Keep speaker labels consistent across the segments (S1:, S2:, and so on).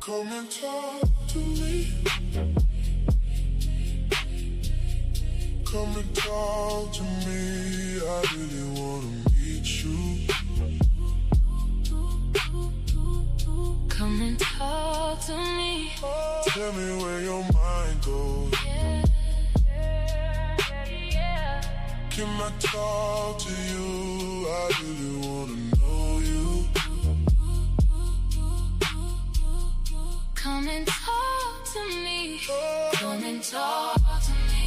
S1: Come and talk to me. Come and talk to me. I really wanna meet you.
S2: Come and talk to me.
S1: Tell me where your mind goes. Can I talk to you? I really wanna know you.
S2: Come and talk to me. Come and talk to me.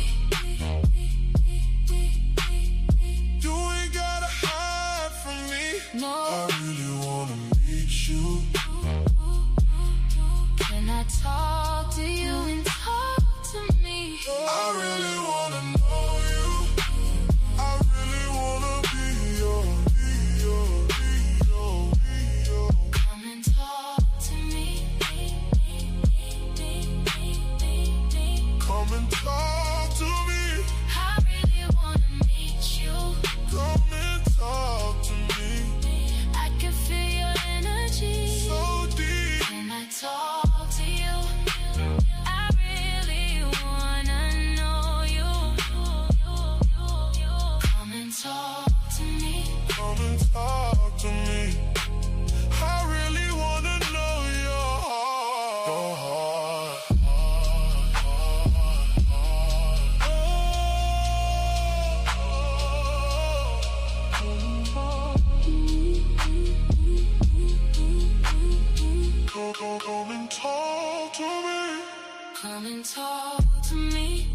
S1: You ain't gotta hide from me.
S2: No.
S1: I really wanna meet you.
S2: Can I talk to you and talk to me?
S1: I really wanna know you. I really wanna be your.
S2: Come and talk to me.
S1: Come and talk to me.
S2: I really wanna meet you.
S1: Come and talk to me.
S2: I can feel your energy
S1: So deep.
S2: Can I talk to you? I really wanna know you. Come and talk to me.
S1: Come and talk to me. I really wanna know your heart. Your heart. Come and talk to me.
S2: Come and talk to me.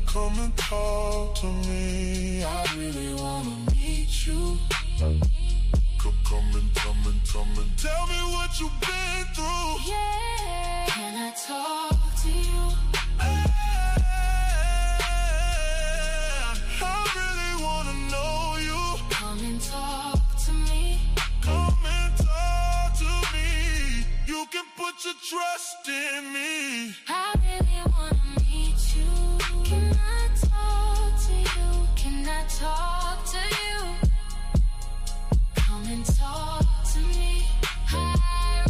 S1: Come and talk to me. I really wanna meet you. Come and tell me what you've been through.
S2: Yeah. Can I talk to you?
S1: I really wanna know you.
S2: Come and talk to me.
S1: Come and talk to me. You can put your trust in me.
S2: I really wanna meet you. Can I talk to you? Can I talk to you? Come and talk to me. I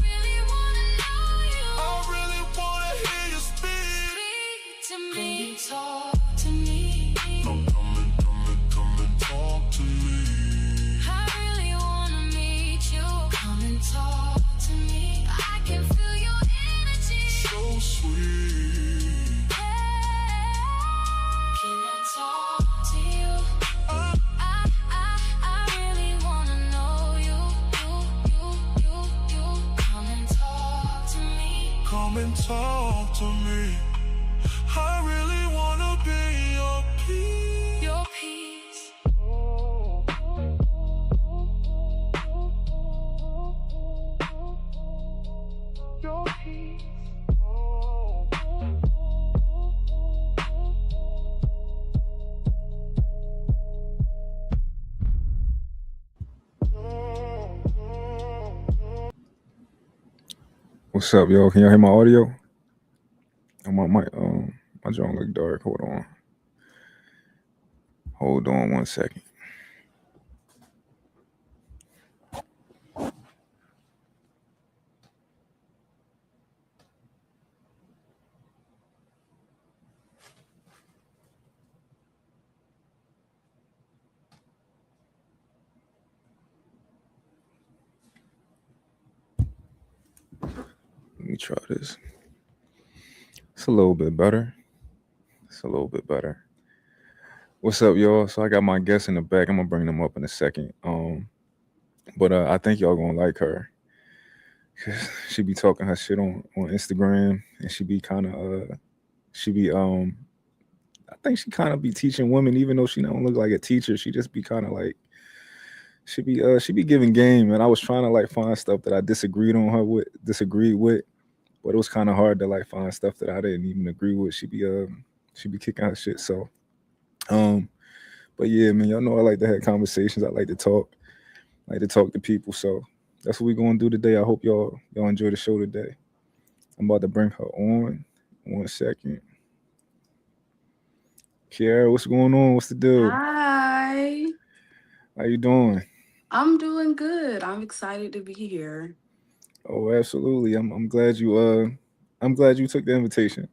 S2: really wanna know you.
S1: I really wanna hear you speak.
S2: Speak to me. Talk to me.
S1: Come and talk to me.
S2: I really wanna meet you. Come and talk to me. I can feel your energy.
S1: So sweet.
S2: Can I talk to you? I really wanna know you. Come and talk to me.
S1: Come and talk to me. I really wanna be your peace.
S2: Your peace.
S1: Your peace.
S3: What's up, y'all? Can y'all hear my audio? My joint look dark. Hold on 1 second. Let me try this. It's a little bit better. What's up, y'all? So I got my guests in the back. I'm gonna bring them up in a second. But I think y'all gonna like her. She be talking her shit on Instagram, and she be kind of I think she kind of be teaching women, even though she don't look like a teacher. She just be kind of like she be giving game. And I was trying to like find stuff that I disagreed with, but it was kind of hard to like find stuff that I didn't even agree with. She be kicking her shit. So, but yeah, man, y'all know I like to have conversations. I like to talk to people. So that's what we're gonna do today. I hope y'all enjoy the show today. I'm about to bring her on. 1 second. Kiara, what's going on? What's the deal?
S4: Hi.
S3: How you doing?
S4: I'm doing good. I'm excited to be here.
S3: Oh, absolutely. I'm glad you took the invitation.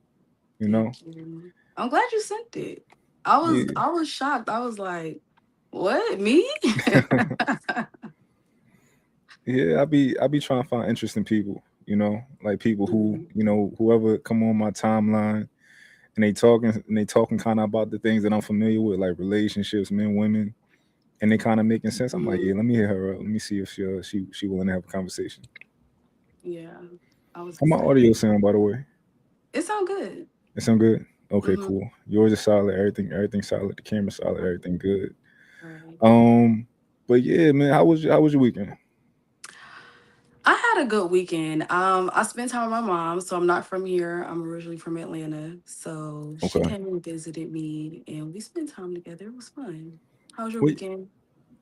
S3: You know.
S4: Thank you. I'm glad you sent it. I was
S3: Yeah.
S4: I was shocked. I was like, "What? Me?"
S3: Yeah, I be trying to find interesting people, like people who,
S4: Mhm.
S3: whoever come on my timeline and they talking kind of about the things that I'm familiar with, like relationships, men, women, and they kind of making sense. I'm like, yeah,
S4: Mhm.
S3: let me hear her out. Let me see if she willing to have a conversation.
S4: Yeah, I was
S3: How my
S4: excited.
S3: audio sound, by the way?
S4: It sound good.
S3: It sound good. Okay,
S4: Mhm.
S3: cool. Yours is solid. Everything solid. The camera solid.
S4: Right.
S3: Everything good.
S4: Right.
S3: Um, but yeah, man, how was your weekend?
S4: I had a good weekend. I spent time with my mom, so I'm not from here. I'm originally from Atlanta. So she
S3: Okay.
S4: came and visited me and we spent time together. It was fun. How was your
S3: Wait,
S4: weekend?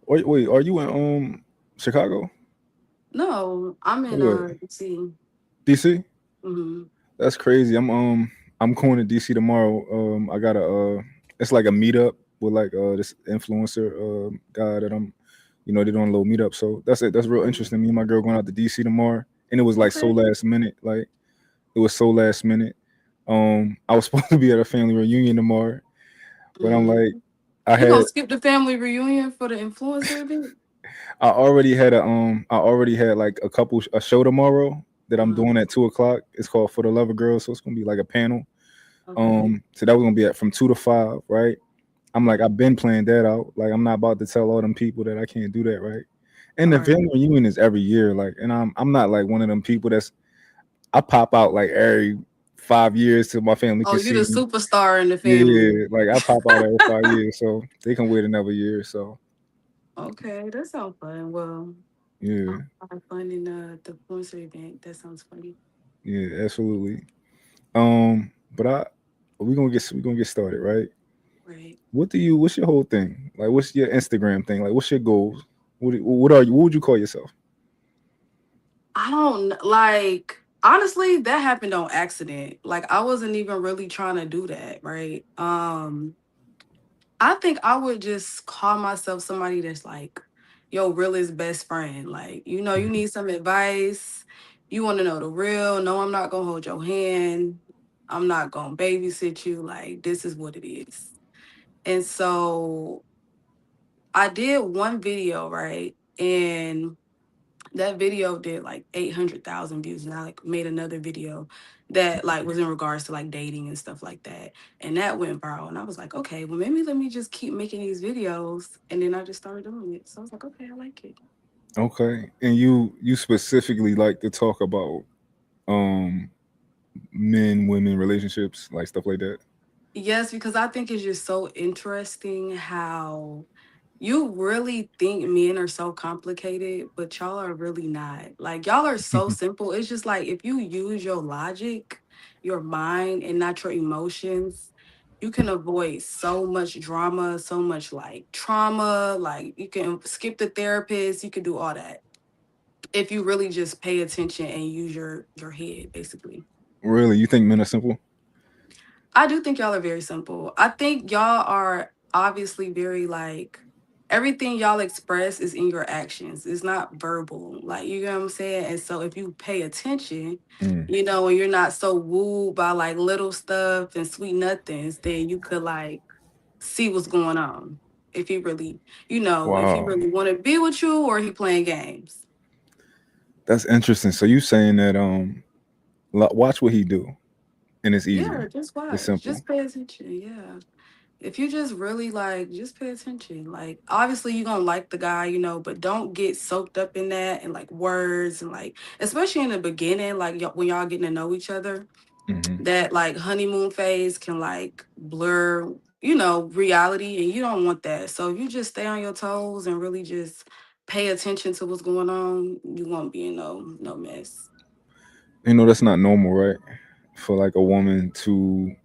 S3: wait. Are you in Chicago?
S4: No, I'm in
S3: Where?
S4: DC.
S3: DC?
S4: Hmm.
S3: That's crazy. I'm going to DC tomorrow. I got a it's like a meetup with like this influencer guy that they're doing a little meetup. So that's it. That's real interesting. Me and my girl going out to DC tomorrow, and it was like so
S4: Okay.
S3: last minute. Like it was so last minute. I was supposed to be at a family reunion tomorrow, but I'm
S4: Hmm.
S3: like, I
S4: You gonna
S3: had
S4: skip the family reunion for the influencer event?
S3: I already had like a show tomorrow that I'm
S4: Uh-huh.
S3: doing at 2 o'clock. It's called For the Love of Girls, so it's gonna be like a panel.
S4: Okay.
S3: So that was gonna be at from 2 to 5, right? I'm like,
S4: Okay.
S3: I've been playing that out. Like, I'm not about to tell all them people that I can't do that, right? And
S4: All
S3: the
S4: right.
S3: family reunion is every year, like, and I'm not like one of them people I pop out like every 5 years so my family
S4: Oh,
S3: can
S4: you the
S3: see me.
S4: superstar in the family.
S3: Yeah, like I pop out every 5 years, so they can wait another year. So
S4: Okay, that sounds fun. Well, I'll
S3: yeah,
S4: have fun in the influencer event. That sounds funny.
S3: yeah, absolutely. But we gonna get started, right?
S4: Right.
S3: What's your whole thing? Like, what's your Instagram thing? Like, what's your goals? What are you? What would you call yourself?
S4: I don't like honestly that happened on accident. Like I wasn't even really trying to do that, right? I think I would just call myself somebody that's like your realest best friend. Like, you need some advice. You want to know the real. No, I'm not gonna hold your hand. I'm not gonna babysit you. Like, this is what it is. And so I did one video, right? And that video did like 800,000 views, and I like made another video that like was in regards to like dating and stuff like that, and that went viral. And I was like, okay, well maybe let me just keep making these videos, and then I just started doing it. So I was like, okay, I like it.
S3: Okay, and you specifically like to talk about um men, women, relationships, like stuff like that.
S4: Yes, because I think it's just so interesting how you really think men are so complicated, but y'all are really not. Like, y'all are so simple. It's just like if you use your logic, your mind, and not your emotions, you can avoid so much drama, so much like trauma. Like, you can skip the therapist, you can do all that if you really just pay attention and use your head, basically.
S3: Really, you think men are simple?
S4: I do think y'all are very simple. I think y'all are obviously very like everything y'all express is in your actions. It's not verbal. Like you know what I'm saying? And so if you pay attention,
S3: Mm.
S4: and you're not so wooed by like little stuff and sweet nothings, then you could like see what's going on. If he
S3: Wow,
S4: really want to be with you or he playing games.
S3: that's interesting. So you saying that watch what he do, and it's easy,
S4: Yeah, just
S3: it's
S4: watch.
S3: simple.
S4: Just pay attention. Yeah. If you just really like just pay attention, like obviously you're gonna like the guy, but don't get soaked up in that and like words and like especially in the beginning, like when y'all getting to know each other,
S3: Hmm.
S4: that like honeymoon phase can like blur reality, and you don't want that. So if you just stay on your toes and really just pay attention to what's going on, you won't be in no mess.
S3: That's not normal, right? For like a woman to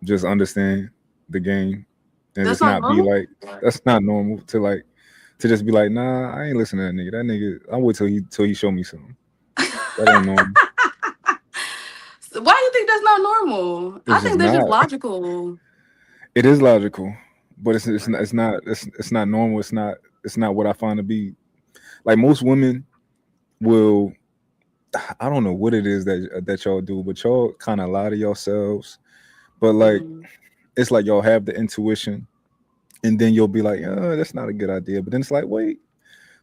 S3: just understand the game and
S4: That's
S3: just
S4: not
S3: not be
S4: normal.
S3: like, that's not normal to just be like, nah, I ain't listening to that nigga. That nigga, I wait till he show me something. That ain't normal.
S4: So why do you think that's not normal? I
S3: It's just
S4: think that's just
S3: not.
S4: logical.
S3: It is logical, but it's not normal. It's not what I find to be. like most women will. I don't know what it is that y'all do, but y'all kind of lie to yourselves. But like
S4: Mm-hmm.
S3: it's like y'all have the intuition, and then you'll be like, that's not a good idea. But then it's like, wait,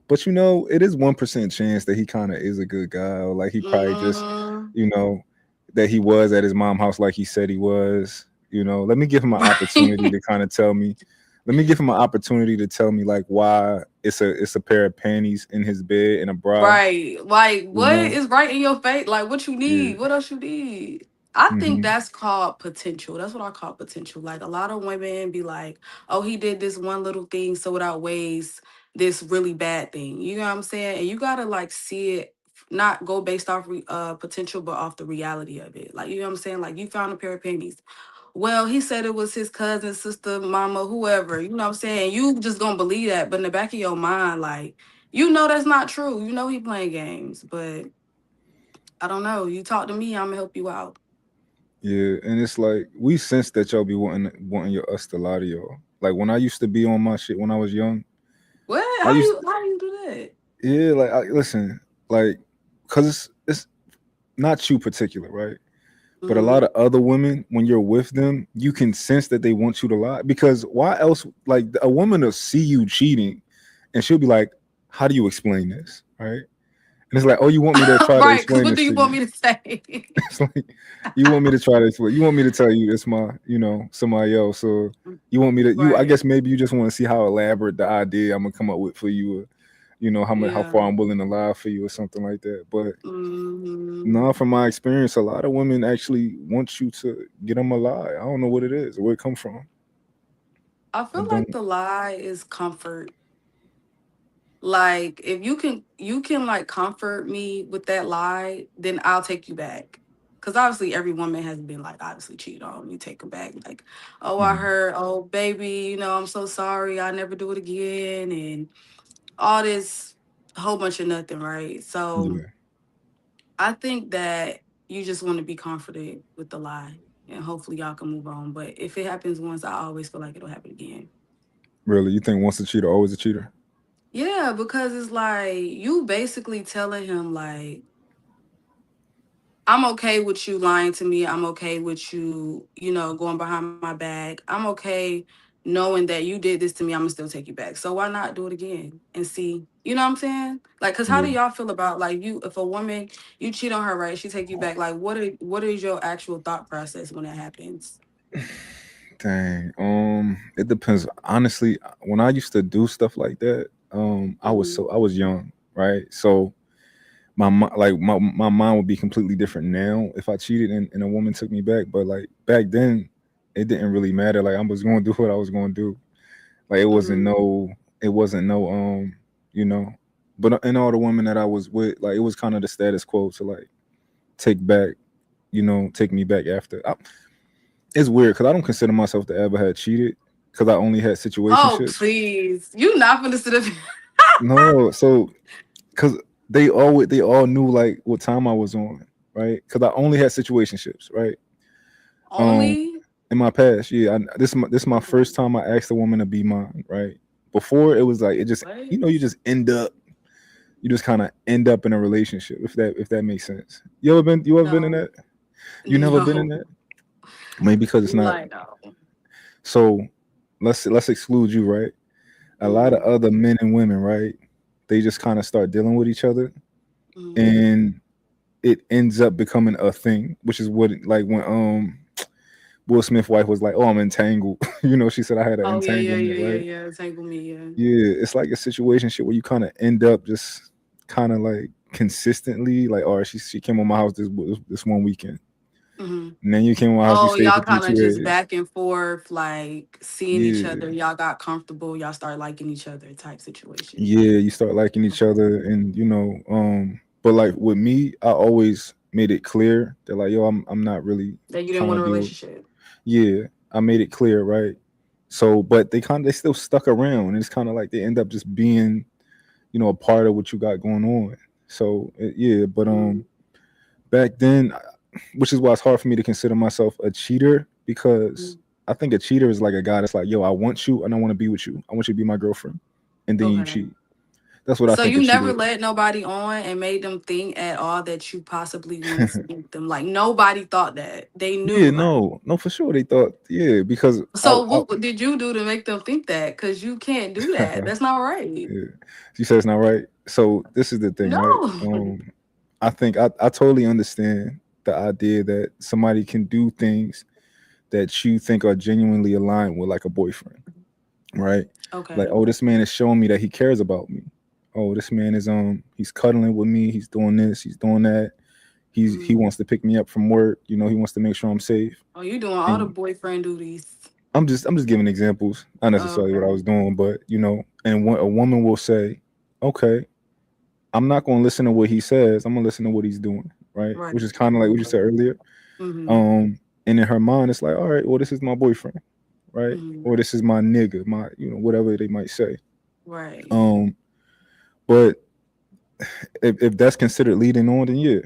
S3: but it is 1% chance that he kind of is a good guy, or like he probably just,
S4: Mm-hmm.
S3: you know, that he was at his mom's house like he said he was. Let me give him an opportunity
S4: Right.
S3: to kind of tell me. Let me give him an opportunity to tell me like why it's a pair of panties in his bed and a bra.
S4: Right. Like,
S3: You
S4: what
S3: know,
S4: is right in your face? Like, what you
S3: yeah.
S4: need? What else you need? I think
S3: Hmm.
S4: that's called potential. That's what I call potential. Like, a lot of women be like, oh, he did this one little thing, so it outweighs this really bad thing. You know what I'm saying? And you gotta like see it, not go based off potential, but off the reality of it. Like, you know what I'm saying? Like, you found a pair of panties. Well, he said it was his cousin, sister, mama, whoever. You know what I'm saying? You just gonna believe that, but in the back of your mind, like, that's not true. He playing games, but I don't know. You talk to me, I'm gonna help you out.
S3: Yeah, and it's like we sense that y'all be wanting us to lie to y'all. Like when I used to be on my shit when I was young,
S4: What?
S3: I used
S4: How you do that?
S3: yeah, like listen, like cuz it's not you particular, right? But a
S4: Mm-hmm.
S3: lot of other women, when you're with them, you can sense that they want you to lie. Because why else? Like a woman will see you cheating, and she'll be like, "How do you explain this?" Right? And it's like, "Oh, you want me to try to
S4: Right, because
S3: explain
S4: what do
S3: this
S4: you
S3: to
S4: want
S3: you?"
S4: me to say?
S3: It's like you want me to try to explain. You want me to tell you it's my, somebody else. So you want me to. I
S4: Right.
S3: guess maybe you just want to see how elaborate the idea I'm gonna come up with for you. Or, how
S4: Yeah.
S3: far I'm willing to lie for you or something like that. But
S4: Hmm.
S3: no, from my experience, a lot of women actually want you to get them a lie. I don't know what it is, where it come from.
S4: I
S3: I
S4: feel like
S3: don't.
S4: the lie is comfort. Like, if you can like comfort me with that lie, then I'll take you back. Cause obviously every woman has been like obviously cheated on. You take them back. Like, oh, I
S3: Mhm.
S4: heard, oh baby, I'm so sorry. I never do it again. And all this whole bunch of nothing, right? So
S3: Yeah,
S4: I think that you just want to be comforted with the lie. And hopefully y'all can move on. But if it happens once, I always feel like it'll happen again.
S3: really. You think once a cheater, always a cheater?
S4: Yeah, because it's like you basically telling him like, I'm okay with you lying to me. I'm okay with you, going behind my back. I'm okay knowing that you did this to me. I'm gonna still take you back. So why not do it again and see? You know what I'm saying? Like, cause how do
S3: Yeah.
S4: y'all feel about like if a woman you cheat on her, right? She take you back. Like, what is your actual thought process when that happens?
S3: Dang. It depends. Honestly, when I used to do stuff like that,
S4: Hmm.
S3: I was young, right? So my mind would be completely different now if I cheated and a woman took me back. But like back then, it didn't really matter. Like I was going to do what I was going to do. Like
S4: Hmm.
S3: it wasn't no you know. But in all the women that I was with, like it was kind of the status quo to like take back, take me back after. It's weird because I don't consider myself to ever had cheated because I only had
S4: Oh
S3: situationships.
S4: please, you not gonna sit up.
S3: No, so because they all knew like what time I was on, right? Because I only had situationships, right? Um,
S4: Only.
S3: in my past, yeah. This is my first
S4: Okay.
S3: time I asked a woman to be mine, right? Before it was like it just
S4: What?
S3: you just you just kind of end up in a relationship if that makes sense. You ever been in
S4: No.
S3: that? You never been in
S4: No.
S3: that? Maybe because it's not.
S4: Like no.
S3: So let's exclude you, right? A lot of
S4: Mm-hmm.
S3: other men and women, right? They just kind of start dealing with each other,
S4: Mm-hmm.
S3: and it ends up becoming a thing, which is what like when Will Smith wife was like, "Oh, I'm entangled." She said I had an
S4: Oh yeah, yeah,
S3: entanglement,
S4: yeah, yeah,
S3: right?
S4: yeah. Tangle me, yeah.
S3: Yeah, it's like a situation shit where you kind of end up just kind of like consistently like, all right, she came on my house this one weekend,
S4: Hmm.
S3: and then you came on my house, you
S4: Oh,
S3: stayed
S4: y'all
S3: for three
S4: kind
S3: two
S4: of just
S3: days.
S4: back and forth, like seeing each other.
S3: Yeah,
S4: Y'all got comfortable. Y'all start liking each other, type situation.
S3: yeah, you start liking each
S4: Okay.
S3: other, and but like with me, I always made it clear that like, yo, I'm not really
S4: That you didn't
S3: trying
S4: want
S3: to
S4: a
S3: deal.
S4: relationship.
S3: Yeah, I made it clear, right? So, but they still stuck around, and it's kind of like they end up just being, a part of what you got going on. So, yeah, but
S4: Mm-hmm.
S3: back then, which is why it's hard for me to consider myself a cheater because I think a cheater is like a guy that's like, yo, I want you and I want to be with you. I want you to be my girlfriend, and then you
S4: Okay.
S3: cheat. That's what I
S4: So
S3: think
S4: you
S3: that she
S4: never
S3: did.
S4: let nobody on and made them think at all that you possibly wanted to meet them. Like nobody thought that. They
S3: Yeah,
S4: knew like.
S3: no, for sure. They thought, yeah, because
S4: So what did you do to make them think that? Because you can't do that. That's not right.
S3: yeah. She says not right. So this is the thing,
S4: No.
S3: right? I think I totally understand the idea that somebody can do things that you think are genuinely aligned with, like a boyfriend, right? Like,
S4: Okay.
S3: oh, this man is showing me that he cares about me. Oh, this man is he's cuddling with me, he's doing this, he's doing that. He
S4: Mhm.
S3: wants to pick me up from work, he wants to make sure I'm safe.
S4: Oh, you doing all the
S3: And
S4: boyfriend duties.
S3: I'm just giving examples, not necessarily what I
S4: Okay.
S3: was doing, but and a woman will say, okay, I'm not going to listen to what he says. I'm going to listen to what he's doing, right?
S4: Right.
S3: Which is kind of like what you said earlier.
S4: Mm-hmm.
S3: And in her mind, it's like, all right, well, this is my boyfriend, right?
S4: Mm-hmm.
S3: Or this is my nigga, my whatever they might say.
S4: Right.
S3: Um, but if that's considered leading on, then yeah,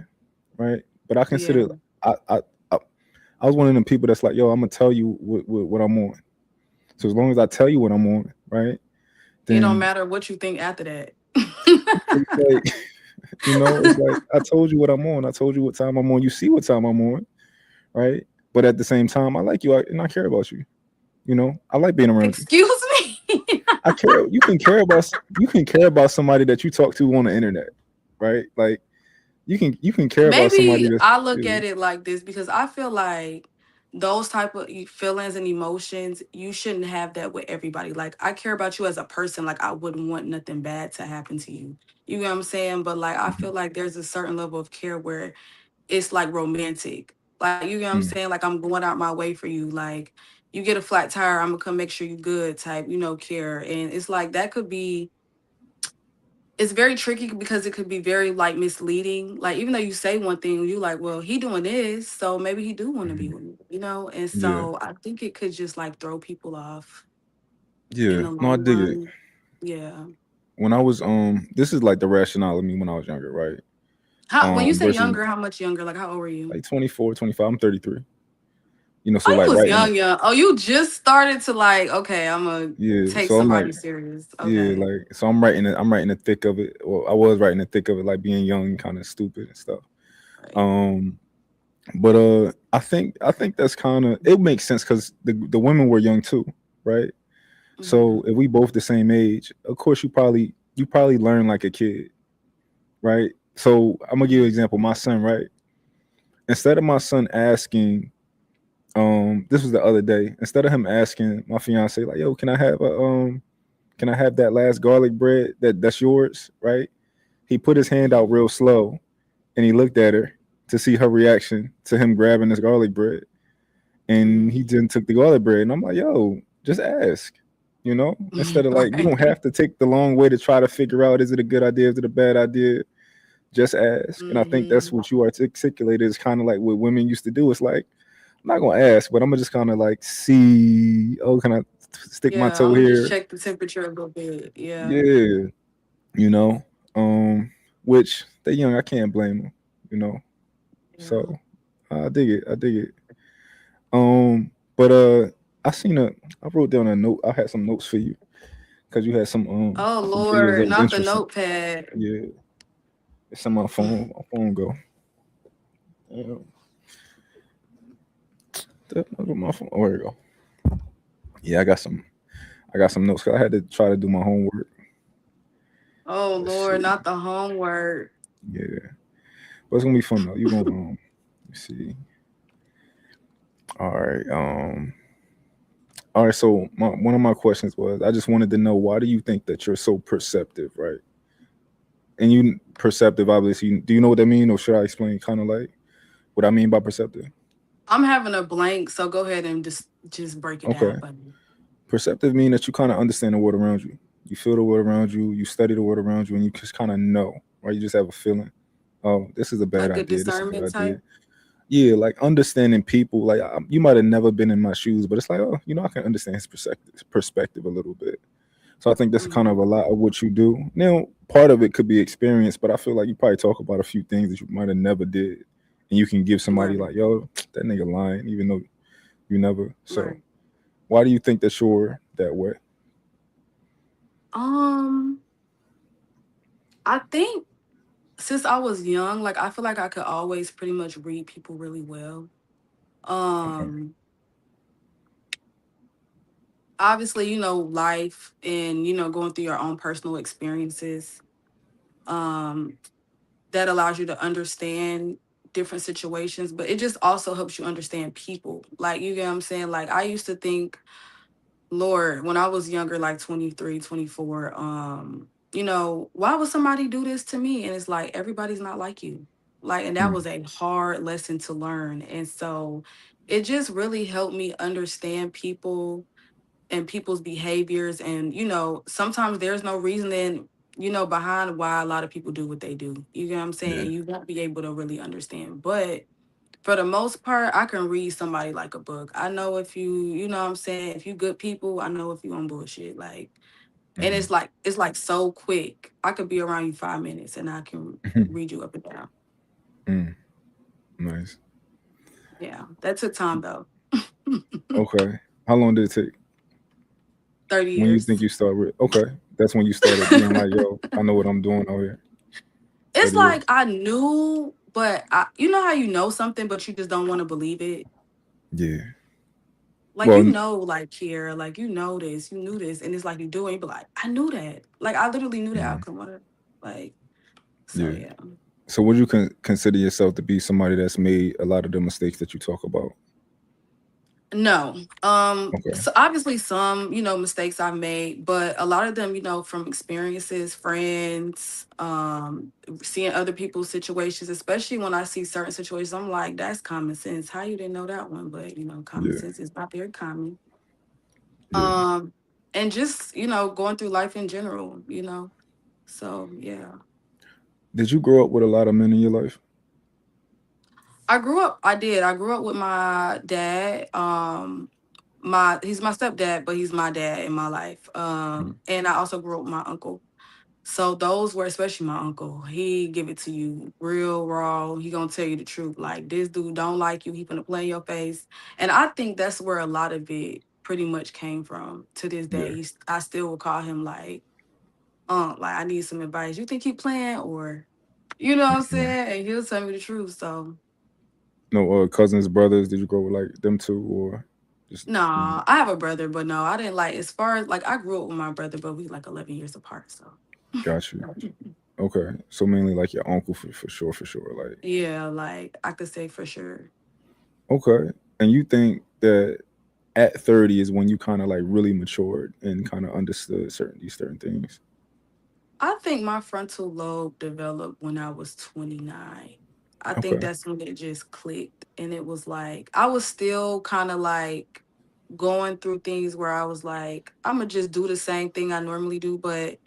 S3: right. But I
S4: Yeah.
S3: consider I I I, I was one of them people that's like, yo, I'm gonna tell you what I'm on. So as long as I tell you what I'm on, right,
S4: It don't
S3: then
S4: matter what you think after that.
S3: it's like it's like I told you what I'm on. I told you what time I'm on. You see what time I'm on, right? But at the same time, I like you and I care about you. I like being around you.
S4: Excuse me.
S3: I care. You can care about somebody that you talk to on the internet, right? Like you can care about somebody
S4: Maybe
S3: that's
S4: I look
S3: yeah.
S4: at it like this because I feel like those type of feelings and emotions, you shouldn't have that with everybody. Like I care about you as a person. Like I wouldn't want nothing bad to happen to you. You know what I'm saying? But like I
S3: Mhm.
S4: feel like there's a certain level of care where it's like romantic. Like you know what I'm
S3: Mm.
S4: saying? Like I'm going out my way for you. Like you get a flat tire, I'm gonna come make sure you good type, care. And it's like that could be it's very tricky because it could be very like misleading. Like even though you say one thing, you like, well, he doing this, so maybe he do want to be
S3: Mhm.
S4: with me. And
S3: Yeah.
S4: so I think it could just like throw people off in
S3: Yeah.
S4: the
S3: No, I
S4: long
S3: dig it.
S4: run. Yeah.
S3: When I was this is like the rationale of me when I was younger, right?
S4: How when you say
S3: Versus
S4: younger, how much younger? Like how old are you?
S3: like 24, 25. I'm 33. So
S4: Oh,
S3: like
S4: you was
S3: right in
S4: young, young. Oh, you just started to like, okay, I'm gonna
S3: yeah.
S4: take
S3: So I'm like
S4: somebody serious.
S3: yeah,
S4: Okay.
S3: like so I'm right in the thick of it. Well, I was right in the thick of it, like being young and kind of stupid and stuff.
S4: Right.
S3: Um, but I think that's kind of it makes sense because the women were young too, right?
S4: Hmm.
S3: So if we both the same age, of course you probably learn like a kid, right? So I'm gonna give you an example. My son, right? Instead of my son asking, this was the other day. Instead of him asking my fiance, like, "Yo, can I have that last garlic bread that's yours?" Right? He put his hand out real slow and he looked at her to see her reaction to him grabbing this garlic bread, and he
S4: Hmm.
S3: then took the garlic bread, and I'm like, "Yo, just ask." Instead of like, you don't
S4: Right.
S3: have to take the long way to try to figure out is it a good idea, is it a bad idea. Just ask. And I think that's
S4: Hmm.
S3: what you articulated is kind of like what women used to do. It's like, I'm not gonna ask, but I'm gonna just kind of like see. Oh, can I stick my
S4: Yeah,
S3: toe
S4: I'm gonna just
S3: here?
S4: check the temperature a little bit. Yeah.
S3: Yeah, you know. Um, which they young, I can't blame them. You know,
S4: Yeah.
S3: so I dig it. I dig it. But I seen a. I wrote down a note. I had some notes for you because you had
S4: Oh
S3: some videos that
S4: Lord,
S3: was
S4: not the
S3: interesting.
S4: notepad.
S3: Yeah, it's on my phone. My phone go. Damn, my phone. Oh, there you go. Yeah, I got some notes. 'Cause I had to try to do my homework.
S4: Oh
S3: Let's
S4: Lord,
S3: see.
S4: not the homework.
S3: Yeah, but it's gonna be fun though. You gonna let's see. All right. All right. So one of my questions was, I just wanted to know, why do you think that you're so perceptive, right? And you perceptive, obviously. Do you know what that mean, or should I explain kind of like what I mean by perceptive?
S4: I'm having a blank, so go ahead and just break it
S3: Okay.
S4: down for me.
S3: Perceptive mean that you kind of understand the world around you. You feel the world around you. You study the world around you, and you just kind of know, right? You just have a feeling. Oh, this is a bad
S4: Like a
S3: idea. This is a good
S4: discernment
S3: idea.
S4: type.
S3: Yeah, like understanding people. Like you might have never been in my shoes, but it's like, oh, I can understand his perspective a little bit. So I think that's kind of
S4: Hmm.
S3: a lot of what you do. Now, part of it could be experience, but I feel like you probably talk about a few things that you might have never did, and you can give somebody
S4: Right.
S3: like, yo, that nigga lying, even though you never. So
S4: Right.
S3: why do you think that you're that way?
S4: Um, I think since I was young, like I feel like I could always pretty much read people really well.
S3: Okay.
S4: Um Obviously, life and going through your own personal experiences, um that allows you to understand different situations, but it just also helps you understand people. Like, you get what I'm saying? Like, I used to think, Lord, when I was younger, like 23, 24, why would somebody do this to me? And it's like, everybody's not like you. Like, and that
S3: Mm,
S4: was a hard lesson to learn. And so it just really helped me understand people and people's behaviors. And, sometimes there's no reasoning, behind why a lot of people do what they do. You get what I'm saying?
S3: yeah.
S4: And you won't be able to really understand. But for the most part, I can read somebody like a book. I know if you know what I'm saying, if you good people, I know if you on bullshit. Like, and
S3: Hmm.
S4: it's like so quick. I could be around you 5 minutes and I can read you up and down.
S3: Mm, nice.
S4: Yeah. That took time though.
S3: Okay. How long did it take?
S4: 30
S3: When you think
S4: years.
S3: you start with? Okay, that's when you started being like, yo, I know what I'm doing out here.
S4: It's
S3: 30
S4: like
S3: years.
S4: I knew, but you know how you know something, but you just don't want to believe it.
S3: Yeah.
S4: Like,
S3: Well,
S4: like Kiara, like this, you knew this, and it's like you do it, you be like, I knew that. Like, I literally knew the
S3: mhm,
S4: outcome of it. Like, so
S3: yeah.
S4: yeah.
S3: So would you consider yourself to be somebody that's made a lot of the mistakes that you talk about?
S4: No.
S3: Okay.
S4: So obviously some, mistakes I've made, but a lot of them, from experiences, friends, seeing other people's situations, especially when I see certain situations, I'm like, that's common sense. How you didn't know that one? But common
S3: Yeah.
S4: sense is not very common.
S3: Yeah.
S4: Um, and just, going through life in general, So yeah.
S3: Did you grow up with a lot of men in your life?
S4: I grew up with my dad. He's my stepdad, but he's my dad in my life.
S3: Mm,
S4: And I also grew up with my uncle. So those were, especially my uncle, he give it to you real raw. He gonna tell you the truth. Like, this dude don't like you. He gonna play in your face. And I think that's where a lot of it pretty much came from. To this day,
S3: yeah.
S4: I still will call him like I need some advice. You think he playing or, what I'm
S3: Mm.
S4: saying? And he'll tell me the truth. So
S3: No, cousins, brothers. Did you grow with like them two, or just mm,
S4: nah, I have a brother, but no, I didn't like. As far as like, I grew up with my brother, but we like 11 years apart. So
S3: got you? Okay, so mainly like your uncle for sure, for sure. Like,
S4: yeah, like I could say for sure.
S3: okay, and you think that at 30 is when you kind of like really matured and kind of understood certain things?
S4: I think my frontal lobe developed when I was 29. I think
S3: Okay.
S4: that's when it just clicked. And it was like, I was still kind of like going through things where I was like, I'm going to just do the same thing I normally do, but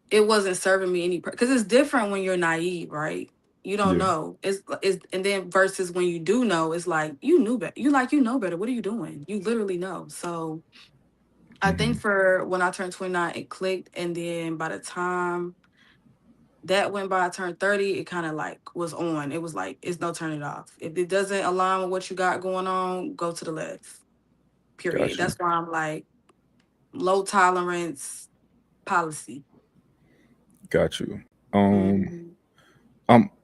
S4: it wasn't serving me any, because it's different when you're naive, right? You don't
S3: Yeah.
S4: know. And then versus when you do know, it's like, you knew better. You know better. What are you doing? You literally know. So I think
S3: Hmm.
S4: for when I turned 29, it clicked. And then by the time that went by, I turned 30, it kind of like was on. It was like, it's no turning it off. If it doesn't align with what you got going on, go to the left. Period.
S3: Got you.
S4: That's why I'm like, low tolerance policy.
S3: Got you. Um,
S4: Mhm.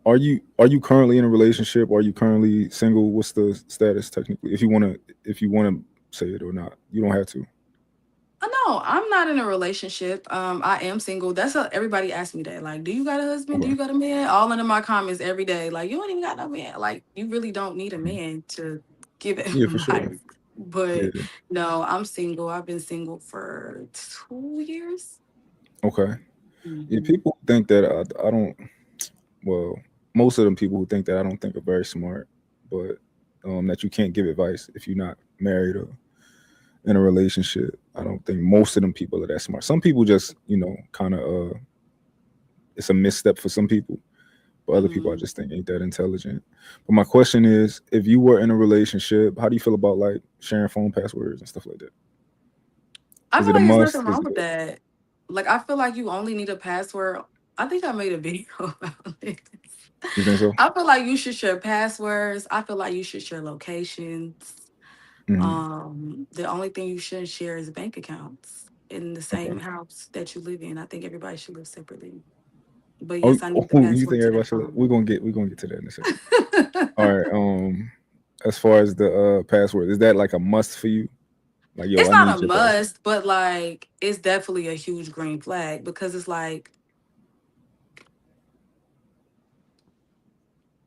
S3: are you currently in a relationship? Are you currently single? What's the status technically? If you wanna say it or not, you don't have to.
S4: No, I'm not in a relationship. I am single. Everybody asks me that. Like, do you got a husband? Do
S3: Okay.
S4: you got a man? All under my comments every day. Like, you don't even got no man. Like, you really don't need a
S3: Mhm.
S4: man to give
S3: Yeah, for sure.
S4: advice. But
S3: Yeah.
S4: no, I'm single. I've been single for 2 years.
S3: Okay. Yeah,
S4: Hmm.
S3: people think that I don't. Well, most of them people who think that I don't think are very smart, but that you can't give advice if you're not married or in a relationship. I don't think most of them people are that smart. Some people just, kind of it's a misstep for some people, but other people I
S4: Hmm.
S3: just think ain't that intelligent. But my question is, if you were in a relationship, how do you feel about like sharing phone passwords and stuff like that?
S4: I
S3: Is
S4: feel
S3: it a
S4: like there's nothing
S3: must? Is
S4: wrong with
S3: it?
S4: that. Like, I feel like you only need a password. I think I made a video about this.
S3: You think so?
S4: I feel like you should share passwords. I feel like you should share locations.
S3: Hmm.
S4: The only thing you shouldn't share is bank accounts in the
S3: Okay.
S4: same house that you live in. I think everybody should live separately. But
S3: Oh,
S4: yes, I need the
S3: you think
S4: password to
S3: everybody
S4: that
S3: should?
S4: phone.
S3: We're gonna get to that in a second. All right. As far as the password, is that like a must for you? Like, yo,
S4: It's
S3: I
S4: not
S3: need
S4: a
S3: your password.
S4: must, but like it's definitely a huge green flag because it's like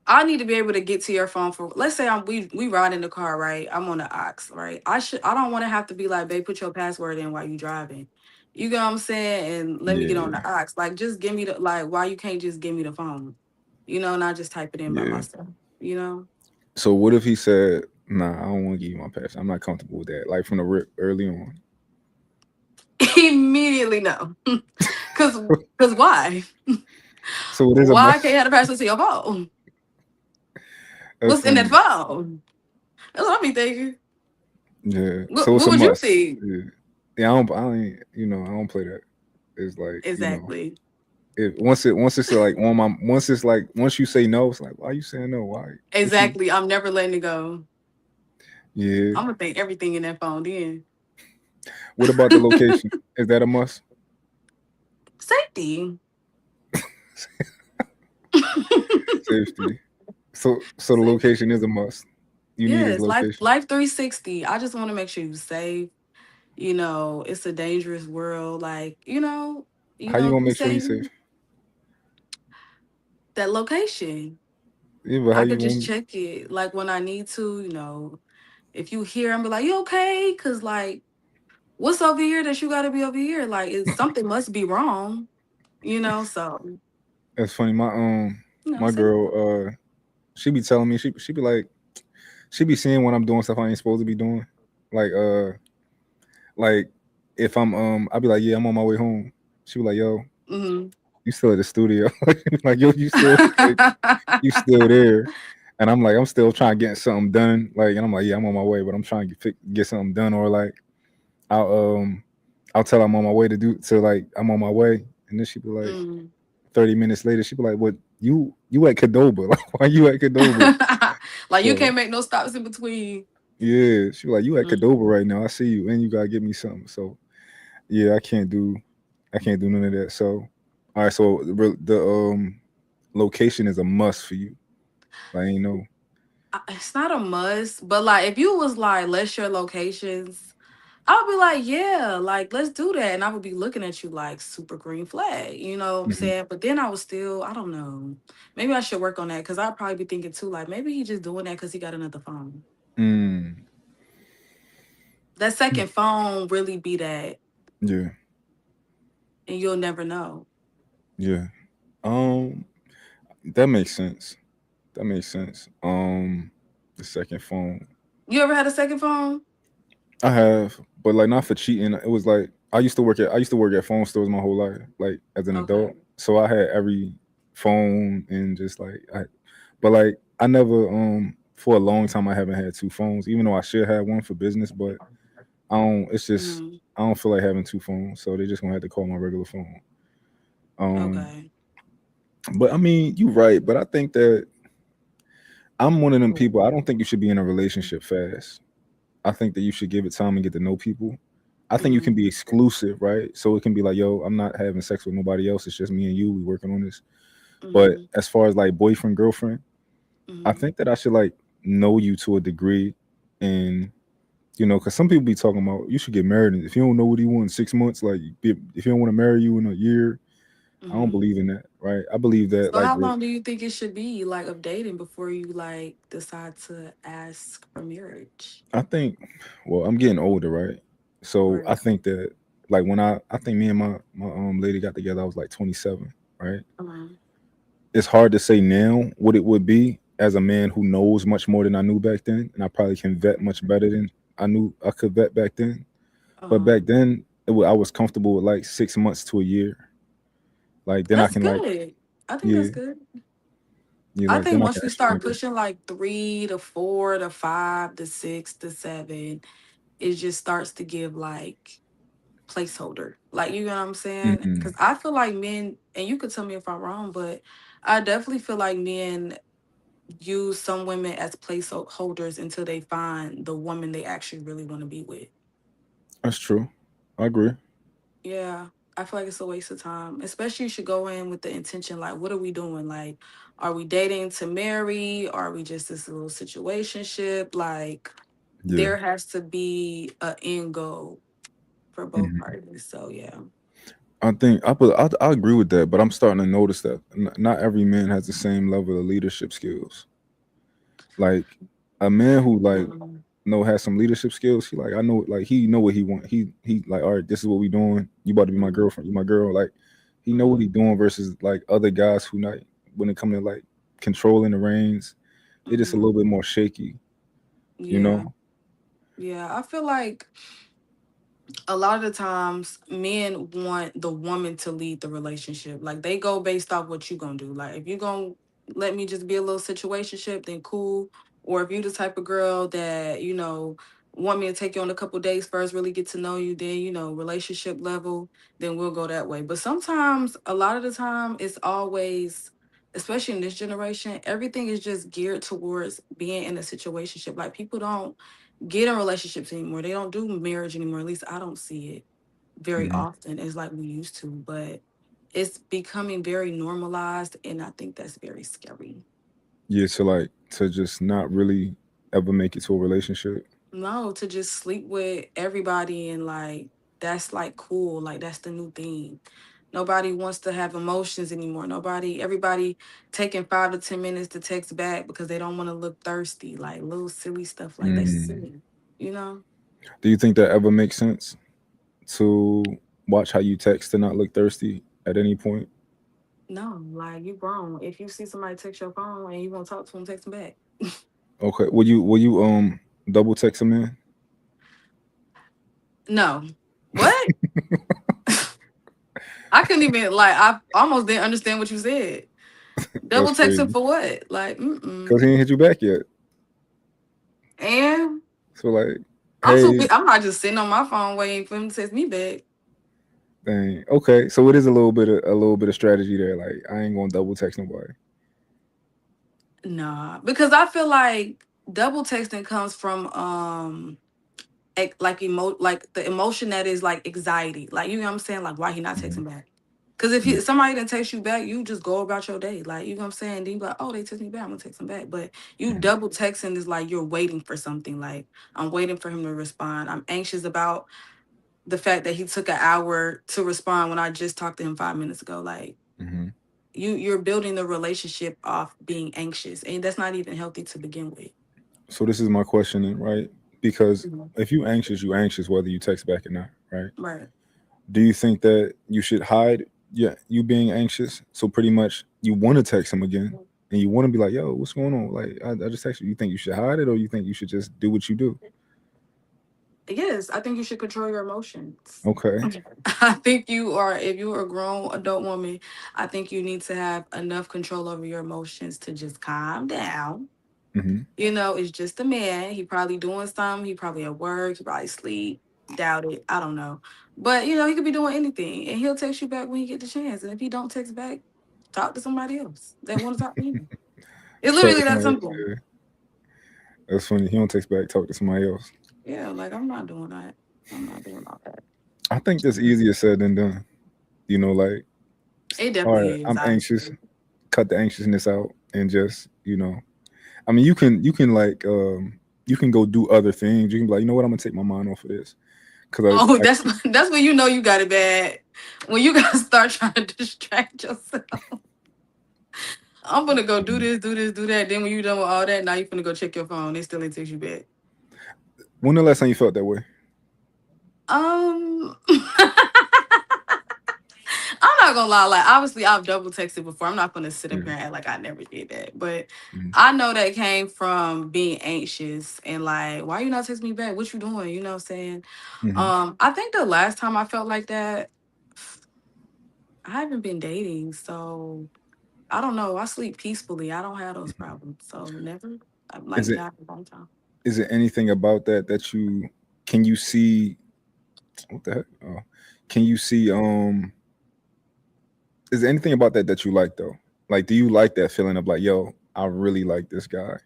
S4: I need to be able to get to your phone for, let's say we ride in the car, right? I'm on the ox, right? I don't want to have to be like, babe, put your password in while you driving. You get what I'm saying? And let me get on
S3: Yeah,
S4: the ox. Like just give me the, like, why you can't just give me the phone? And I just type it in by
S3: yeah.
S4: myself, you know?
S3: So what if he said, "Nah, I don't want to give you my password. I'm not comfortable with that." Like from the rip early on.
S4: Immediately no. Cause cause why?
S3: So it is a
S4: Why I can't
S3: must.
S4: have the password to your phone?
S3: That's
S4: What's in that
S3: funny.
S4: phone? That's what I be thinking.
S3: Yeah. So it's
S4: What
S3: a
S4: would you
S3: must.
S4: think?
S3: Yeah. Yeah. I don't play that. It's like
S4: Exactly.
S3: once it's like on my once it's like once you say no, it's like why you saying no? Why? What you?
S4: Exactly. I'm never letting it go.
S3: Yeah.
S4: I'm gonna think everything in that phone then.
S3: What about the location? Is that a must?
S4: Safety.
S3: Safety. So the location
S4: Safety.
S3: is a must. You need his
S4: Yes,
S3: location.
S4: life 360. I just want to make sure you're safe. It's a dangerous world. Like,
S3: How you gonna
S4: you
S3: make sure
S4: say
S3: he's safe?
S4: that location.
S3: Yeah, but how
S4: I
S3: you
S4: could just
S3: gonna?
S4: check it like when I need to, if you hear and be like, you okay? Cause like what's over here that you gotta be over here? Like it's something must be wrong, so
S3: That's funny. My
S4: say
S3: girl she be telling me she be like she be seeing when I'm doing stuff I ain't supposed to be doing. Like like if I be like, yeah, I'm on my way home. She be like, yo,
S4: mm-hmm.
S3: you still at the studio. Like, yo, you still there. And I'm like, I'm still trying to get something done. Like, and I'm like, yeah, I'm on my way, but I'm trying to get something done. Or like I'll I'll tell her I'm on my way to like I'm on my way. And then she be like,
S4: mm.
S3: 30 minutes later, she be like, what you at Cadoba? Like, why you at Cadoba?
S4: Like you
S3: So
S4: can't make no stops in between.
S3: yeah, she like, you at
S4: Mm.
S3: Cadoba right now. I see you, and you gotta get me something. So yeah, I can't do none of that. So all right, so the location is a must for you. Like, you know,
S4: It's not a must, but like if you was like, let's share locations, I would be like, yeah, like let's do that. And I would be looking at you like super green flag, you know what I'm
S3: hmm
S4: saying? But then I was still, I don't know. Maybe I should work on that because I'd probably be thinking too, like maybe he just doing that because he got another phone.
S3: mm,
S4: That second phone really be that,
S3: yeah,
S4: and you'll never know.
S3: yeah. Um, that makes sense. That makes sense. The second phone
S4: You ever had a second phone?
S3: I have, but like not for cheating. It was like I used to work at phone stores my whole life, like as an adult.
S4: Okay.
S3: So I had every phone and just but like I never for a long time I haven't had two phones, even though I should have one for business, but I don't. It's just
S4: Hmm.
S3: I don't feel like having two phones, so they just gonna have to call my regular phone. Um,
S4: Okay.
S3: but I mean, you're right. But I think that I'm one of them people. I don't think you should be in a relationship fast. I think that you should give it time and get to know people. I think you can
S4: Hmm.
S3: be exclusive, right? So it can be like, yo, I'm not having sex with nobody else. It's just me and you. We working on this. But
S4: Hmm.
S3: as far as like boyfriend, girlfriend, I
S4: Hmm.
S3: think that I should like know you to a degree, and because some people be talking about you should get married. And if you don't know what you want in 6 months, like if you don't want to marry you in a year, I don't
S4: Hmm.
S3: believe in that, right? I believe that
S4: So
S3: like
S4: how long do you think it should be like of dating before you like decide to ask for marriage?
S3: I think, well, I'm getting older, right? So I
S4: Right.
S3: think that like when I think me and my lady got together, I was like 27, right?
S4: Um,
S3: It's hard to say now what it would be as a man who knows much more than I knew back then, and I probably can vet much better than I knew I could vet back then. But
S4: uh,
S3: back then, I was comfortable with like 6 months to a year. Like then I
S4: that's
S3: can like,
S4: good. I think
S3: yeah,
S4: that's good.
S3: yeah,
S4: I
S3: like
S4: think
S3: then I can
S4: once you
S3: actually
S4: start
S3: nigga.
S4: pushing like 3 to 4 to 5 to 6 to 7, it just starts to give like placeholder. Like you know what I'm saying?
S3: Mm-mm.
S4: Because I feel like men, and you could tell me if I'm wrong, but I definitely feel like men use some women as placeholders until they find the woman they actually really want to be with.
S3: That's true. I agree.
S4: Yeah. I feel like it's a waste of time. Especially you should go in with the intention, like, what are we doing? Like, are we dating to marry? Are we just this little situationship? Like,
S3: Yeah.
S4: there has to be an end goal for both
S3: Mhm.
S4: parties. So yeah.
S3: I think I agree with that, but I'm starting to notice that not every man has the same level of leadership skills. Like a man who like
S4: Mhm.
S3: has some leadership skills. He like I know like he know what he want. He like all right, this is what we doing. You about to be my
S4: Mhm.
S3: girlfriend. You my girl. Like he know what he
S4: Mhm.
S3: doing versus like other guys who not when it come to like controlling the reins. They just a little
S4: Mhm.
S3: bit more shaky. You
S4: Yeah.
S3: know.
S4: Yeah. I feel like a lot of the times men want the woman to lead the relationship. Like they go based off what you gonna do. Like if you gonna let me just be a little situationship, then cool. Or if you the type of girl that, want me to take you on a couple dates first, really get to know you, then, relationship level, then we'll go that way. But sometimes, a lot of the time, it's always, especially in this generation, everything is just geared towards being in a situationship. Like people don't get in relationships anymore. They don't do marriage anymore. At least I don't see it very
S3: Mhm.
S4: often as like we used to. But it's becoming very normalized, and I think that's very scary.
S3: Yeah, to like to just not really ever make it to a relationship.
S4: No, to just sleep with everybody and like that's like cool. Like that's the new thing. Nobody wants to have emotions anymore. Everybody taking 5 to 10 minutes to text back because they don't want to look thirsty. Like little silly stuff like that's
S3: Mm.
S4: silly, you know?
S3: Do you think that ever makes sense to watch how you text to not look thirsty at any point?
S4: No, like you grown. If you see somebody text your phone and you want to talk to them, text them back.
S3: Okay. Will you double text them in?
S4: No. What? I couldn't even like I almost didn't understand what you said.
S3: That's
S4: Double texting
S3: crazy.
S4: for what? Like, mm-mm.
S3: Cause he ain't hit you back yet.
S4: And
S3: So like,
S4: I'm too
S3: hey,
S4: big. I'm not just sitting on my phone waiting for him to text me back.
S3: dang. Okay. So it is a little bit of strategy there. Like I ain't gonna double text nobody.
S4: Nah. Because I feel like double texting comes from like the emotion that is like anxiety. Like you know what I'm saying? Like why he not
S3: Hmm.
S4: texting back? Because if
S3: Yeah.
S4: somebody didn't text you back, you just go about your day. Like you know what I'm saying? Then you be like, oh, they text me back, I'm gonna text them back. But you
S3: Hmm.
S4: double texting is like you're waiting for something. Like I'm waiting for him to respond. I'm anxious about the fact that he took an hour to respond when I just talked to him 5 minutes ago. Like
S3: Hmm.
S4: you're building the relationship off being anxious, and that's not even healthy to begin with.
S3: So this is my question, then, right? Because
S4: Mhm.
S3: if you anxious whether you text back or not, right?
S4: Right.
S3: Do you think that you should hide you being anxious? So pretty much you want to text him again and you want to be like, yo, what's going on? Like I just texted you. You think you should hide it or you think you should just do what you do?
S4: Yes, I think you should control your emotions.
S3: Okay.
S4: I think if you are a grown adult woman, I think you need to have enough control over your emotions to just calm down.
S3: Hmm.
S4: It's just a man. He probably doing something. He probably at work. He probably sleep. Doubt it. I don't know. But he could be doing anything, and he'll text you back when he get the chance. And if he don't text back, talk to somebody else that want to talk to you. It's
S3: Talk to
S4: literally that
S3: somebody else.
S4: simple.
S3: Yeah. That's funny. He don't text back, talk to somebody else.
S4: Yeah, like I'm not doing that. I'm not doing all that.
S3: I think that's easier said than done. Like,
S4: It
S3: all right,
S4: definitely is,
S3: I'm anxious,
S4: honestly.
S3: cut the anxiousness out and just, I mean you can like you can go do other things. You can be like, you know what, I'm gonna take my mind off of this. Cause
S4: Oh,
S3: I
S4: that's when you know you got it bad. When you gotta start trying to distract yourself. I'm gonna go do this, do this, do that. Then when you done with all that, now you finna go check your phone. They still ain't text you back.
S3: when the last time you felt that way?
S4: I'm not gonna lie. Like obviously, I've double texted before. I'm not gonna sit up
S3: Yeah.
S4: here and act like I never did that. But
S3: Mhm.
S4: I know that came from being anxious and like, why you not text me back? What you doing? You know what I'm saying?
S3: Mhm.
S4: I think the last time I felt like that, I haven't been dating, so I don't know. I sleep peacefully. I don't have those problems. So never. I'm like
S3: Is it
S4: not a long time.
S3: is it anything about that you can you see what the heck? Oh, can you see is there anything about that you like though? Like do you like that feeling of like, yo, I really like this guy?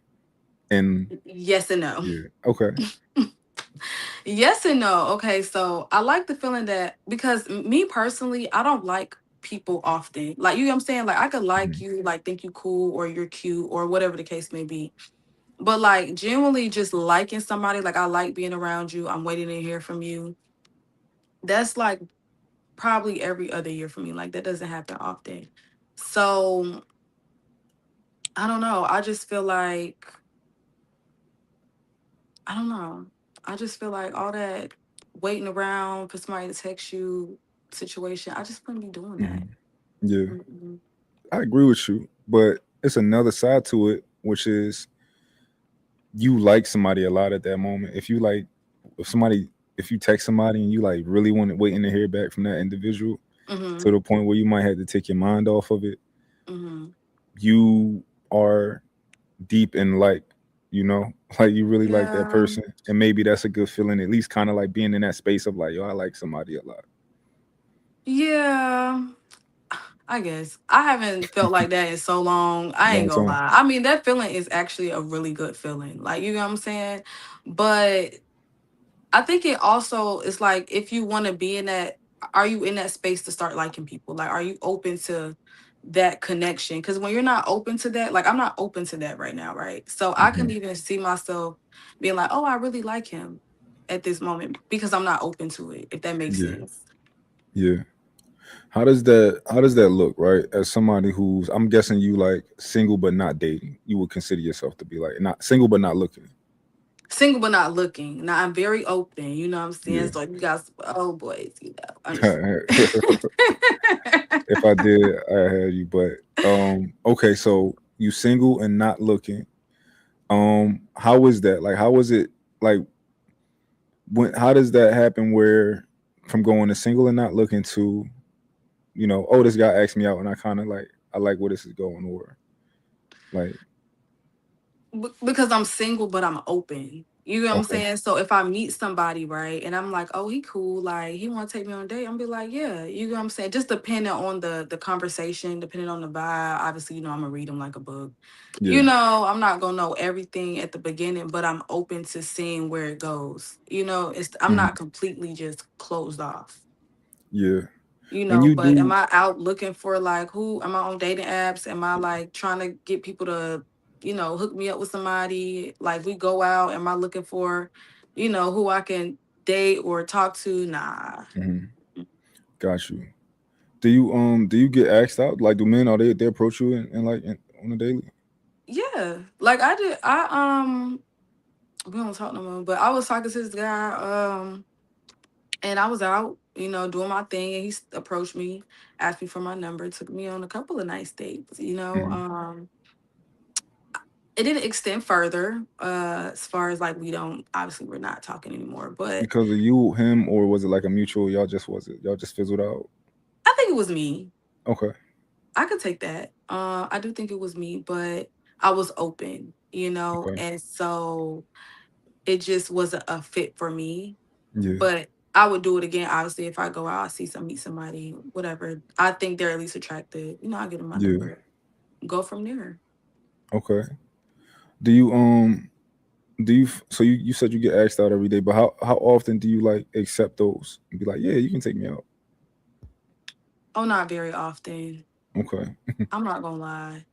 S3: And
S4: Yes and no.
S3: yeah, okay.
S4: Yes and no. Okay, so I like the feeling that because me personally, I don't like people often. Like you know what I'm saying? Like I could like
S3: Mhm.
S4: you, like think you cool or you're cute or whatever the case may be. But like genuinely just liking somebody, like I like being around you, I'm waiting to hear from you. That's like probably every other year for me. Like that doesn't happen often. So I don't know. I just feel like I don't know. I just feel like all that waiting around for somebody to text you situation, I just wouldn't be doing that.
S3: Mhm. Yeah,
S4: Mm-mm.
S3: I agree with you, but it's another side to it, which is you like somebody a lot at that moment. If you like, if somebody, if you text somebody and you like really want to waiting to hear back from that individual to
S4: Mhm.
S3: the point where you might have to take your mind off of it,
S4: Mhm.
S3: you are deep in like, you know, like you really like that
S4: Yeah.
S3: person, and maybe that's a good feeling. At least kind of like being in that space of like, yo, I like somebody a lot.
S4: Yeah. I guess I haven't felt like that in so long. I ain't
S3: Long
S4: gonna
S3: time.
S4: lie. I mean, that feeling is actually a really good feeling. Like, you know what I'm saying? But I think it also is like if you want to be in that, are you in that space to start liking people? Like, are you open to that connection? Because when you're not open to that, like I'm not open to that right now, right? So I couldn't
S3: Hmm.
S4: even see myself being like, oh, I really like him at this moment because I'm not open to it, if that makes
S3: Yeah,
S4: sense.
S3: yeah. How does that look, right? As somebody who's, I'm guessing you like single but not dating, you would consider yourself to be like not single but not looking.
S4: Single but not looking. Now I'm very open, you know what I'm saying?
S3: Yeah.
S4: So you guys, oh boys, understand.
S3: If I did, I had you. But okay, so you single and not looking. How is that? Like, how is it? Like, when? How does that happen? Where from going to single and not looking to, oh, this guy asked me out, and I kind of like, I like where this is going, or like,
S4: Because I'm single, but I'm open. You know what I'm
S3: okay,
S4: saying? So if I meet somebody, right, and I'm like, oh, he cool, like he want to take me on a date, I'm be like, yeah, you know what I'm saying? Just depending on the conversation, depending on the vibe. Obviously, I'm gonna read them like a book.
S3: yeah,
S4: I'm not gonna know everything at the beginning, but I'm open to seeing where it goes. I'm
S3: hmm,
S4: not completely just closed off.
S3: yeah. When you
S4: But am
S3: do,
S4: I out looking for like who am I on dating apps? Am I like trying to get people to, hook me up with somebody? Like we go out, am I looking for, who I can date or talk to? Nah.
S3: mhm, got you. Do you get asked out? Like, do men are they approach you and like on a daily?
S4: Yeah. Like I did we don't talk no more, but I was talking to this guy, and I was out, doing my thing and approached me, asked me for my number, took me on a couple of nice dates.
S3: Hmm.
S4: It didn't extend further, as far as like we don't obviously we're not talking anymore, but
S3: Because of you, him, or was it like a mutual? Y'all just was it? Y'all just fizzled out?
S4: I think it was me.
S3: Okay,
S4: I could take that. I do think it was me, but I was open,
S3: okay,
S4: and so it just wasn't a fit for me.
S3: yeah,
S4: But I would do it again, obviously, if I go out, meet somebody, whatever. I think they're at least attractive. I'll give them my
S3: yeah,
S4: number. Go from there.
S3: okay. Do you so you said you get asked out every day, but how often do you like accept those and be like, yeah, you can take me out?
S4: Oh, not very often.
S3: Okay.
S4: I'm not gonna lie.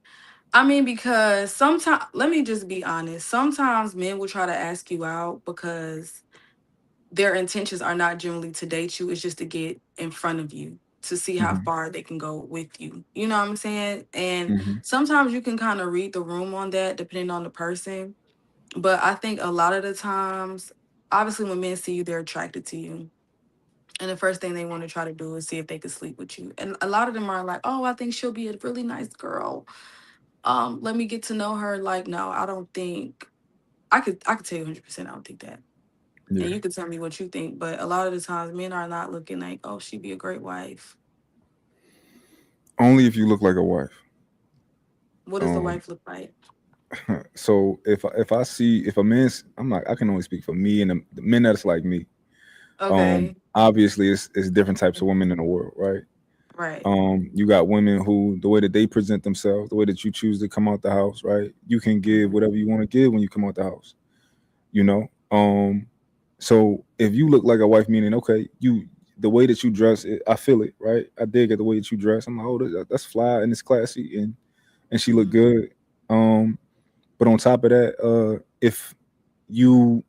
S4: I mean, because sometimes, let me just be honest. Sometimes men will try to ask you out because their intentions are not generally to date you. It's just to get in front of you to see how
S3: Hmm.
S4: far they can go with you. You know what I'm saying? And
S3: Hmm.
S4: sometimes you can kind of read the room on that depending on the person. But I think a lot of the times, obviously, when men see you, they're attracted to you. And the first thing they want to try to do is see if they can sleep with you. And a lot of them are like, oh, I think she'll be a really nice girl. Let me get to know her. Like, no, I don't think I could tell you 100%. I don't think that. And
S3: Yeah.
S4: you can tell me what you think, but a lot of the times men are not looking like, oh, she'd be a great wife.
S3: Only if you look like a wife.
S4: What does the
S3: Um.
S4: wife look like?
S3: So if I see if a man's, I'm not, I can only speak for me and the men that's like me.
S4: Okay.
S3: Obviously it's different types of women in the world, right?
S4: Right.
S3: You got women who the way that they present themselves, the way that you choose to come out the house, right? You can give
S4: Mhm.
S3: whatever you want to give when you come out the house, you know. So if you look like a wife, meaning okay, you the way that you dress, I feel it, right? I dig at the way that you dress. I'm like, oh, that's fly and it's classy, and she look
S4: Mhm.
S3: good. Um, but on top of that, you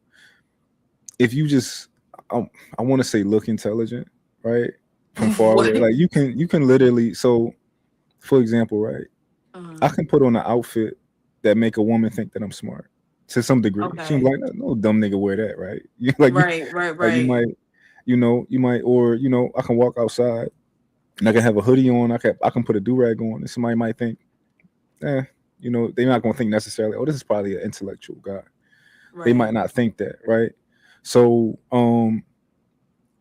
S3: if you just, I want to say look intelligent, right? From far
S4: What?
S3: away, like you can literally. So, for example, right, I
S4: Uh-huh.
S3: can put on an outfit that make a woman think that I'm smart to some degree. She be
S4: Okay.
S3: like, no dumb nigga wear that, right? You like you
S4: Right, right,
S3: like you
S4: right.
S3: might you might, or I can walk outside and I can have a hoodie on. I can put a do rag on, and somebody might think, eh, they're not gonna think necessarily, oh, this is probably an intellectual guy. They might
S4: Right.
S3: not think that, right? So,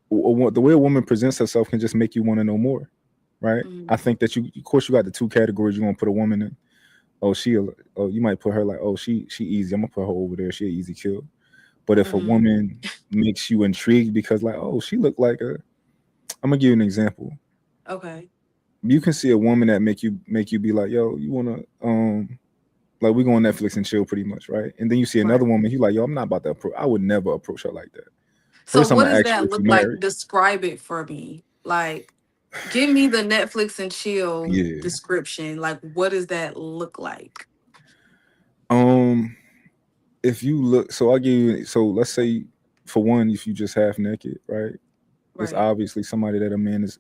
S3: the way a woman presents herself can just make you want to know more, right? I
S4: Mhm.
S3: think that of course, you got the two categories you're gonna put a woman in. Oh, oh, you might put her like, oh, she easy. I'm gonna put her over there. She an easy kill. But if a
S4: Mhm.
S3: woman makes you intrigued because like, oh, she looked like a, I'm gonna give you an example.
S4: Okay.
S3: You can see a woman that make you be like, yo, you wanna like we go on Netflix and chill pretty much, right? And then you see another
S4: Right.
S3: woman, you like, yo, I'm not about to approach. I would never approach her like that.
S4: So
S3: First, I'm
S4: what
S3: gonna
S4: does
S3: ask you
S4: that
S3: if you
S4: look like?
S3: married.
S4: Describe it for me. Like, give me the Netflix and chill
S3: Yeah.
S4: description. Like, what does that look like?
S3: Um, if you look, so I'll give you. So let's say, for one, if you just half naked, right? It's
S4: Right.
S3: obviously somebody that a man is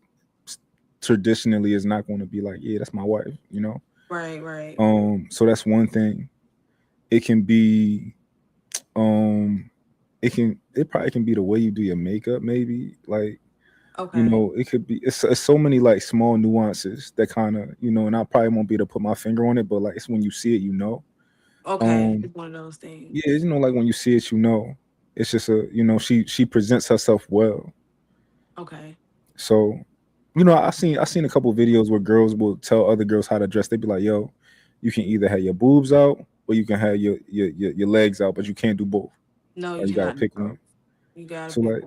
S3: traditionally is not going to be like, yeah, that's my wife.
S4: Right, right.
S3: So that's one thing. It can be, um, it probably can be the way you do your makeup, maybe like.
S4: Okay.
S3: It could be. It's so many like small nuances that kind of and I probably won't be able to put my finger on it, but like it's when you see it,
S4: Okay.
S3: Um,
S4: It's one of those things.
S3: yeah, like when you see it, it's just she presents herself well.
S4: Okay.
S3: So, I seen a couple videos where girls will tell other girls how to dress. They be like, "Yo, you can either have your boobs out or you can have your legs out, but you can't do both.
S4: No, you
S3: Or you gotta
S4: cannot do
S3: pick one."
S4: both. You gotta
S3: So
S4: pick
S3: like,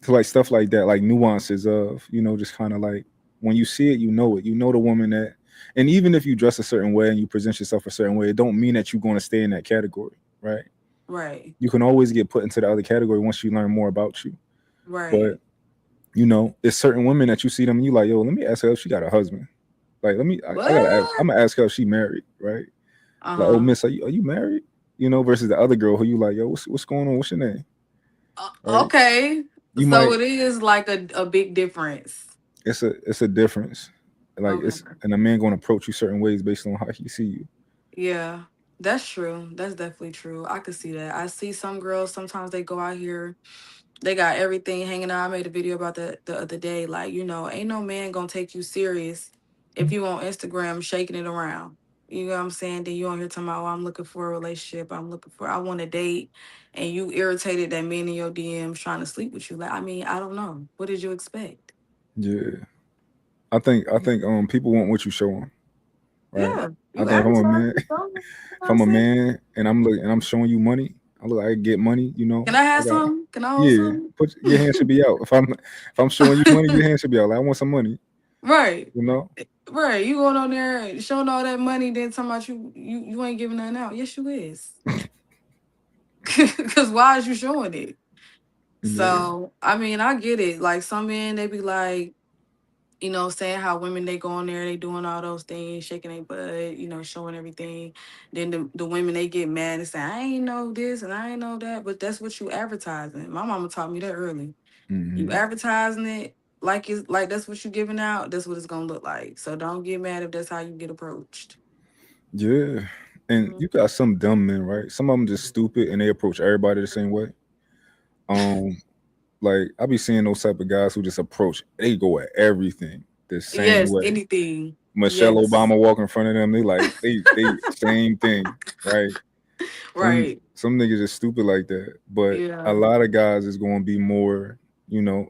S4: one.
S3: stuff like that, like nuances of just kind of like when you see it, you know it. You know the woman that, and even if you dress a certain way and you present yourself a certain way, it don't mean that you're going to stay in that category, right?
S4: Right.
S3: You can always get put into the other category once you learn more about you. But
S4: Right.
S3: there's certain women that you see them and you like, yo, let me ask her if she got a husband. Like, I gotta ask,
S4: What?
S3: I'm gonna ask her if she married, right? Like, oh,
S4: Uh-huh.
S3: miss, are you married? Versus the other girl who you like, yo, what's going on? What's your name? Right?
S4: Okay.
S3: You
S4: So
S3: might,
S4: it is like a big difference.
S3: it's a difference. Like,
S4: Okay.
S3: and a man gonna approach you certain ways based on how he see you.
S4: Yeah. That's true. That's definitely true. I could see that. I see some girls sometimes they go out here, they got everything hanging out. I made a video about that the other day. Like, ain't no man gonna take you serious if you on Instagram shaking it around. You know what I'm saying? Then you on here talking about, oh, I'm looking for a relationship. I want a date. And you irritated that men in your DMs trying to sleep with you. Like, I mean, I don't know. What did you expect?
S3: Yeah, I think people want what you show them, right?
S4: Yeah.
S3: I
S4: You
S3: think if I'm a
S4: advertising,
S3: man,
S4: so, you know
S3: if
S4: what I'm
S3: I'm a
S4: saying?
S3: man and I'm showing you money, I look like I get money.
S4: Can I
S3: I
S4: have
S3: got
S4: some? Can I hold
S3: yeah.
S4: some?
S3: Put your hand should be out. If I'm showing you money, your hand should be out. Like, I want some money.
S4: Right.
S3: You know.
S4: Right. You going on there and showing all that money, then talking about you ain't giving nothing out. Yes, you is. Cause why is you showing it?
S3: Yeah.
S4: So I mean, I get it. Like some men, they be like, saying how women they go on there, they doing all those things, shaking their butt, showing everything. Then the women they get mad and say, I ain't know this and I ain't know that, but that's what you advertising. My mama taught me that early. You
S3: Hmm.
S4: advertising it like it's like that's what you giving out, that's what it's gonna look like. So don't get mad if that's how you get approached.
S3: Yeah. And
S4: Mhm.
S3: you got some dumb men, right? Some of them just stupid and they approach everybody the same way. Um, like I be seeing those type of guys who just approach. They go at everything the same
S4: Yes,
S3: way.
S4: anything.
S3: Michelle
S4: Yes.
S3: Obama walk in front of them. They same thing, right? Some
S4: Right.
S3: some niggas is stupid like that. But a
S4: Yeah.
S3: lot of guys is going to be more,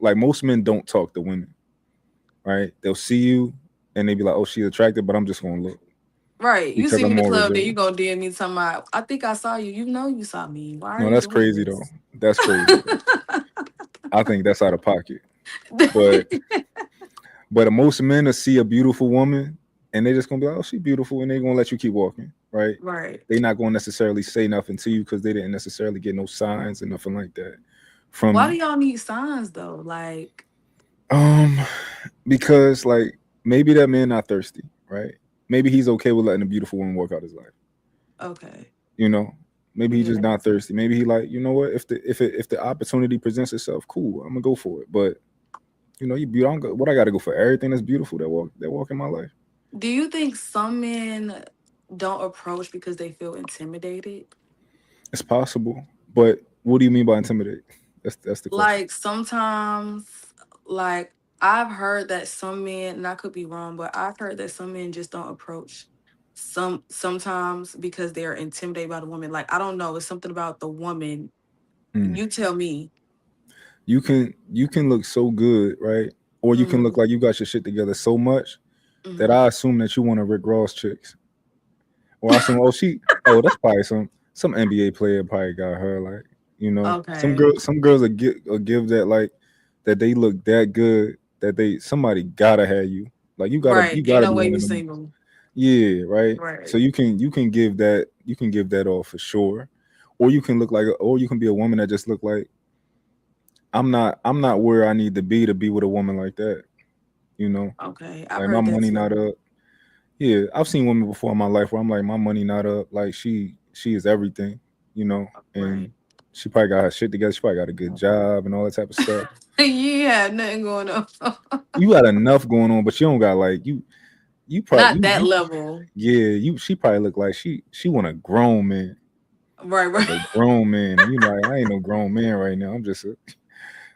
S3: like most men don't talk to women, right? They'll see you and they be like, "Oh, she's attractive," but I'm just going to look
S4: Right. You
S3: because
S4: see me
S3: I'm
S4: in the
S3: more
S4: club, then you
S3: reserved.
S4: gonna DM me talking about, I think I saw you. You know you saw me. Why are
S3: No,
S4: you
S3: that's
S4: doing
S3: crazy though.
S4: this?
S3: That's crazy though. I think that's out of pocket. But most men will see a beautiful woman and they just gonna be like, "Oh, she beautiful," and they gonna let you keep walking, right?
S4: Right.
S3: They not gonna necessarily say nothing to you because they didn't necessarily get no signs and nothing like that.
S4: Why do
S3: from
S4: y'all need signs though? Like,
S3: um because like maybe that man not thirsty, right? Maybe he's okay with letting a beautiful woman work out his life.
S4: okay,
S3: You know, maybe he just
S4: yeah.
S3: not thirsty. Maybe he like, you know what? If the opportunity presents itself, cool, I'm gonna go for it. But you know, you beautiful. What I got to go for everything that's beautiful that walk in my life.
S4: Do you think some men don't approach because they feel intimidated?
S3: It's possible, but what do you mean by intimidate? That's the question.
S4: Like sometimes, like I've heard that some men, and I could be wrong, but I've heard that some men just don't approach sometimes because they're intimidated by the woman. Like I don't know, it's something about the woman.
S3: Mm.
S4: You tell me.
S3: You can look so good, right? Or you can look
S4: Mm-hmm.
S3: like you got your shit together so much that
S4: Mm-hmm.
S3: I assume that you want to Rick Ross chicks. Or I assume, oh, that's probably some NBA player probably got her. Like, you know,
S4: Okay.
S3: some girls will give that like that they look that good that they somebody gotta have you. Like
S4: Right.
S3: you
S4: Ain't
S3: gotta
S4: no
S3: be
S4: way
S3: one
S4: you
S3: of them.
S4: single.
S3: Yeah, right. So
S4: Right.
S3: you can give that off for sure. Or you can look like or you can be a woman that just look like I'm not where I need to be with a woman like that. You know,
S4: Okay. I've
S3: like my
S4: heard that
S3: money not
S4: too.
S3: up. Yeah, I've seen women before in my life where I'm like, my money not up. Like she is everything, you know, and
S4: Right.
S3: she probably got her shit together. She probably got a good job and all that type of stuff.
S4: Yeah, nothing going on.
S3: You got enough going on, but you don't got like you probably
S4: Not that
S3: you
S4: level.
S3: yeah you she probably look like she want a grown man,
S4: Right,
S3: like
S4: right.
S3: a grown man, and you know like, I ain't no grown man right now. I'm just a,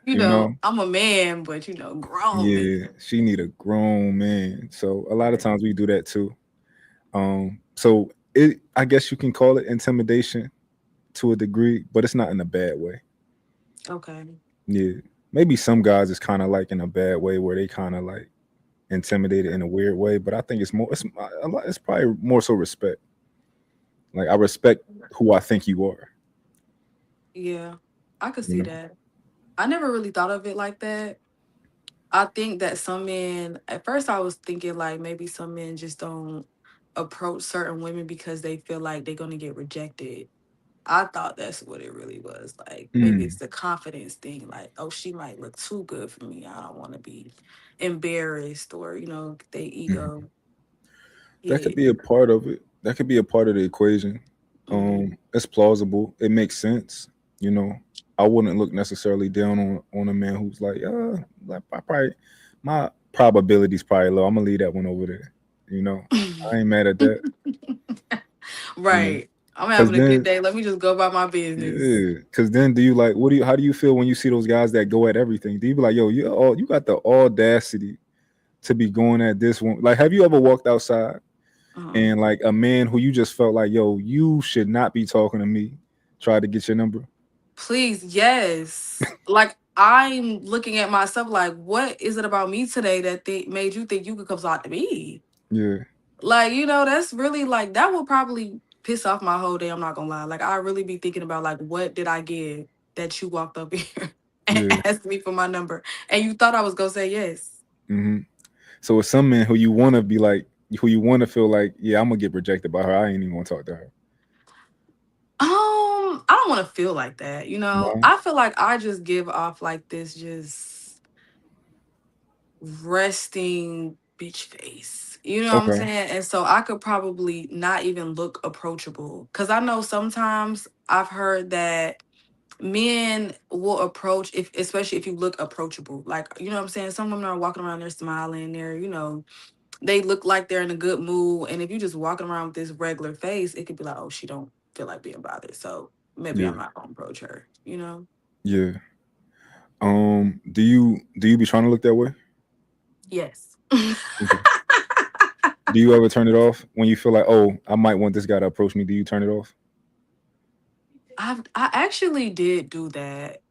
S4: You
S3: you know
S4: know, I'm a man, but grown man.
S3: yeah she need a grown man. So a lot of
S4: Right.
S3: times we do that too. So it I guess you can call it intimidation to a degree, but it's not in a bad way.
S4: Okay.
S3: Yeah, maybe some guys is kind of like in a bad way where they kind of like intimidated in a weird way, but I think it's probably more so respect. Like I respect who I think you are.
S4: Yeah, I could
S3: You
S4: see
S3: know.
S4: that. I never really thought of it like that. I think that some men, at first, I was thinking like maybe some men just don't approach certain women because they feel like they're going to get rejected. I thought that's what it really was. Like maybe it's
S3: Mm,
S4: the confidence thing. Like, oh, she might look too good for me. I don't want to be embarrassed or, their
S3: mhm.
S4: ego
S3: That could
S4: hit.
S3: be a part of it. That could be a part of the equation.
S4: Hmm.
S3: It's plausible. It makes sense. You know, I wouldn't look necessarily down on a man who's like I probably my probability's probably low. I'm gonna leave that one over there. You know, I ain't mad at that. You know,
S4: Right. I'm
S3: because
S4: having a good
S3: then
S4: day. Let me just go about my business.
S3: yeah, because then do you like how do you feel when you see those guys that go at everything? Do you be like, yo, you got the audacity to be going at this one? Like, have you ever walked outside
S4: Uh-uh.
S3: and like a man who you just felt like, yo, you should not be talking to me, tried to get your number?
S4: Please, yes. Like I'm looking at myself like, what is it about me today that made you think you could come talk to me?
S3: Yeah,
S4: Like, that's really like that will probably piss off my whole day. I'm not gonna lie. Like I really be thinking about like what did I give that you walked up here and
S3: yeah.
S4: asked me for my number and you thought I was gonna say yes.
S3: hmm So it's some men who you want to be like, who you want to feel like, yeah, I'm gonna get rejected by her. I ain't even gonna talk to her.
S4: I don't want to feel like that.
S3: No.
S4: I feel like I just give off like this just resting bitch face. You know what I'm
S3: Okay.
S4: saying? And so I could probably not even look approachable. Cause I know sometimes I've heard that men will approach if especially if you look approachable. Like, you know what I'm saying? Some women are walking around there smiling, they look like they're in a good mood. And if you just walking around with this regular face, it could be like, oh, she don't feel like being bothered. So maybe I'm
S3: Yeah.
S4: not gonna approach her.
S3: Yeah. Do you be trying to look that way?
S4: Yes.
S3: Okay. Do you ever turn it off when you feel like, oh, I might want this guy to approach me? Do you turn it off?
S4: I actually did do that.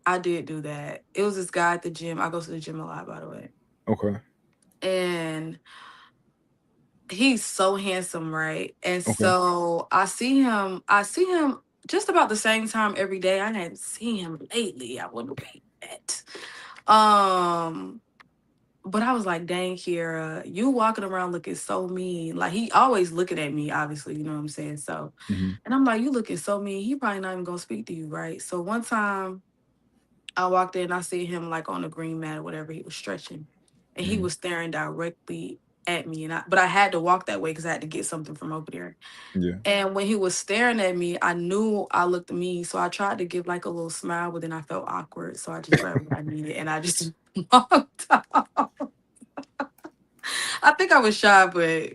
S4: I did do that. It was this guy at the gym. I go to the gym a lot, by the way.
S3: Okay.
S4: And he's so handsome, right? And
S3: Okay.
S4: so I see him just about the same time every day. I hadn't seen him lately. I wonder where he at. Um, but I was like, dang, Kiara, you walking around looking so mean. Like he always looking at me, obviously, you know what I'm saying? So,
S3: hmm
S4: and I'm like, you looking so mean. He probably not even gonna speak to you, right? So one time I walked in, I see him like on the green mat or whatever. He was stretching, and he
S3: Mhm.
S4: was staring directly at me. But I had to walk that way because I had to get something from over there.
S3: Yeah.
S4: And when he was staring at me, I knew I looked mean, so I tried to give like a little smile, but then I felt awkward, so I just grabbed what I needed and I just walked out. I think I was shy, but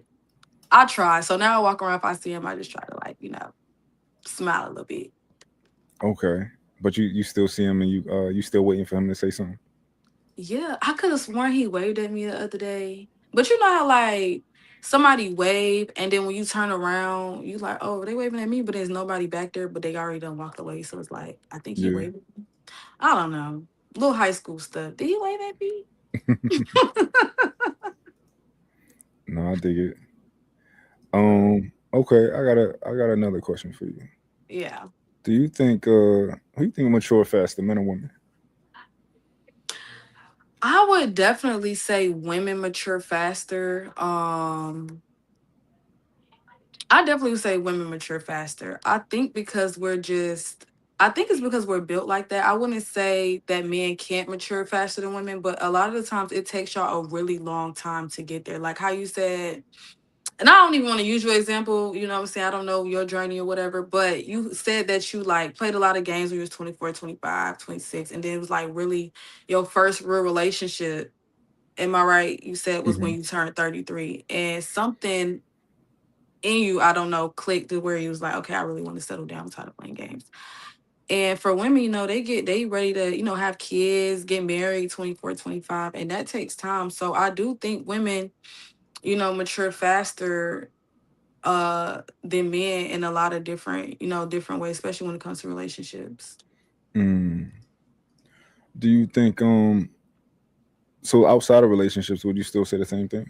S4: I try. So now I walk around. If I see him, I just try to like smile a little bit.
S3: Okay. But you still see him and you still waiting for him to say something.
S4: Yeah, I could have sworn he waved at me the other day. But you know how like somebody wave and then when you turn around, you like, oh, they waving at me, but there's nobody back there, but they already done walked away. So it's like, I think he
S3: Yeah.
S4: waved. I don't know. Little high school stuff. Did he wave at me?
S3: No, I dig it.
S4: Uh,
S3: Okay, I got another question for you.
S4: yeah.
S3: Do you think who you think mature faster, men or women?
S4: I would definitely say women mature faster. I definitely would say women mature faster. I think it's because we're built like that. I wouldn't say that men can't mature faster than women, but a lot of the times it takes y'all a really long time to get there. Like how you said, and I don't even want to use your example, you know what I'm saying? I don't know your journey or whatever, but you said that you like played a lot of games when you was 24, 25, 26, and then it was like really your first real relationship. Am I right? You said was when
S3: Hmm.
S4: you turned 33. And something in you, I don't know, clicked to where he was like, okay, I really want to settle down, I'm tired of playing games. And for women, they ready to, have kids, get married 24, 25, and that takes time. So I do think women, mature faster than men in a lot of different ways, especially when it comes to relationships.
S3: Mm. Do you think so outside of relationships, would you still say the same thing?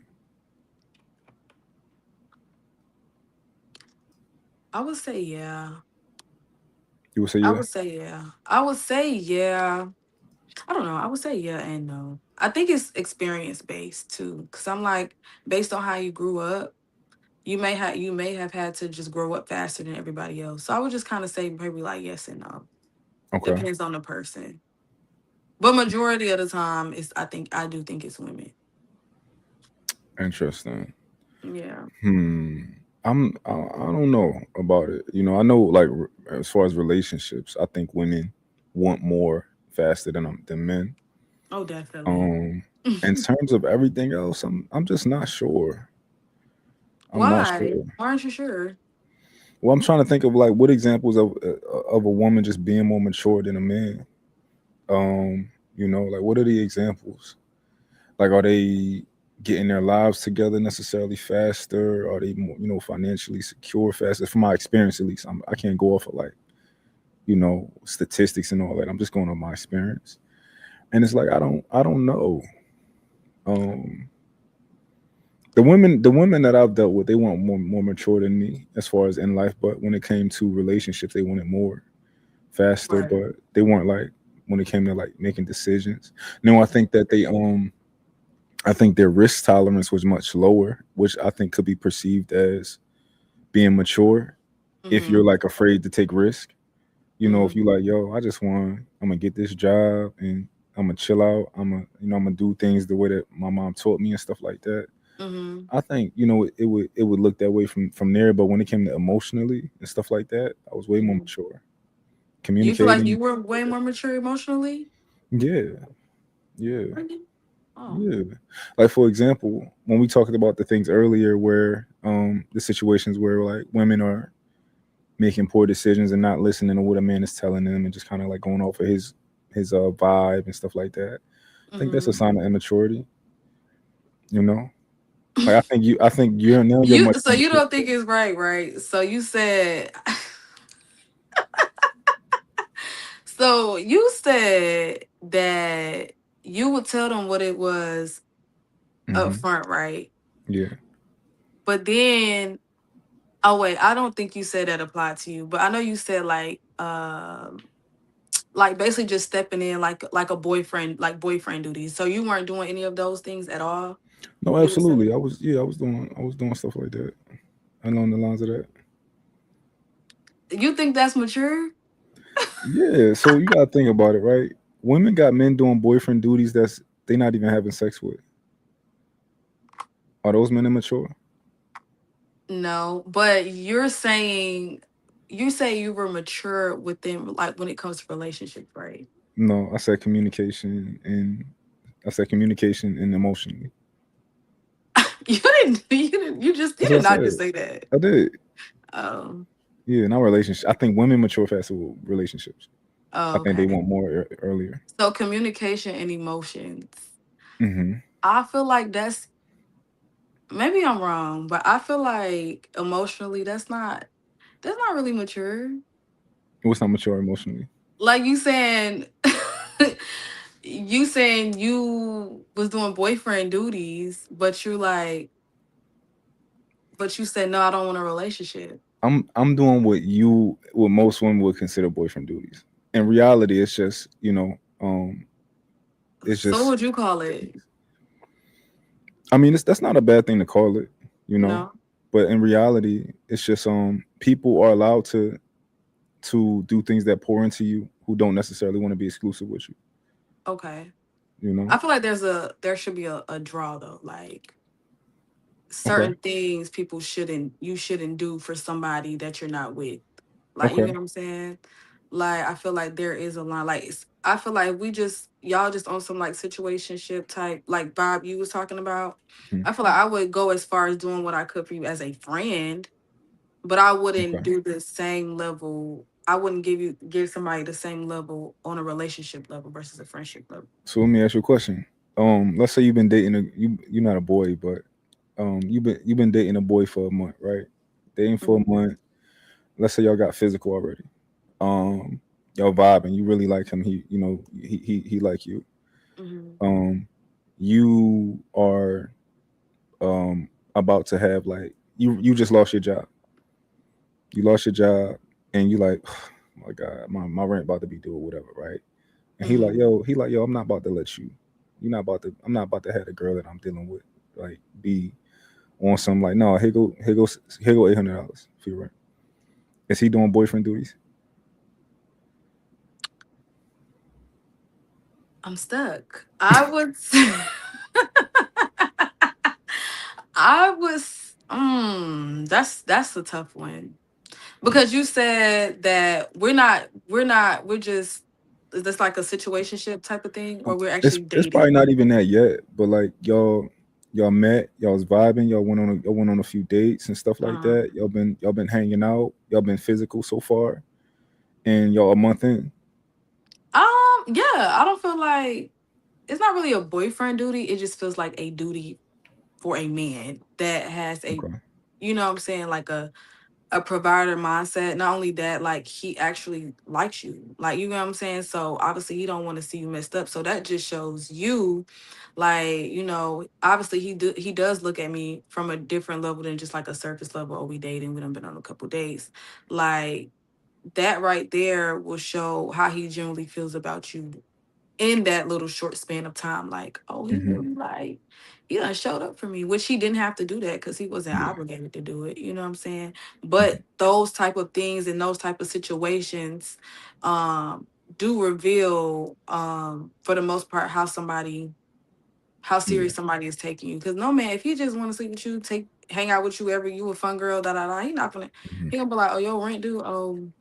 S4: I would say yeah.
S3: You would say
S4: I
S3: yeah.
S4: would say yeah. I would say yeah. I don't know. I would say yeah and no. I think it's experience based too, because I'm like, based on how you grew up, you may have had to just grow up faster than everybody else. So I would just kind of say maybe like yes and no.
S3: Okay.
S4: Depends on the person, but majority of the time, I do think it's women.
S3: Interesting.
S4: Yeah.
S3: Hmm. I don't know about it. I know like as far as relationships, I think women want more faster than men.
S4: Oh, definitely.
S3: Um, in terms of everything else, I'm just not sure. I'm not
S4: Why?
S3: sure.
S4: Why aren't you sure?
S3: Well, I'm trying to think of like what examples of a woman just being more mature than a man. Um, like what are the examples? Like, are they getting their lives together necessarily faster? Are they more, financially secure faster? From my experience, at least, I can't go off of like statistics and all that. I'm just going on my experience, and it's like I don't know. Um, the women that I've dealt with, they want more mature than me as far as in life. But when it came to relationships, they wanted more faster.
S4: Right.
S3: But they weren't like when it came to like making decisions. No, I think their risk tolerance was much lower, which I think could be perceived as being mature if you're
S4: Mm-hmm.
S3: like afraid to take risk. If
S4: Mm-hmm.
S3: you like, yo, I just I'm gonna get this job and I'm gonna chill out. I'm gonna do things the way that my mom taught me and stuff like that.
S4: Mm-hmm.
S3: I think it would look that way from there. But when it came to emotionally and stuff like that, I was way more
S4: Mm-hmm.
S3: mature,
S4: You feel like you
S3: communicating.
S4: were way more mature emotionally?
S3: Yeah, yeah,
S4: Really? Oh.
S3: yeah. Like for example, when we talked about the things earlier, where the situations where like women are making poor decisions and not listening to what a man is telling them and just kind of like going off of his vibe and stuff like that. I think that's a
S4: Mm-hmm.
S3: sign of immaturity. You know, like I think you're
S4: You
S3: much
S4: so
S3: more
S4: you
S3: mature.
S4: don't think it's right, right? So you said that you would tell them what it was up
S3: Hmm.
S4: front, right?
S3: Yeah.
S4: But then, oh wait, I don't think you said that applied to you, but I know you said like basically just stepping in like a boyfriend, like boyfriend duties. So you weren't doing any of those things at all.
S3: No,
S4: You were
S3: absolutely.
S4: saying
S3: I was doing stuff like that along the lines of that.
S4: you think that's mature?
S3: Yeah. So you gotta think about it, right? women got men doing boyfriend duties that's they not even having sex with. Are those men immature?
S4: No, but you say you were mature within like when it comes to relationships, right?
S3: No, I said communication and emotionally.
S4: You
S3: That's what I
S4: did not
S3: said.
S4: just say that.
S3: I did.
S4: Um,
S3: Yeah, not relationship. I think women mature faster with relationships. I
S4: oh,
S3: think they
S4: okay.
S3: want more earlier.
S4: So communication and emotions.
S3: Hmm.
S4: I feel like that's maybe I'm wrong, but I feel like emotionally that's not really mature.
S3: What's not mature emotionally?
S4: Like you saying you saying you was doing boyfriend duties, but you said no, I don't want a relationship.
S3: I'm doing what most women would consider boyfriend duties. In reality, it's just it's
S4: So what
S3: just
S4: would you call it?
S3: I mean that's not a bad thing to call it, you know.
S4: No?
S3: But in reality, it's just people are allowed to do things that pour into you who don't necessarily want to be exclusive with you.
S4: Okay.
S3: You know?
S4: I feel like there should be a draw though. Like
S3: Okay.
S4: certain things you shouldn't do for somebody that you're not with. Like you
S3: Okay.
S4: get what I'm saying? Like I feel like there is a line. Like I feel like we just y'all just on some like situationship type like Bob you was talking about.
S3: Mhm.
S4: I feel like I would go as far as doing what I could for you as a friend, but I wouldn't
S3: Okay.
S4: do the same level. I wouldn't give somebody the same level on a relationship level versus a friendship level.
S3: So let me ask you a question. Let's say you've been dating you're not a boy, but you've been dating a boy for a month, right? Dating for a
S4: Mhm.
S3: month. Let's say y'all got physical already. Um, y'all vibing. You really like him. He like you.
S4: Mhm.
S3: Um, you are about to have like you just lost your job. You lost your job, and you like, oh my God, my rent about to be due or whatever, right? And
S4: Mhm.
S3: he like, yo, I'm not about to let you. You're not about to. I'm not about to have the girl that I'm dealing with like be on some like, no, here go $800 for your rent. Is he doing boyfriend duties?
S4: I'm stuck. I would I was that's a tough one. Because you said that we're just is this like a situationship type of thing or we're
S3: It's
S4: actually
S3: it's probably
S4: dating?
S3: not even that yet, but like y'all met, y'all was vibing, y'all went on a few dates and stuff like
S4: Uh,
S3: that. Y'all been hanging out, y'all been physical so far, and y'all a month in.
S4: yeah, I don't feel like it's not really a boyfriend duty. It just feels like a duty for a man that has a,
S3: Okay.
S4: you know what I'm saying, like a provider mindset. Not only that, like he actually likes you. Like you know what I'm saying? So obviously he don't want to see you messed up. So that just shows you like, obviously he does look at me from a different level than just like a surface level. Oh, we dating, we done been on a couple days. Like that right there will show how he generally feels about you in that little short span of time. Like, oh, he
S3: Hmm.
S4: really like he done showed up for me, which he didn't have to do that because he wasn't
S3: Yeah.
S4: obligated to do it. You know what I'm saying?
S3: Hmm.
S4: But those type of things and those type of situations um do reveal for the most part how
S3: Yeah.
S4: serious somebody is taking you. Because no man, if he just want to sleep with you, hang out with you every you a fun girl, da da da, he not gonna
S3: Hmm.
S4: he gonna be like, oh, your rent due, oh,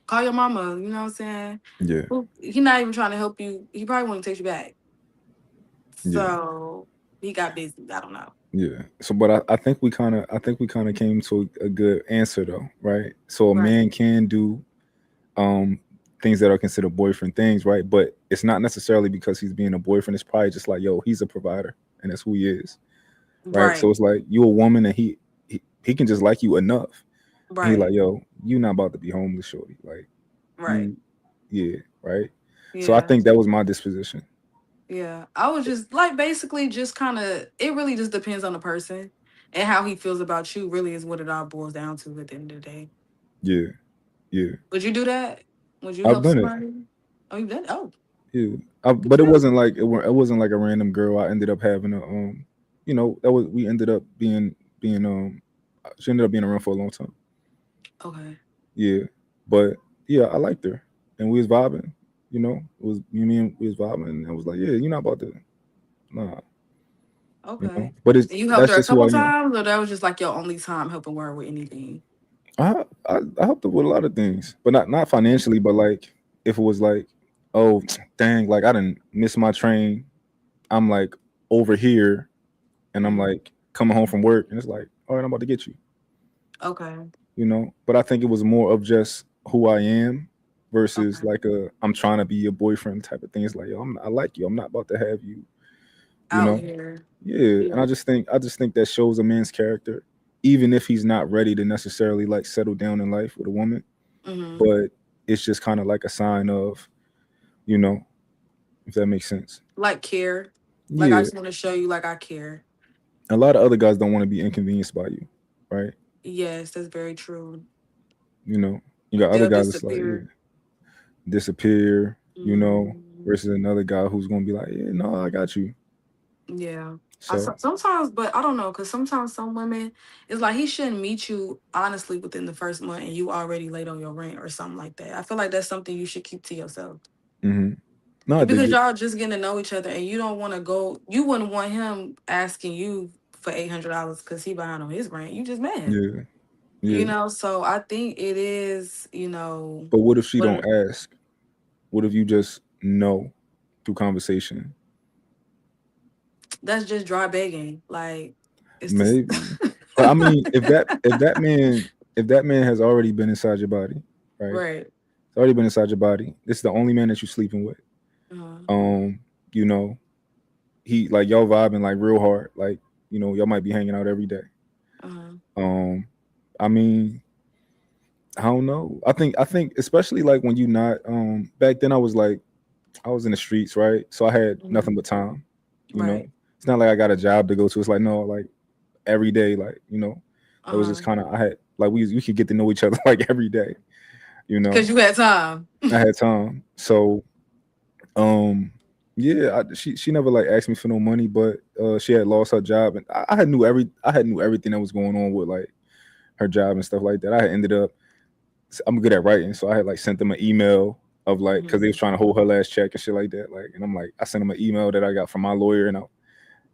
S4: call your mama, you know what I'm saying?
S3: Yeah.
S4: Well, he not even trying to help you. He probably want to take you back.
S3: Yeah.
S4: So he got busy. I don't know.
S3: Yeah. So, but I think we kind of came to a good answer though, right? So a
S4: Right.
S3: man can do um things that are considered boyfriend things, right? But it's not necessarily because he's being a boyfriend. It's probably just like, yo, he's a provider, and that's who he is, right? So
S4: Right.
S3: it's like you a woman, and he can just like you enough, and he like,
S4: Right.
S3: yo, you not about to be homeless, shorty. Like
S4: Right.
S3: you, yeah, right. So I
S4: Yeah.
S3: think that was my disposition.
S4: Yeah. I was just like basically just kind of it really just depends on the person and how he feels about you really is what it all boils down to at the end of the day.
S3: Yeah, yeah.
S4: Would you do that? Would you
S3: I've
S4: help
S3: done it.
S4: somebody? Oh, you did? Oh,
S3: Yeah,
S4: good
S3: but
S4: for
S3: it
S4: you.
S3: wasn't like it wasn't like a random girl. I ended up having a that was we ended up being she ended up being around for a long time.
S4: Okay.
S3: Yeah, but yeah, I liked her, and we was vibing. you know, it was me and we was vibing, and I was like, yeah, you're not about to, nah, you know.
S4: Okay.
S3: But it's
S4: And you helped
S3: that's
S4: her a
S3: just who I
S4: couple
S3: am.
S4: times, or that was just like your only time helping her with anything?
S3: I helped her with a lot of things, but not financially, but like if it was like, oh dang, like I didn't miss my train, I'm like over here, and I'm
S4: Mm.
S3: like coming home from work, and it's like, all right, I'm about to get you,
S4: Okay.
S3: you know. But I think it was more of just who I am versus
S4: Okay.
S3: like a I'm trying to be your boyfriend type of thing. It's like, yo, I like you. I'm not about to have you, you
S4: Out
S3: know.
S4: here.
S3: Yeah, and
S4: Yeah.
S3: I just think that shows a man's character, even if he's not ready to necessarily like settle down in life with a woman.
S4: Hmm.
S3: But it's just kind of like a sign of, you know, if that makes sense.
S4: Like care. Like I
S3: Yeah,
S4: just want to show you like I care.
S3: a lot of other guys don't want to be inconvenienced by you, right?
S4: Yes, that's very true.
S3: You know, you got other
S4: They'll
S3: guys that's like, yeah,
S4: disappear.
S3: disappear, you know,
S4: Mm.
S3: versus another guy who's gonna be like, yeah, no, I got you.
S4: Yeah.
S3: So,
S4: Sometimes, but I don't know, because sometimes some women, it's like he shouldn't meet you honestly within the first month and you already late on your rent or something like that. I feel like that's something you should keep to yourself.
S3: hmm no, I
S4: And
S3: dig
S4: because
S3: it.
S4: y'all just getting to know each other and you don't want to go, you wouldn't want him asking you for $800 because he behind on his rent. You just mad,
S3: Yeah, yeah.
S4: So I think it is,
S3: But what if she don't
S4: what
S3: ask? What if you just know through conversation?
S4: that's just dry begging. Like, it's just,
S3: Maybe. But I mean, if that man has already been inside your body, right?
S4: right.
S3: It's already been inside your body. This is the only man that you're sleeping with.
S4: Uh,
S3: Um, you know, he like y'all vibing like real hard. Like, you know, y'all might be hanging out every day.
S4: uh,
S3: Um, I mean, I don't know. I think especially like when you not back then I was in the streets, right? So I had nothing
S4: mhm.
S3: but time, you know.
S4: Right.
S3: It's not like I got a job to go to. It's like no, like every day, like, you know, it was just
S4: Uh-huh.
S3: kind of I had like we could get to know each other like every day, you know.
S4: Because you had time.
S3: I had time. So um yeah, she never like asked me for no money, but she had lost her job, and I had knew everything that was going on with like her job and stuff like that. I had ended up I'm good at writing, so I had like sent them an email of like because they was
S4: Mhm.
S3: trying to hold her last check and shit like that. Like, and I'm like, I sent them an email that I got from my lawyer, and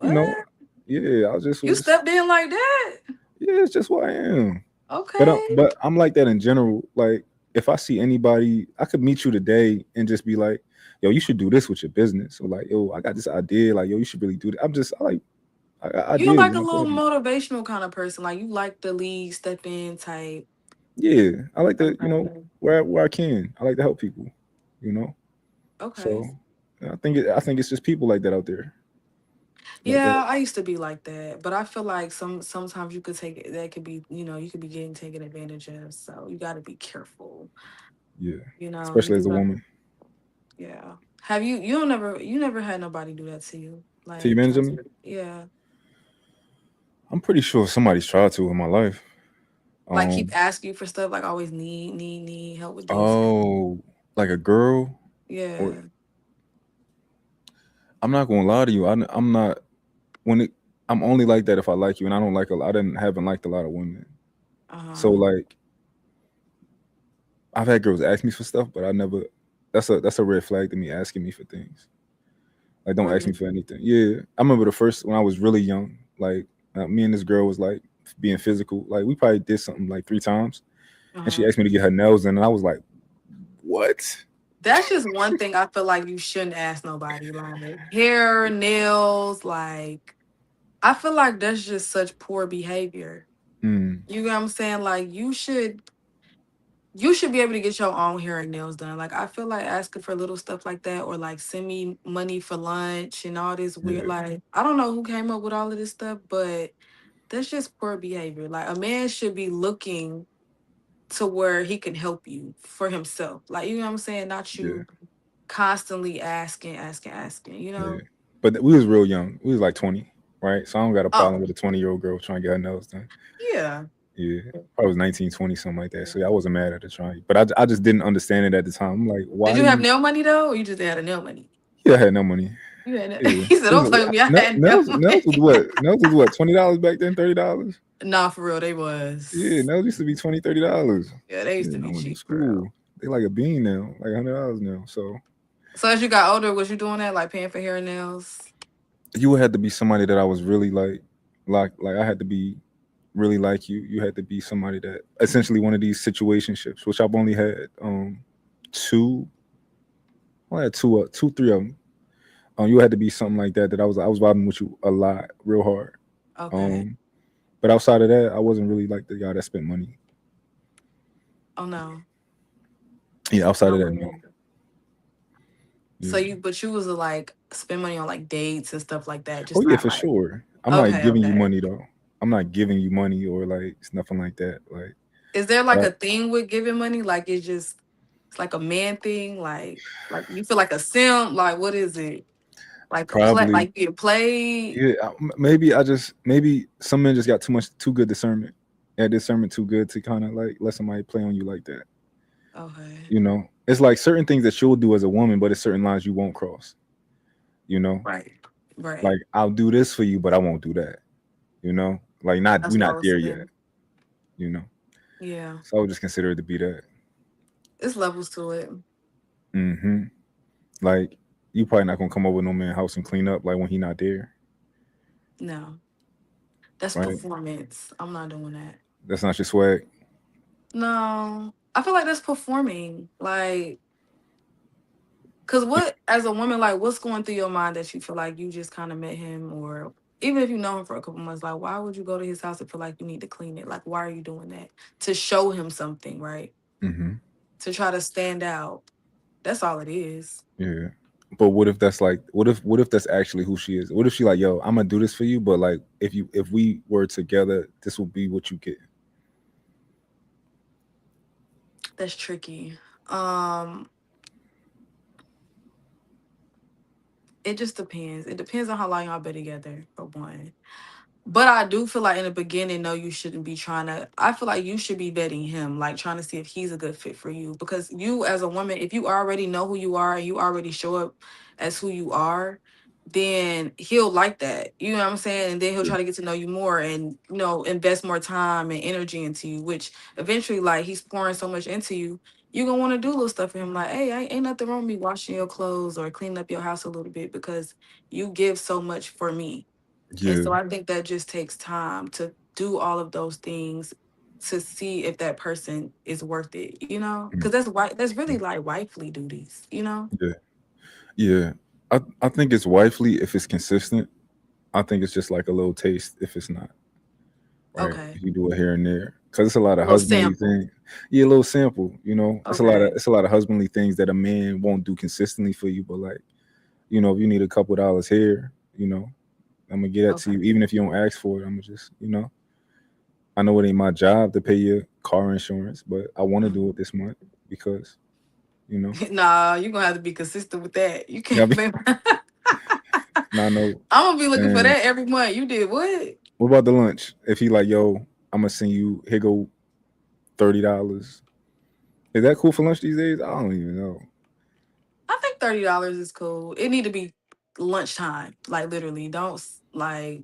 S3: you know,
S4: What?
S3: yeah, I just
S4: You
S3: was,
S4: stepped in like that?
S3: yeah, it's just who I am.
S4: Okay.
S3: But I'm like that in general. Like, if I see anybody, I could meet you today and just be like, yo, you should do this with your business, or like, yo, I got this idea, like, yo, you should really do that. I like I got
S4: You
S3: ideas,
S4: like
S3: you
S4: a
S3: know,
S4: little
S3: whatever.
S4: motivational kind of person. Like you like the lead step in type.
S3: Yeah, I like to, you know,
S4: Okay.
S3: where I can, I like to help people, you know.
S4: Okay.
S3: So I think it's just people like that out there. Like that.
S4: Yeah, I used to be like that, but I feel like sometimes you could take it. That could be, you could be getting taken advantage of. So you got to be careful.
S3: Yeah.
S4: You
S3: Especially
S4: do
S3: as a
S4: not.
S3: woman.
S4: Yeah. Have you? You never had nobody do that to you.
S3: Take
S4: Like
S3: advantage
S4: try
S3: of me?
S4: to. Yeah.
S3: I'm pretty sure somebody's tried to in my life.
S4: Like keep
S3: Um
S4: asking you for stuff. Like always need help with this.
S3: oh, like a girl, or
S4: Yeah.
S3: I'm not gonna lie to you. I'm not when it. I'm only like that if I like you, and I don't like a. I didn't haven't liked a lot of women. So
S4: Uh.
S3: like, I've had girls ask me for stuff, but I never. That's a red flag to me asking me for things. Like, don't ask me
S4: Really.
S3: for anything. Yeah, I remember the first when I was really young. Like, me and this girl was like being physical. Like, we probably did something like 3 times, and she
S4: Uh.
S3: asked me to get her nails done, and I was like, "What?"
S4: That's just one thing I feel like you shouldn't ask nobody. Like hair, nails, like I feel like that's just such poor behavior.
S3: Mm,
S4: You know what I'm saying? Like you should be able to get your own hair and nails done. Like I feel like asking for little stuff like that or like send me money for lunch and all this weird
S3: yeah,
S4: like I don't know who came up with all of this stuff, but that's just poor behavior. Like a man should be looking to where he can help you for himself. Like you know what I'm saying? Not
S3: yeah,
S4: you constantly asking,
S3: yeah. But we was real young. We was like 20, right? So I don't got a problem
S4: Oh,
S3: with a 20-year-old girl trying to get her nails done.
S4: yeah.
S3: Yeah, I was 19, 20, something like that. So yeah, I wasn't mad at her trying, but I just didn't understand it at the time. I'm like,
S4: Did
S3: why
S4: you have
S3: you?
S4: nail money though? Or you just had a nail money?
S3: Yeah, I had no money.
S4: You had
S3: Yeah,
S4: he said, don't play with me. I had nail
S3: Nails was
S4: money.
S3: what? Nails was what? $20 back then, $30.
S4: Nah, for real, they
S3: Yeah,
S4: was.
S3: nails used to be $20, $30.
S4: Yeah, they used
S3: Yeah,
S4: to
S3: I
S4: be
S3: went to
S4: cheap for real.
S3: school. They like a bean now, like $100 now. So
S4: So as you got older, was you doing that, like paying for hair and nails?
S3: You would have to be somebody that I was really like I had to be really like you. You had to be somebody that essentially one of these situationships, which I've only had two. Well, I had two, three of them. You had to be something like that. That I was vibing with you a lot, real hard.
S4: Okay.
S3: Um, but outside of that, I wasn't really like the guy that spent money.
S4: Oh no.
S3: Yeah, outside
S4: No
S3: of that, no.
S4: way. So
S3: Yeah.
S4: but you was like spend money on like dates and stuff like that,
S3: Oh
S4: just
S3: yeah,
S4: not
S3: for
S4: like.
S3: sure. I'm not
S4: Okay,
S3: giving you
S4: okay.
S3: money though. I'm not giving you money or like it's nothing like that.
S4: Is there like
S3: But
S4: a thing with giving money? Like it's like a man thing? Like you feel like a simp? Like what is it? Like the play
S3: probably
S4: like you get played?
S3: yeah. Maybe some men just got too good discernment. Yeah, discernment too good to kind of like let somebody play on you like that.
S4: Okay.
S3: You know, it's like certain things that you'll do as a woman, but it's certain lines you won't cross. You know,
S4: Right. Right.
S3: like I'll do this for you, but I won't do that. You know, like not
S4: That's
S3: we're
S4: what I
S3: not
S4: was
S3: there yet.
S4: saying.
S3: You know,
S4: Yeah.
S3: so I would just consider it to be that.
S4: It's levels to it.
S3: Hmm. Like you probably not gonna come over no man house and clean up like when he not there,
S4: No. That's
S3: right?
S4: performance. I'm not doing that.
S3: That's not your swag.
S4: No. I feel like that's performing. Like, cause what as a woman, like what's going through your mind that you feel like you just kind of met him, or even if you know him for a couple months, like why would you go to his house and feel like you need to clean it? Like why are you doing that? To show him something, right?
S3: Hmm.
S4: To try to stand out. That's all it is.
S3: Yeah. But what if that's like what if that's actually who she is? What if she like, yo, I'm gonna do this for you, but like if we were together, this will be what you get.
S4: That's tricky. Um, it just depends. It depends on how long y'all been together, for one. But I do feel like in the beginning, no, you shouldn't be trying to. I feel like you should be vetting him, like trying to see if he's a good fit for you. Because you, as a woman, if you already know who you are and you already show up as who you are, then he'll like that. You know what I'm saying? And then he'll
S3: Yeah.
S4: try to get to know you more and, invest more time and energy into you, which eventually, like, he's pouring so much into you. You're going to want to do little stuff for him. Like, hey, ain't nothing wrong with me washing your clothes or cleaning up your house a little bit because you give so much for me. And
S3: Yeah.
S4: so I think that just takes time to do all of those things to see if that person is worth it,
S3: Mm.
S4: Because that's really like wifely duties.
S3: Yeah. Yeah. I think it's wifely if it's consistent. I think it's just like a little taste if it's not, right?
S4: Okay.
S3: If you do it here and there. Cause it's a lot
S4: A
S3: of
S4: little
S3: husbandly
S4: sample.
S3: things. Yeah, a little sample, It's a lot of
S4: Okay.
S3: it's a lot of husbandly things that a man won't do consistently for you, but like, if you need a couple dollars here, I'm gonna get that to
S4: Okay.
S3: you, even if you don't ask for it. I'm gonna just. I know it ain't my job to pay your car insurance, but I want to do it
S4: Mhm.
S3: this month because, you know,
S4: Nah, you're gonna have to be consistent with that. You
S3: yeah,
S4: can't be
S3: now I know.
S4: I'm gonna be looking for
S3: And
S4: that every month. You did what?
S3: what about the lunch? If he like, yo, I'm gonna send you here go $30. Is that cool for lunch these days? I don't even know.
S4: I think $30 is cool. It need to be lunchtime, like literally. Don't like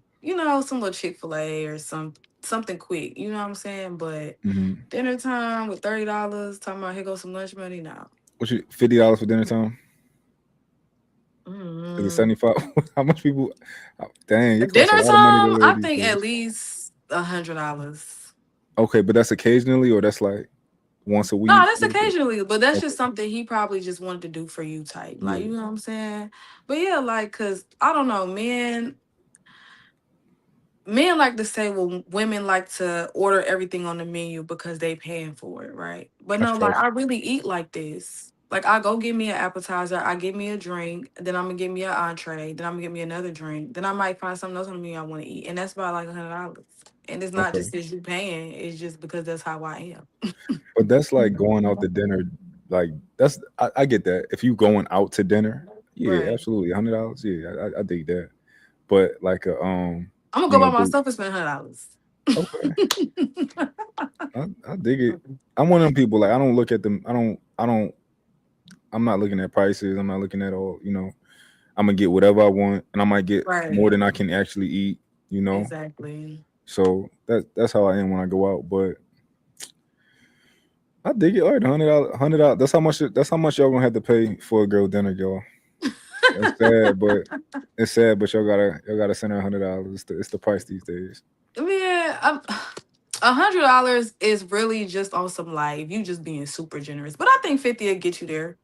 S4: some little Chick-fil-A or something quick. You know what I'm saying? But
S3: Hmm.
S4: dinner time with $30, talking about here goes some lunch money now.
S3: What you $50 for dinner time? Is it
S4: Mm.
S3: 75? How much people? Oh, dang, it costs a
S4: Dinner
S3: lot of money to
S4: time,
S3: live
S4: I
S3: these
S4: think at
S3: days.
S4: least $100.
S3: Okay, but that's occasionally, or that's like once a
S4: No,
S3: week.
S4: that's occasionally, but that's just
S3: Okay.
S4: something he probably just wanted to do for you type. Like,
S3: Yeah.
S4: you know what I'm saying? But yeah, like, cause I don't know, men like to say, well, women like to order everything on the menu because they paying for it, right? But
S3: That's
S4: no, like
S3: trifling.
S4: I really eat like this. Like I go get me an appetizer, I get me a drink, then I'm gonna get me an entree, then I'm gonna get me another drink, then I might find something else on the menu I want to eat, and that's about like $100. And it's not just
S3: Okay.
S4: because you paying; it's just because that's how I am.
S3: But that's like going out to dinner. Like I get that. If you going out to dinner, yeah,
S4: Right.
S3: absolutely, $100. Yeah, I dig that. But like
S4: I'm gonna
S3: you
S4: go by
S3: know, the
S4: myself and spend $100.
S3: okay, I dig it. I'm one of them people. Like I don't look at them. I don't. I'm not looking at prices. I'm not looking at all. I'm gonna get whatever I want, and I might get more
S4: Right.
S3: than I can actually eat. You know,
S4: Exactly.
S3: so that's how I am when I go out. But I dig it. All right, $100. That's how much. That's how much y'all gonna have to pay for a girl dinner, y'all. It's sad, but y'all gotta send her $100. It's the price these days.
S4: Man, $100 is really just on some life. You just being super generous. But I think 50 will get you there.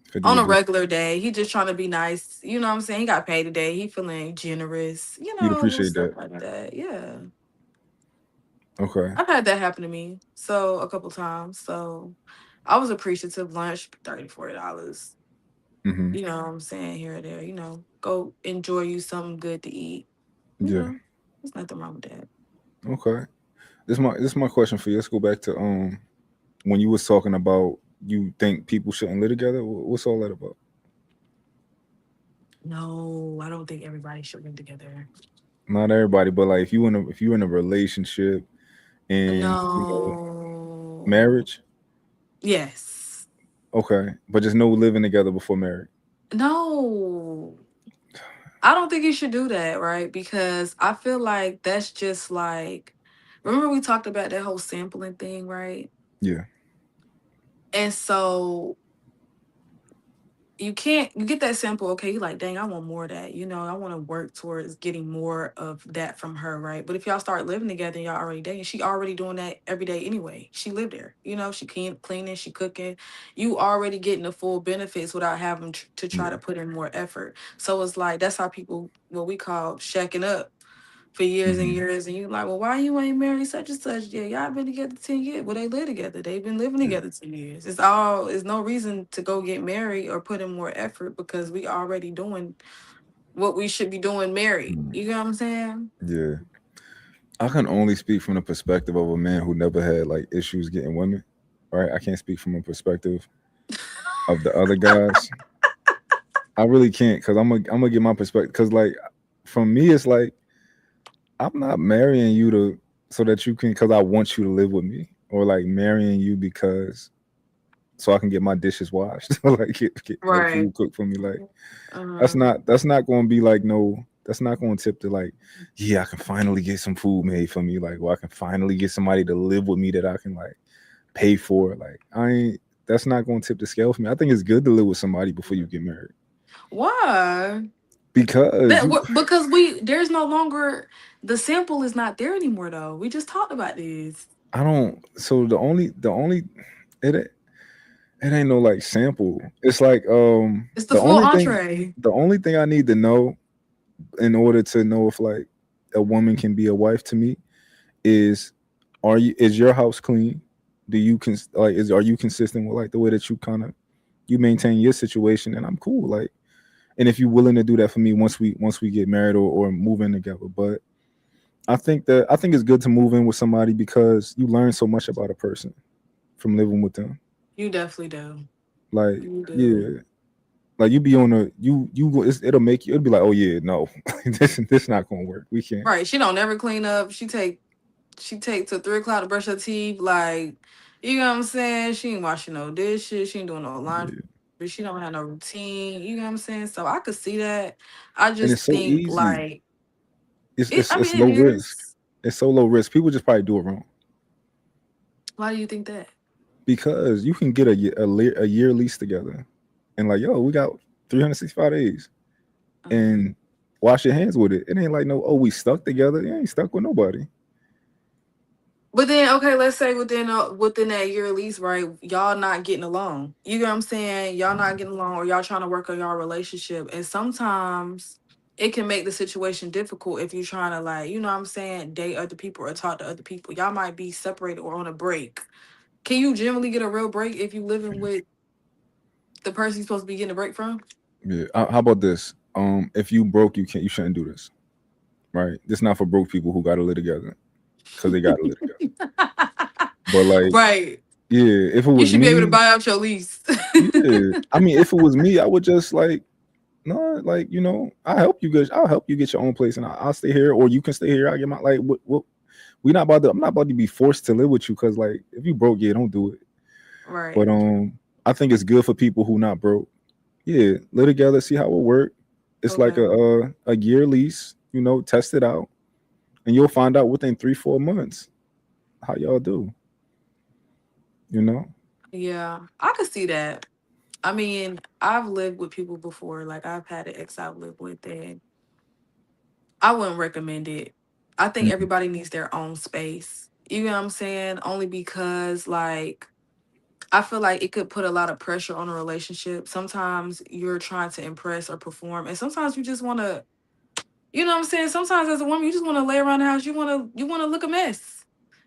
S3: 50
S4: On
S3: will
S4: a
S3: get
S4: regular day. He just trying to be nice. You know what I'm saying? He got paid today. He feeling generous.
S3: you'd
S4: Little
S3: appreciate
S4: stuff
S3: that.
S4: like that. Yeah.
S3: Okay.
S4: I've had that happen to me. So a couple times. So I was appreciative. Lunch, $30, $40.
S3: Mm-hmm.
S4: You know what I'm saying? Here or there. Go enjoy you something good to eat. You
S3: Yeah.
S4: know, there's nothing wrong with that.
S3: Okay. This is my question for you. Let's go back to when you was talking about you think people shouldn't live together. What's all that about?
S4: No, I don't think everybody should live together.
S3: Not everybody, but like if you in a relationship and
S4: No.
S3: marriage,
S4: Yes.
S3: okay, but just no living together before marriage.
S4: No. I don't think you should do that, right? Because I feel like that's just like, remember we talked about that whole sampling thing, right?
S3: Yeah.
S4: And so you get that sample, okay, you like, dang, I want more of that. I want to work towards getting more of that from her, right? But if y'all start living together and y'all already dating, she already doing that every day anyway. She lived there. She cleaning, she cooking. You already getting the full benefits without having to try
S3: Yeah.
S4: to put in more effort. So it's like that's how people what we call shacking up for years and
S3: Hmm.
S4: years, and you like, well, why you ain't married such and such? Yeah, y'all been together 10 years. Well, they live together. They've been living
S3: Yeah.
S4: together 10 years. It's no reason to go get married or put in more effort because we already doing what we should be doing married.
S3: Mm.
S4: You know what I'm saying?
S3: Yeah. I can only speak from the perspective of a man who never had like issues getting women. Right. I can't speak from a perspective of the other guys. I really can't because I'm gonna get my perspective. Because like, from me, it's like I'm not marrying you to so that you can because I want you to live with me, or like marrying you because so I can get my dishes washed, or like get like
S4: Right.
S3: food cooked for me. Like that's
S4: Uh-huh.
S3: not that's not going to be like no. That's not going to tip to like, yeah, I can finally get some food made for me. Like, well, I can finally get somebody to live with me that I can like pay for. Like, I ain't. That's not going to tip the scale for me. I think it's good to live with somebody before you get married
S4: Why?
S3: because you.
S4: Because there's no longer the sample is not there anymore though. We just talked about this.
S3: I don't. So the only it it ain't no like sample. It's like
S4: It's the
S3: the
S4: full
S3: only thing
S4: entree.
S3: the only thing I need to know in order to know if like a woman can be a wife to me is is your house clean? Do you like is are you consistent with like the way that you maintain your situation, and I'm cool like, and if you're willing to do that for me once we get married or move in together. But I think it's good to move in with somebody because you learn so much about a person from living with them.
S4: You definitely do.
S3: Like,
S4: You do.
S3: yeah, like you be on a it'll make you it'll be like, oh yeah, no, this not gonna work. We can't.
S4: Right. She don't ever clean up. She take till 3 o'clock to brush her teeth. Like, you know what I'm saying? She ain't washing no dishes. She ain't doing no laundry.
S3: Yeah.
S4: She don't have no routine. You know what I'm saying? So I could see that. I
S3: And
S4: just
S3: it's so
S4: think
S3: easy.
S4: like
S3: It's
S4: it.
S3: it's
S4: I
S3: it's
S4: mean,
S3: low
S4: it
S3: risk.
S4: is.
S3: It's so low risk. People just probably do it wrong
S4: Why do you think that?
S3: because you can get a year lease together, and like, yo, we got 365 days,
S4: Uh,
S3: and wash your hands with it. It ain't like no, oh, we stuck together. You ain't stuck with nobody.
S4: But then, okay, let's say within that year at least, right? Y'all not getting along. You know what I'm saying? Y'all not getting along, or y'all trying to work on y'all relationship. And sometimes it can make the situation difficult if you're trying to like, you know what I'm saying, date other people or talk to other people. Y'all might be separated or on a break. Can you generally get a real break if you living with the person you're supposed to be getting a break from?
S3: Yeah. How about this? If you broke, you shouldn't do this. Right? This not for broke people who got to live together because they got to live together. But like,
S4: Right.
S3: yeah, if it
S4: You
S3: was
S4: should be able to
S3: me,
S4: buy out your lease.
S3: yeah. I mean, if it was me, I would just like, no, like, I'll help you get your own place, and I'll stay here, or you can stay here. I get my like, what we not about to. I'm not about to be forced to live with you because like, if you broke, yeah, don't do it. But
S4: Right.
S3: I think it's good for people who not broke. Yeah, live together, see how it work. It's like
S4: Okay.
S3: a year lease. Test it out, and you'll find out within 3-4 months how y'all do. You know?
S4: Yeah, I could see that. I mean, I've lived with people before. Like I've had an ex I've lived with, and I wouldn't recommend it. I think
S3: Mhm.
S4: everybody needs their own space. You know what I'm saying? Only because like I feel like it could put a lot of pressure on a relationship. Sometimes you're trying to impress or perform, and sometimes you just want to, you know what I'm saying? Sometimes as a woman, you just want to lay around the house. You want to look a mess.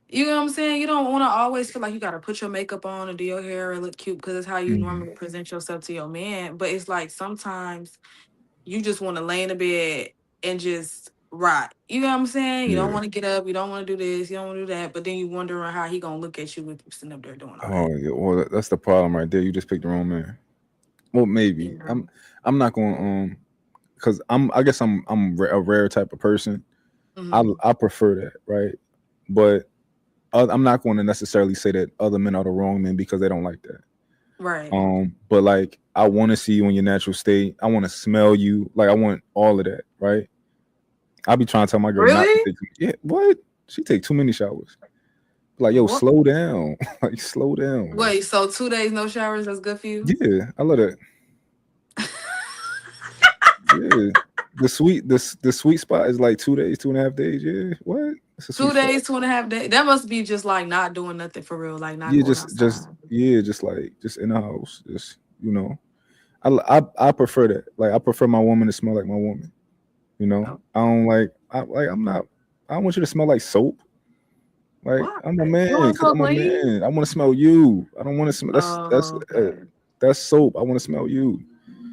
S4: You know what I'm saying? You don't want to always feel like you got to put your makeup on and do your hair and look cute because it's how you
S3: Mhm.
S4: normally present yourself to your man. But it's like sometimes you just want to lay in the bed and just rot. You know what I'm saying? You don't
S3: Yeah.
S4: want to get up. You don't want to do this. You don't want to do that. But then you wondering how he gonna look at you if you sitting up there doing all
S3: Oh
S4: that.
S3: yeah. Well, that's the problem right there. You just picked the wrong man. Well, maybe.
S4: Yeah.
S3: I'm not going because I guess a rare type of person.
S4: Hmm.
S3: I prefer that, right? But I'm not going to necessarily say that other men are the wrong men because they don't like that.
S4: Right.
S3: But like I want to see you in your natural state. I want to smell you. Like I want all of that, right? I be trying to tell my girl not to
S4: Really?
S3: take. Yeah, what? She take too many showers. Like yo,
S4: What?
S3: slow down. Like slow down. Like
S4: Wait. So 2 days no showers? That's good for you?
S3: yeah, I love that. Yeah, the sweet spot is like 2 days, 2.5 days. Yeah, what? It's a sweet
S4: Two
S3: spot.
S4: days, 2.5 days. That must be just like not doing nothing for real, like not
S3: Yeah,
S4: going
S3: just
S4: outside.
S3: yeah, just like just in the house, just I prefer that. Like I prefer my woman to smell like my woman. You know,
S4: Oh,
S3: I don't like I'm not. I don't want you to smell like soap. Like
S4: why?
S3: I'm a
S4: You
S3: man,
S4: want to
S3: cause
S4: smell
S3: I'm a
S4: clean?
S3: man. I want to smell you. I don't want to smell.
S4: Oh, okay.
S3: That's soap. I want to smell you.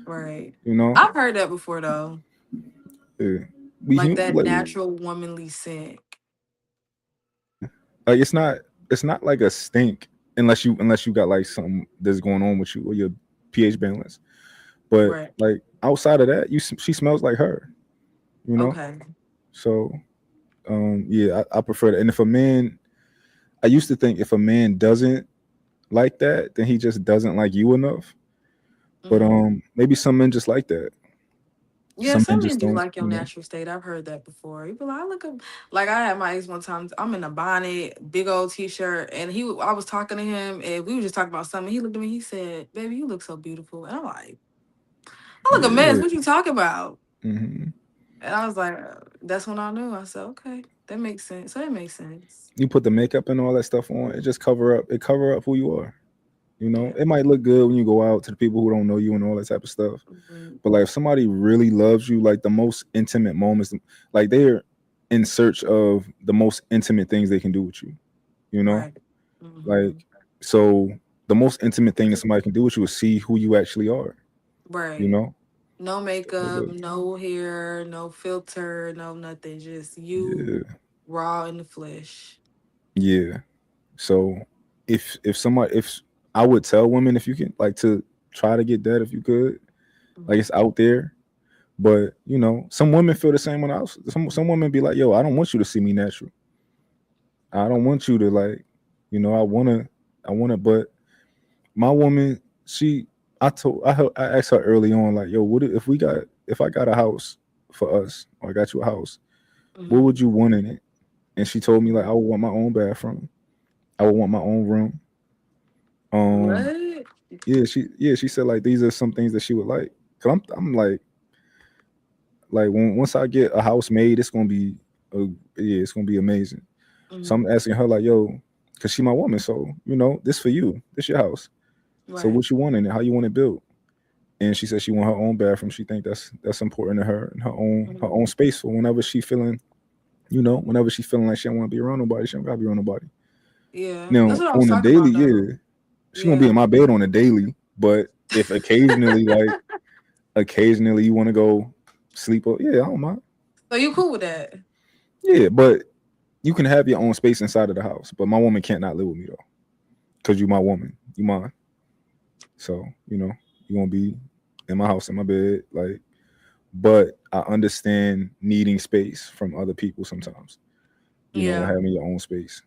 S4: Right.
S3: You know,
S4: I've heard that before though.
S3: yeah. We
S4: Like
S3: human.
S4: that
S3: Like,
S4: natural womanly scent.
S3: like it's not like a stink unless you got like something that's going on with you or your pH balance. But
S4: Right.
S3: like outside of that, she smells like her. You know,
S4: Okay.
S3: so yeah, I prefer that. And if a man, I used to think if a man doesn't like that, then he just doesn't like you enough. But
S4: Hmm.
S3: maybe some men just like that.
S4: Yeah,
S3: Some men
S4: some men
S3: just
S4: do
S3: don't,
S4: like your natural state. I've heard that before. You be like, I look up, like I had my ex one time. I'm in a bonnet, big old t-shirt, and I was talking to him, and we were just talking about something. He looked at me, he said, "Baby, you look so beautiful," and I'm like, "I look a mess.
S3: Yeah.
S4: What you talking about?"
S3: Hmm.
S4: And I was like, "That's when I knew." I said, "Okay, that makes sense. So that makes sense."
S3: You put the makeup and all that stuff on, it just cover up who you are. You know,
S4: Yeah.
S3: it might look good when you go out to the people who don't know you and all that type of stuff.
S4: Mhm.
S3: But like if somebody really loves you, like the most intimate moments, like they're in search of the most intimate things they can do with you. You know,
S4: Right. Hmm.
S3: like so the most intimate thing that somebody can do with you is see who you actually are. You
S4: Right.
S3: know,
S4: No makeup,
S3: so,
S4: no hair, no filter, no nothing. Just you
S3: yeah,
S4: raw in the flesh.
S3: yeah. So if I would tell women if you can like to try to get that if you could, like
S4: Mhm.
S3: it's out there. But you know, some women feel the same when else. Some women be like, "Yo, I don't want you to see me natural. I don't want you to like, you know, I wanna." But my woman, I asked her early on, like, "Yo, if I got a house for us, or I got you a house, what
S4: Mhm.
S3: would you want in it?" And she told me like, "I
S4: Mhm.
S3: would want my own bathroom. I would want my own room." Um,
S4: What?
S3: she said like these are some things that she would like. Cause I'm like once I get a house made, it's gonna be it's gonna be amazing. So I'm
S4: Mhm.
S3: asking her like, yo, cause she my woman, so you know, this for you, this your house. So
S4: Right.
S3: what you want in it? How you want it built? And she said she want her own bathroom. She think that's important to her and her own
S4: Mhm.
S3: space for whenever she feeling, you know, whenever she feeling like she don't want to be around nobody, she don't gotta be around nobody.
S4: Yeah,
S3: Now
S4: that's what I was
S3: on the
S4: talking
S3: daily,
S4: about though.
S3: yeah, she gonna be in
S4: Yeah.
S3: my bed on the daily. But if occasionally you want to go sleep, yeah, I don't mind.
S4: So you cool with that?
S3: Yeah, but you can have your own space inside of the house, but my woman can't not live with me though, cause you my woman, you mine. So you know you gonna be in my house in my bed, like. But I understand needing space from other people sometimes. You know,
S4: Yeah.
S3: having your own space.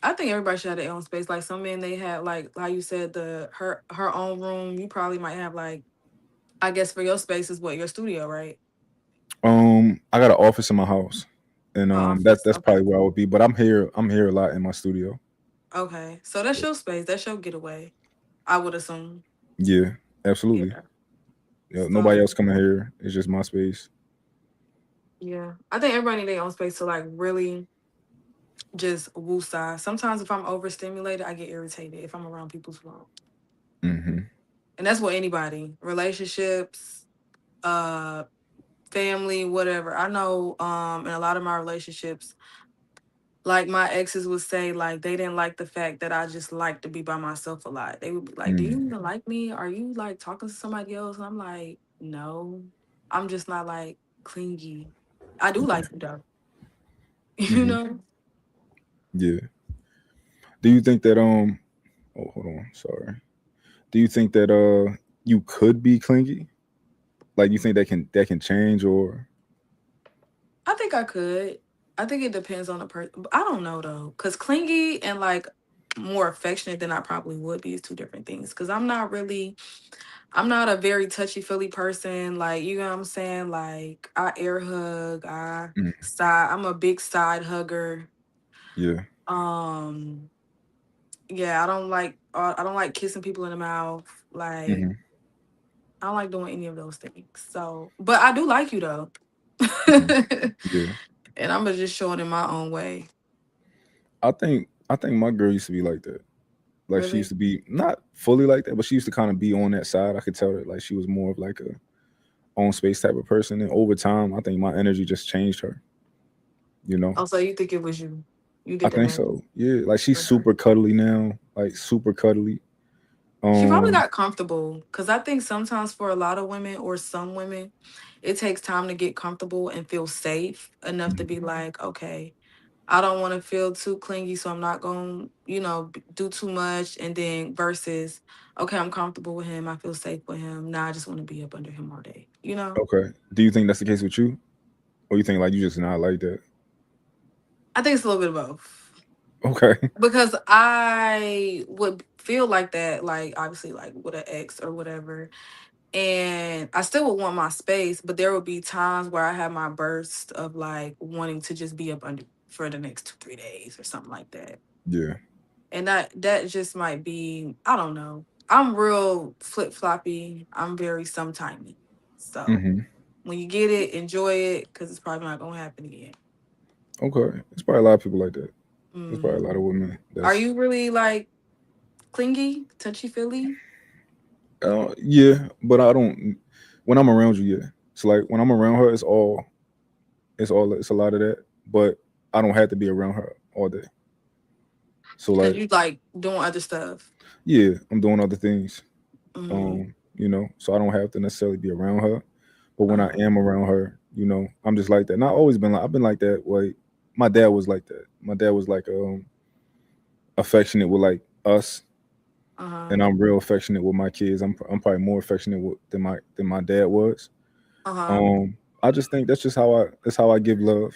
S4: I think everybody should have their own space. Like some men, they have like how you said her own room. You probably might have like I guess for your space is what your studio, right?
S3: I got an office in my house, and
S4: Office.
S3: that's
S4: Okay.
S3: probably where I would be. But I'm here a lot in my studio.
S4: Okay. So that's your space. That's your getaway. I would assume.
S3: Yeah, absolutely.
S4: Yeah.
S3: Yeah, nobody
S4: So
S3: else coming here. It's just my space.
S4: yeah. I think everybody need their own space to like really just woosah. Sometimes if I'm overstimulated, I get irritated if I'm around people's phone.
S3: Hmm.
S4: And that's what anybody, relationships, uh, family, whatever. I know in a lot of my relationships, like my exes would say, like they didn't like the fact that I just like to be by myself a lot. They would be like, "Do you
S3: Hmm.
S4: even like me? Are you like talking to somebody else?" And I'm like, "No, I'm just not like clingy. I do like you though, you
S3: Hmm.
S4: know."
S3: Yeah. Do you think that Oh, hold on. Sorry. Do you think that you could be clingy? Like you think that can change or?
S4: I think I could. I think it depends on the person. I don't know though, because clingy and like more affectionate than I probably would be is two different things. Because I'm not a very touchy feely person. Like, you know what I'm saying? Like, I air hug,
S3: Mm,
S4: I'm a big side hugger.
S3: yeah.
S4: Um, yeah, I don't like kissing people in the mouth. Like,
S3: Hmm.
S4: I don't like doing any of those things. So, but I do like you though.
S3: Hmm. Yeah.
S4: And I'm gonna just show it in my own way.
S3: I think my girl used to be like that. Like she used
S4: Really?
S3: to be not fully like that, but she used to kind of be on that side. I could tell that like she was more of like a own space type of person. And over time, I think my energy just changed her. You know,
S4: Oh, so you think it was you? You
S3: I
S4: did the
S3: think
S4: man.
S3: so. Yeah, like she's
S4: Okay.
S3: super cuddly now, like super cuddly.
S4: She probably
S3: Um,
S4: got comfortable because I think sometimes for a lot of women or some women, it takes time to get comfortable and feel safe enough to
S3: mhm.
S4: be like, okay, I don't want to feel too clingy, so I'm not going to, do too much. And then versus, okay, I'm comfortable with him. I feel safe with him. Now I just want to be up under him all day, you know?
S3: Okay. Do you think that's the case with you, or you think like you just not like that?
S4: I think it's a little bit of both.
S3: Okay.
S4: Because I would feel like that, like obviously, like with an ex or whatever. And I still would want my space, but there would be times where I have my burst of like wanting to just be up under for the next 2, 3 days or something like that.
S3: Yeah.
S4: And that just might be, I don't know. I'm real flip floppy. I'm very sometimey. So
S3: Hmm.
S4: when you get it, enjoy it because it's probably not gonna happen again.
S3: Okay. It's probably a lot of people like that. There's probably a lot
S4: Hmm.
S3: of women
S4: Are
S3: that's
S4: you really like clingy, touchy feely?
S3: yeah, but I don't. When I'm around you, yeah. So like when I'm around her, it's a lot of that. But I don't have to be around her all day. So
S4: Because
S3: like
S4: you like doing other stuff.
S3: yeah, I'm doing other things.
S4: Hmm.
S3: So I don't have to necessarily be around her. But when I
S4: Uh-huh.
S3: am around her, I'm just like that. And I always been like I've been like that. Like my dad was like that. My dad was like affectionate with like us,
S4: Uh-huh.
S3: and I'm real affectionate with my kids. I'm probably more affectionate than my dad was.
S4: Uh-huh.
S3: I just think that's how I give love.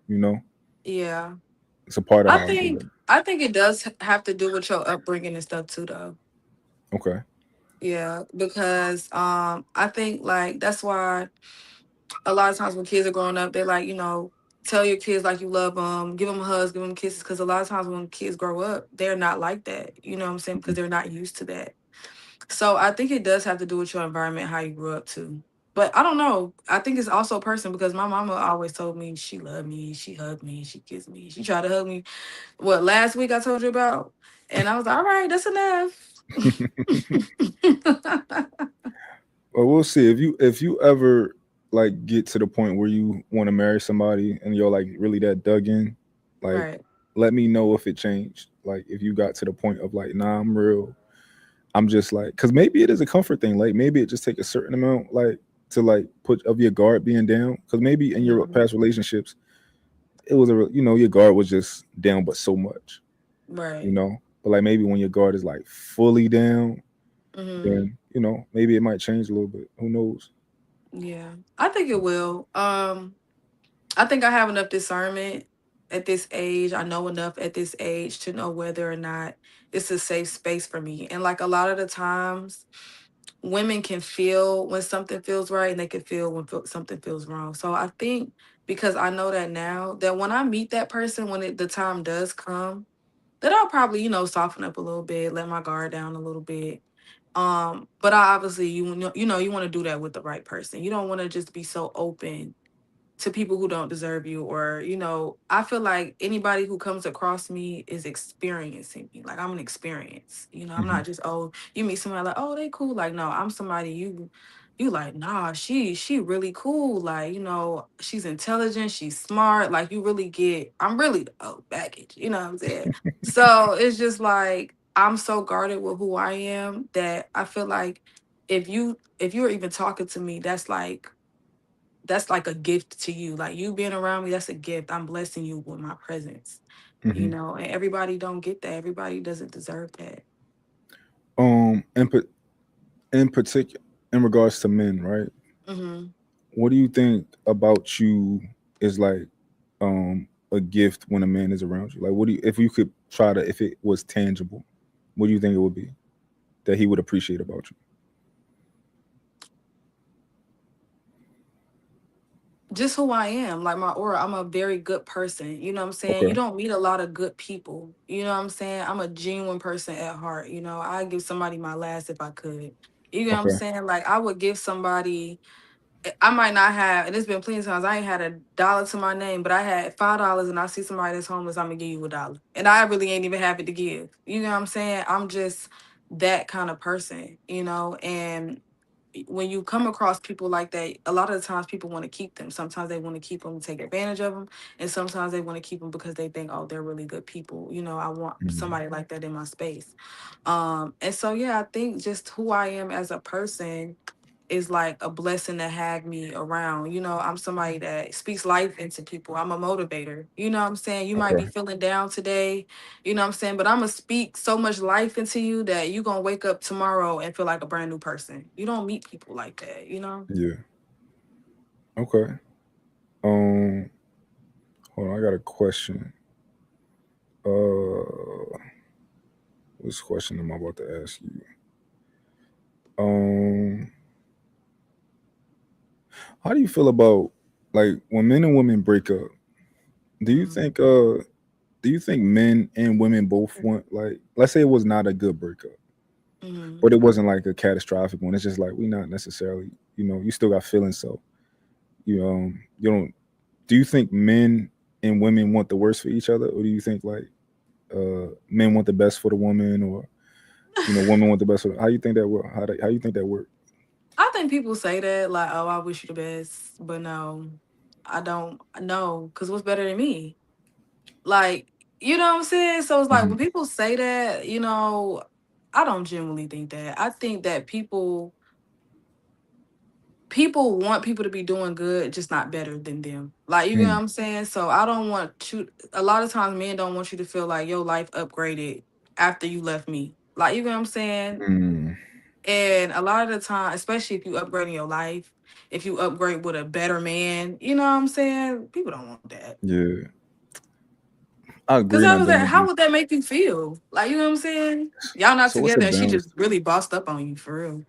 S3: You know,
S4: Yeah.
S3: it's a part of
S4: I
S3: how I give
S4: think
S3: love.
S4: I think it does have to do with your upbringing and stuff too though.
S3: Okay.
S4: Yeah, because I think like that's why a lot of times when kids are growing up, they like, tell your kids like you love them, give them hugs, give them kisses because a lot of times when kids grow up, they're not like that. You know what I'm saying? Because
S3: Mhm.
S4: they're not used to that. So I think it does have to do with your environment, how you grew up too. But I don't know. I think it's also a person because my mama always told me she loved me, she hugged me, she kissed me, she tried to hug me. What last week I told you about, and I was like, all right, that's enough.
S3: Well, we'll see if you ever like get to the point where you want to marry somebody and you're like really that dug in, like
S4: Right.
S3: let me know if it changed. Like if you got to the point of like, nah, I'm real. I'm just like, because maybe it is a comfort thing. Like maybe it just take a certain amount, like to like put of your guard being down. Because maybe in your
S4: Mhm.
S3: past relationships, it was your guard was just down, but so much, you
S4: Right.
S3: know. But like maybe when your guard is like fully down,
S4: Hmm.
S3: then maybe it might change a little bit. Who knows?
S4: Yeah, I think it will. I think I have enough discernment at this age. I know enough at this age to know whether or not it's a safe space for me. And like a lot of the times, women can feel when something feels right, and they can feel when something feels wrong. So I think because I know that now, that when I meet that person, when the time does come, that I'll probably, soften up a little bit, let my guard down a little bit. But I obviously you want to do that with the right person. You don't want to just be so open to people who don't deserve you, or I feel like anybody who comes across me is experiencing me. Like I'm an experience. I'm
S3: Hmm.
S4: not just, oh, you meet somebody like, oh, they cool. Like, no, I'm somebody you like, nah, she really cool. Like, she's intelligent, she's smart. Like, you really get, I'm really baggage, you know what I'm saying? So it's just like I'm so guarded with who I am that I feel like if you're even talking to me, that's like a gift to you. Like you being around me, that's a gift. I'm blessing you with my presence.
S3: Hmm.
S4: And everybody don't get that. Everybody doesn't deserve that.
S3: In in particular, in regards to men, right?
S4: Hmm.
S3: What do you think about you is like a gift when a man is around you? Like, what do you, if you could try to, if it was tangible, what do you think it would be that he would appreciate about you?
S4: Just who I am, like my aura. I'm a very good person. You know what I'm saying? You
S3: Okay.
S4: don't meet a lot of good people. You know what I'm saying? I'm a genuine person at heart. I give somebody my last if I could. You know what I'm
S3: Okay.
S4: saying? Like I would give somebody, I might not have, and it's been plenty of times I ain't had $1 to my name, but I had $5 and I see somebody that's homeless, I'm gonna give you $1. And I really ain't even have it to give. You know what I'm saying? I'm just that kind of person. And when you come across people like that, a lot of the times people want to keep them. Sometimes they want to keep them to take advantage of them, and sometimes they want to keep them because they think, oh, they're really good people. I want
S3: Mhm.
S4: somebody like that in my space. And so yeah, I think just who I am as a person is like a blessing to have me around. I'm somebody that speaks life into people. I'm a motivator. You know what I'm saying? You might be
S3: Okay.
S4: feeling down today, you know what I'm saying? But I'm going to speak so much life into you that you're going to wake up tomorrow and feel like a brand new person. You don't meet people like that?
S3: Yeah. Okay. Um. Hold on. I got a question. Which question am I about to ask you? Um. How do you feel about like when men and women break up? Do you
S4: Mm-hmm.
S3: think do you think men and women both want, like, let's say it was not a good breakup,
S4: Mm-hmm.
S3: but it wasn't like a catastrophic one. It's just like we not necessarily, you still got feelings, so you don't. Do you think men and women want the worst for each other, or do you think like men want the best for the woman, or women want the best for? How you think that work? How you think that work?
S4: I think people say that, like, oh, I wish you the best. But no, I don't know. Because what's better than me? Like, you know what I'm saying? So it's like
S3: Hmm.
S4: when people say that, I don't genuinely think that. I think that people want people to be doing good, just not better than them. Like, you know what I'm saying? So I don't want you, a lot of times men don't want you to feel like your life upgraded after you left me. Like, you know what I'm saying?
S3: Mm,
S4: And a lot of the time, especially if you upgrade in your life, if you upgrade with a better man, you know what I'm saying? People don't want that.
S3: yeah, I
S4: Cause
S3: agree, and
S4: how
S3: I
S4: was
S3: don't
S4: that? How
S3: agree.
S4: would that make you feel? Like, you know what I'm saying? Y'all not
S3: So what's the
S4: together and she
S3: balance?
S4: just really bossed up on you for real.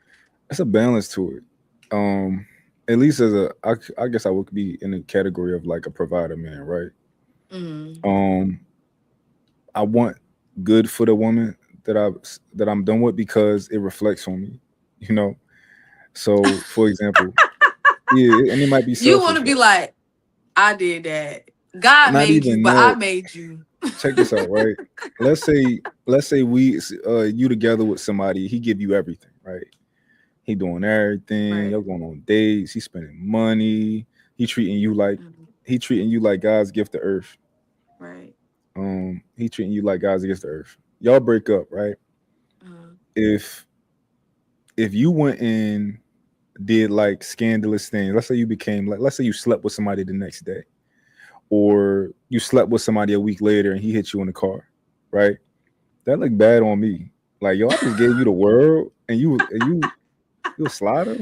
S3: It's a balance to it. Um, at least I guess I would be in the category of like a provider man, right?
S4: Mm-hmm.
S3: Um, I want good for the woman that I'm done with because it reflects on me, you know. So, for example, yeah, and it might be
S4: You want
S3: selfish,
S4: to
S3: right?
S4: be like, I did that. God
S3: Not
S4: made you,
S3: even
S4: but I
S3: that.
S4: made you.
S3: Check this out, right? Let's say we you together with somebody, he give you everything, right? He doing everything.
S4: Right.
S3: Y'all going on dates. He spending money. He treating you like
S4: Mhm.
S3: he treating you like God's gift to earth.
S4: Right.
S3: He treating you like God's gift to earth. Y'all break up, right?
S4: Uh,
S3: If you went and did like scandalous things, let's say you became like, let's say you slept with somebody the next day, or you slept with somebody a week later and he hit you in the car, right? That look bad on me. Like, yo, I just gave you the world and you a slider.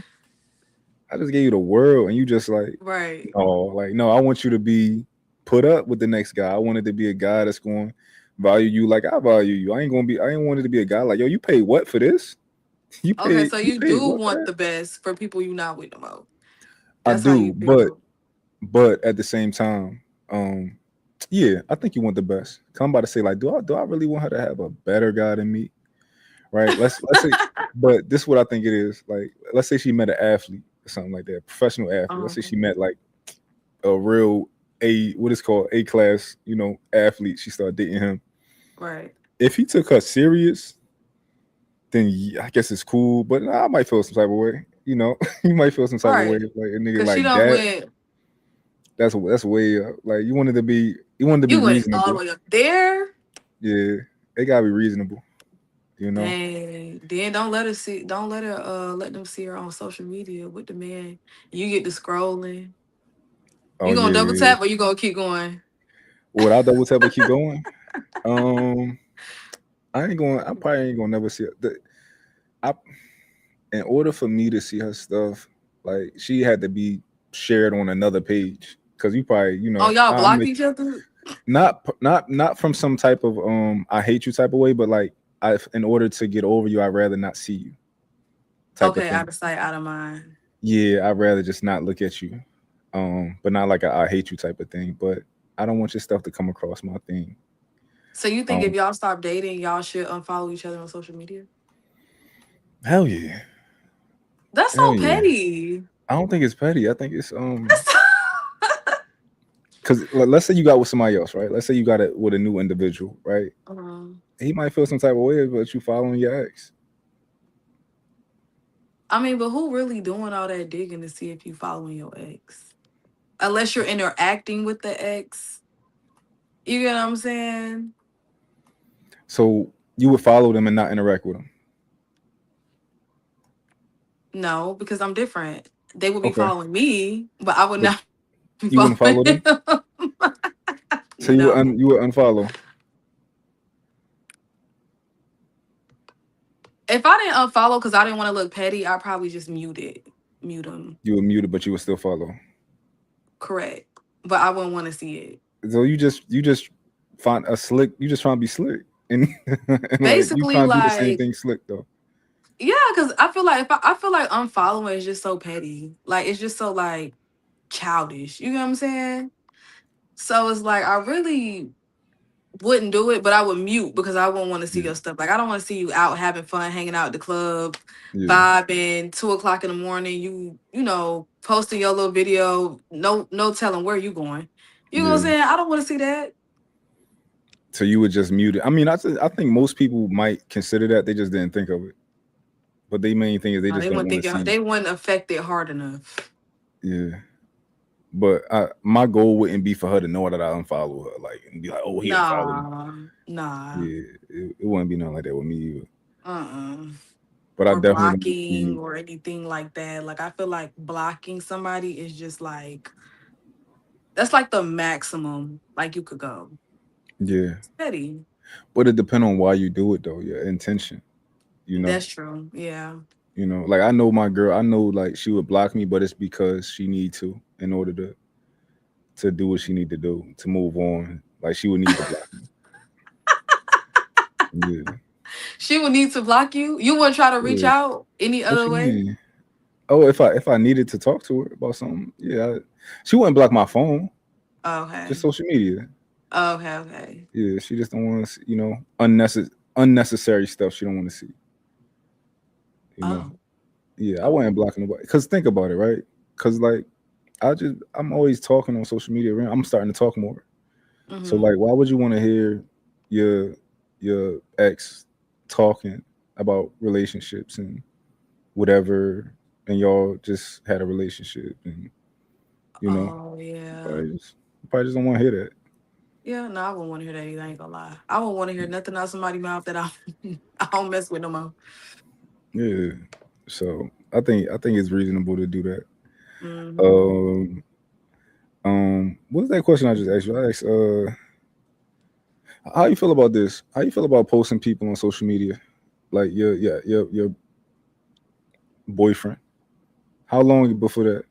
S3: I just gave you the world and you just like,
S4: right.
S3: no, like, no, I want you to be put up with the next guy. I wanted to be a guy that's going to value you like I value you. I ain't wanted to be a guy like, yo, you paid what for this?
S4: Okay, so
S3: You
S4: you
S3: paid
S4: do
S3: what for
S4: want
S3: that?
S4: the best for people you not with no more.
S3: I
S4: That's how
S3: do,
S4: you feel.
S3: but at the same time, um, Yeah, I think you want the best. 'Cause I'm about to say like, do I really want her to have a better guy than me? Right? Let's say, but this is what I think it is. Like, let's say she met an athlete or something like that, professional athlete. Let's say she met like a real what is called A class, athlete. She started dating him.
S4: Right.
S3: If he took her serious, then I guess it's cool. But I might feel some type of way. You might feel some type of way
S4: Right.
S3: if, like a nigga
S4: Cause she
S3: like
S4: done
S3: that.
S4: went
S3: That's way up. Like you wanted to be
S4: you went all the
S3: reasonable.
S4: way up there.
S3: Yeah, it gotta be reasonable. You know.
S4: Dang. Then don't let her let them see her on social media with the man. You get to scrolling.
S3: Oh
S4: You gonna
S3: yeah,
S4: double
S3: yeah.
S4: tap or you gonna keep going?
S3: Would I double tap and keep going? Um, I ain't going. I probably ain't gonna never see it. I In order for me to see her stuff, like she had to be shared on another page. Cause you probably,
S4: Oh, y'all
S3: I'm
S4: blocked each other?
S3: not from some type of I hate you type of way, but like in order to get over you, I'd rather not see you type of
S4: Okay,
S3: thing.
S4: out of sight, out of mind.
S3: Yeah, I'd rather just not look at you. But not like I hate you type of thing. But I don't want your stuff to come across my thing.
S4: So you think if
S3: Um,
S4: y'all stop dating, y'all should unfollow each other on social media?
S3: hell yeah,
S4: That's
S3: hell
S4: so
S3: yeah.
S4: petty.
S3: I don't think it's petty. I think it's
S4: That's
S3: because let's say you got with somebody else, right? Let's say you got it with a new individual, right?
S4: um,
S3: He might feel some type of way, but you following your ex.
S4: I mean, but who really doing all that digging to see if you following your ex? Unless you're interacting with the ex. You get what I'm saying?
S3: So you would follow them and not interact with them.
S4: No, because I'm different. They would be
S3: Okay,
S4: following me, but I would
S3: but
S4: not be
S3: you wouldn't
S4: following
S3: follow them.
S4: him.
S3: So you would
S4: No.
S3: you would unfollow.
S4: If I didn't unfollow because I didn't want to look petty, I'd probably just mute it. Mute them.
S3: You would mute it, but you would still follow.
S4: Correct. But I wouldn't want to see it.
S3: So you just find a slick. You just trying to be slick, and, and like you
S4: Basically,
S3: trying to do the same
S4: like,
S3: thing slick though.
S4: yeah, because I feel like I feel like unfollowing is just so petty. Like it's just so like childish. You know what I'm saying? So it's like I really wouldn't do it, but I would mute because I wouldn't want to see
S3: Yeah,
S4: your stuff. Like I don't want to see you out having fun, hanging out at the club,
S3: yeah,
S4: vibing, 2 o'clock in the morning. You posting your little video. No telling where you going. You know what I'm
S3: yeah.
S4: saying? I don't want to see that.
S3: So you would just mute it. I mean, I think most people might consider that they just didn't think of it. But the main thing is they
S4: No,
S3: just
S4: they
S3: don't
S4: wouldn't
S3: want to
S4: think
S3: see.
S4: they wouldn't affect it hard enough.
S3: Yeah. But my goal wouldn't be for her to know that I unfollow her, like, and be like, "Oh, he unfollowed me."
S4: Nah, nah.
S3: Yeah, it wouldn't be nothing like that with me either.
S4: Uh-uh.
S3: But I
S4: Or
S3: definitely don't want to see
S4: blocking
S3: you.
S4: or anything like that. Like I feel like blocking somebody is just like that's like the maximum like you could go.
S3: Yeah,
S4: Steady.
S3: but it depends on why you do it though. Your intention, you know.
S4: That's true. Yeah.
S3: Like I know my girl. I know like she would block me, but it's because she need to in order to do what she need to do to move on. Like she would need to block me. Yeah,
S4: She would need to block you. You wouldn't try to reach
S3: yeah.
S4: out any
S3: What
S4: other
S3: you
S4: way?
S3: mean? Oh, if I needed to talk to her about something, yeah, she wouldn't block my phone. Just
S4: Okay.
S3: social media.
S4: Okay, okay.
S3: Yeah, she just don't want to, unnecessary stuff. She don't want to see. You know.
S4: Oh.
S3: Yeah, I
S4: Oh.
S3: wasn't blocking nobody. Cause think about it, right? Cause like I'm always talking on social media. Right? I'm starting to talk more. So
S4: Mm-hmm.
S3: like, why would you want to hear your your ex talking about relationships and whatever, and y'all just had a relationship, and you know,
S4: Oh yeah.
S3: you probably just don't want to hear that.
S4: Yeah, no, I wouldn't want to hear that either. I ain't gonna lie. I wouldn't want to hear nothing out somebody's mouth that I I don't mess with no more.
S3: Yeah. So I think it's reasonable to do that.
S4: Mm-hmm.
S3: Um, what's that question I just asked you? I asked, how you feel about this? How you feel about posting people on social media, like your boyfriend? How long before that?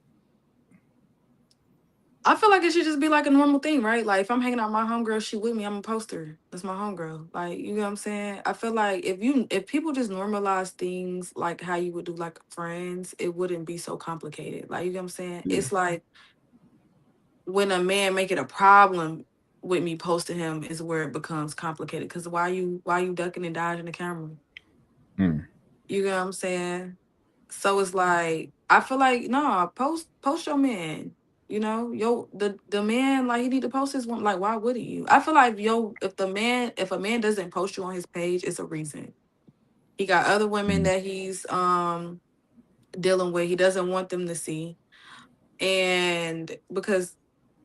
S4: I feel like it should just be like a normal thing, right? Like if I'm hanging out with my homegirl, she with me, I'm a poster. That's my homegirl. Like, you know what I'm saying? I feel like if people just normalize things like how you would do like friends, it wouldn't be so complicated. Like, you know what I'm saying?
S3: Yeah,
S4: It's like when a man make it a problem, with me posting him is where it becomes complicated. Because why you ducking and dodging the camera?
S3: Mm.
S4: You get what I'm saying? So it's like I feel like no, post your man. You know, the man like he need to post his one. Like why wouldn't you? I feel like if a man doesn't post you on his page, it's a reason. He got other women
S3: Mm.
S4: that he's dealing with. He doesn't want them to see, and because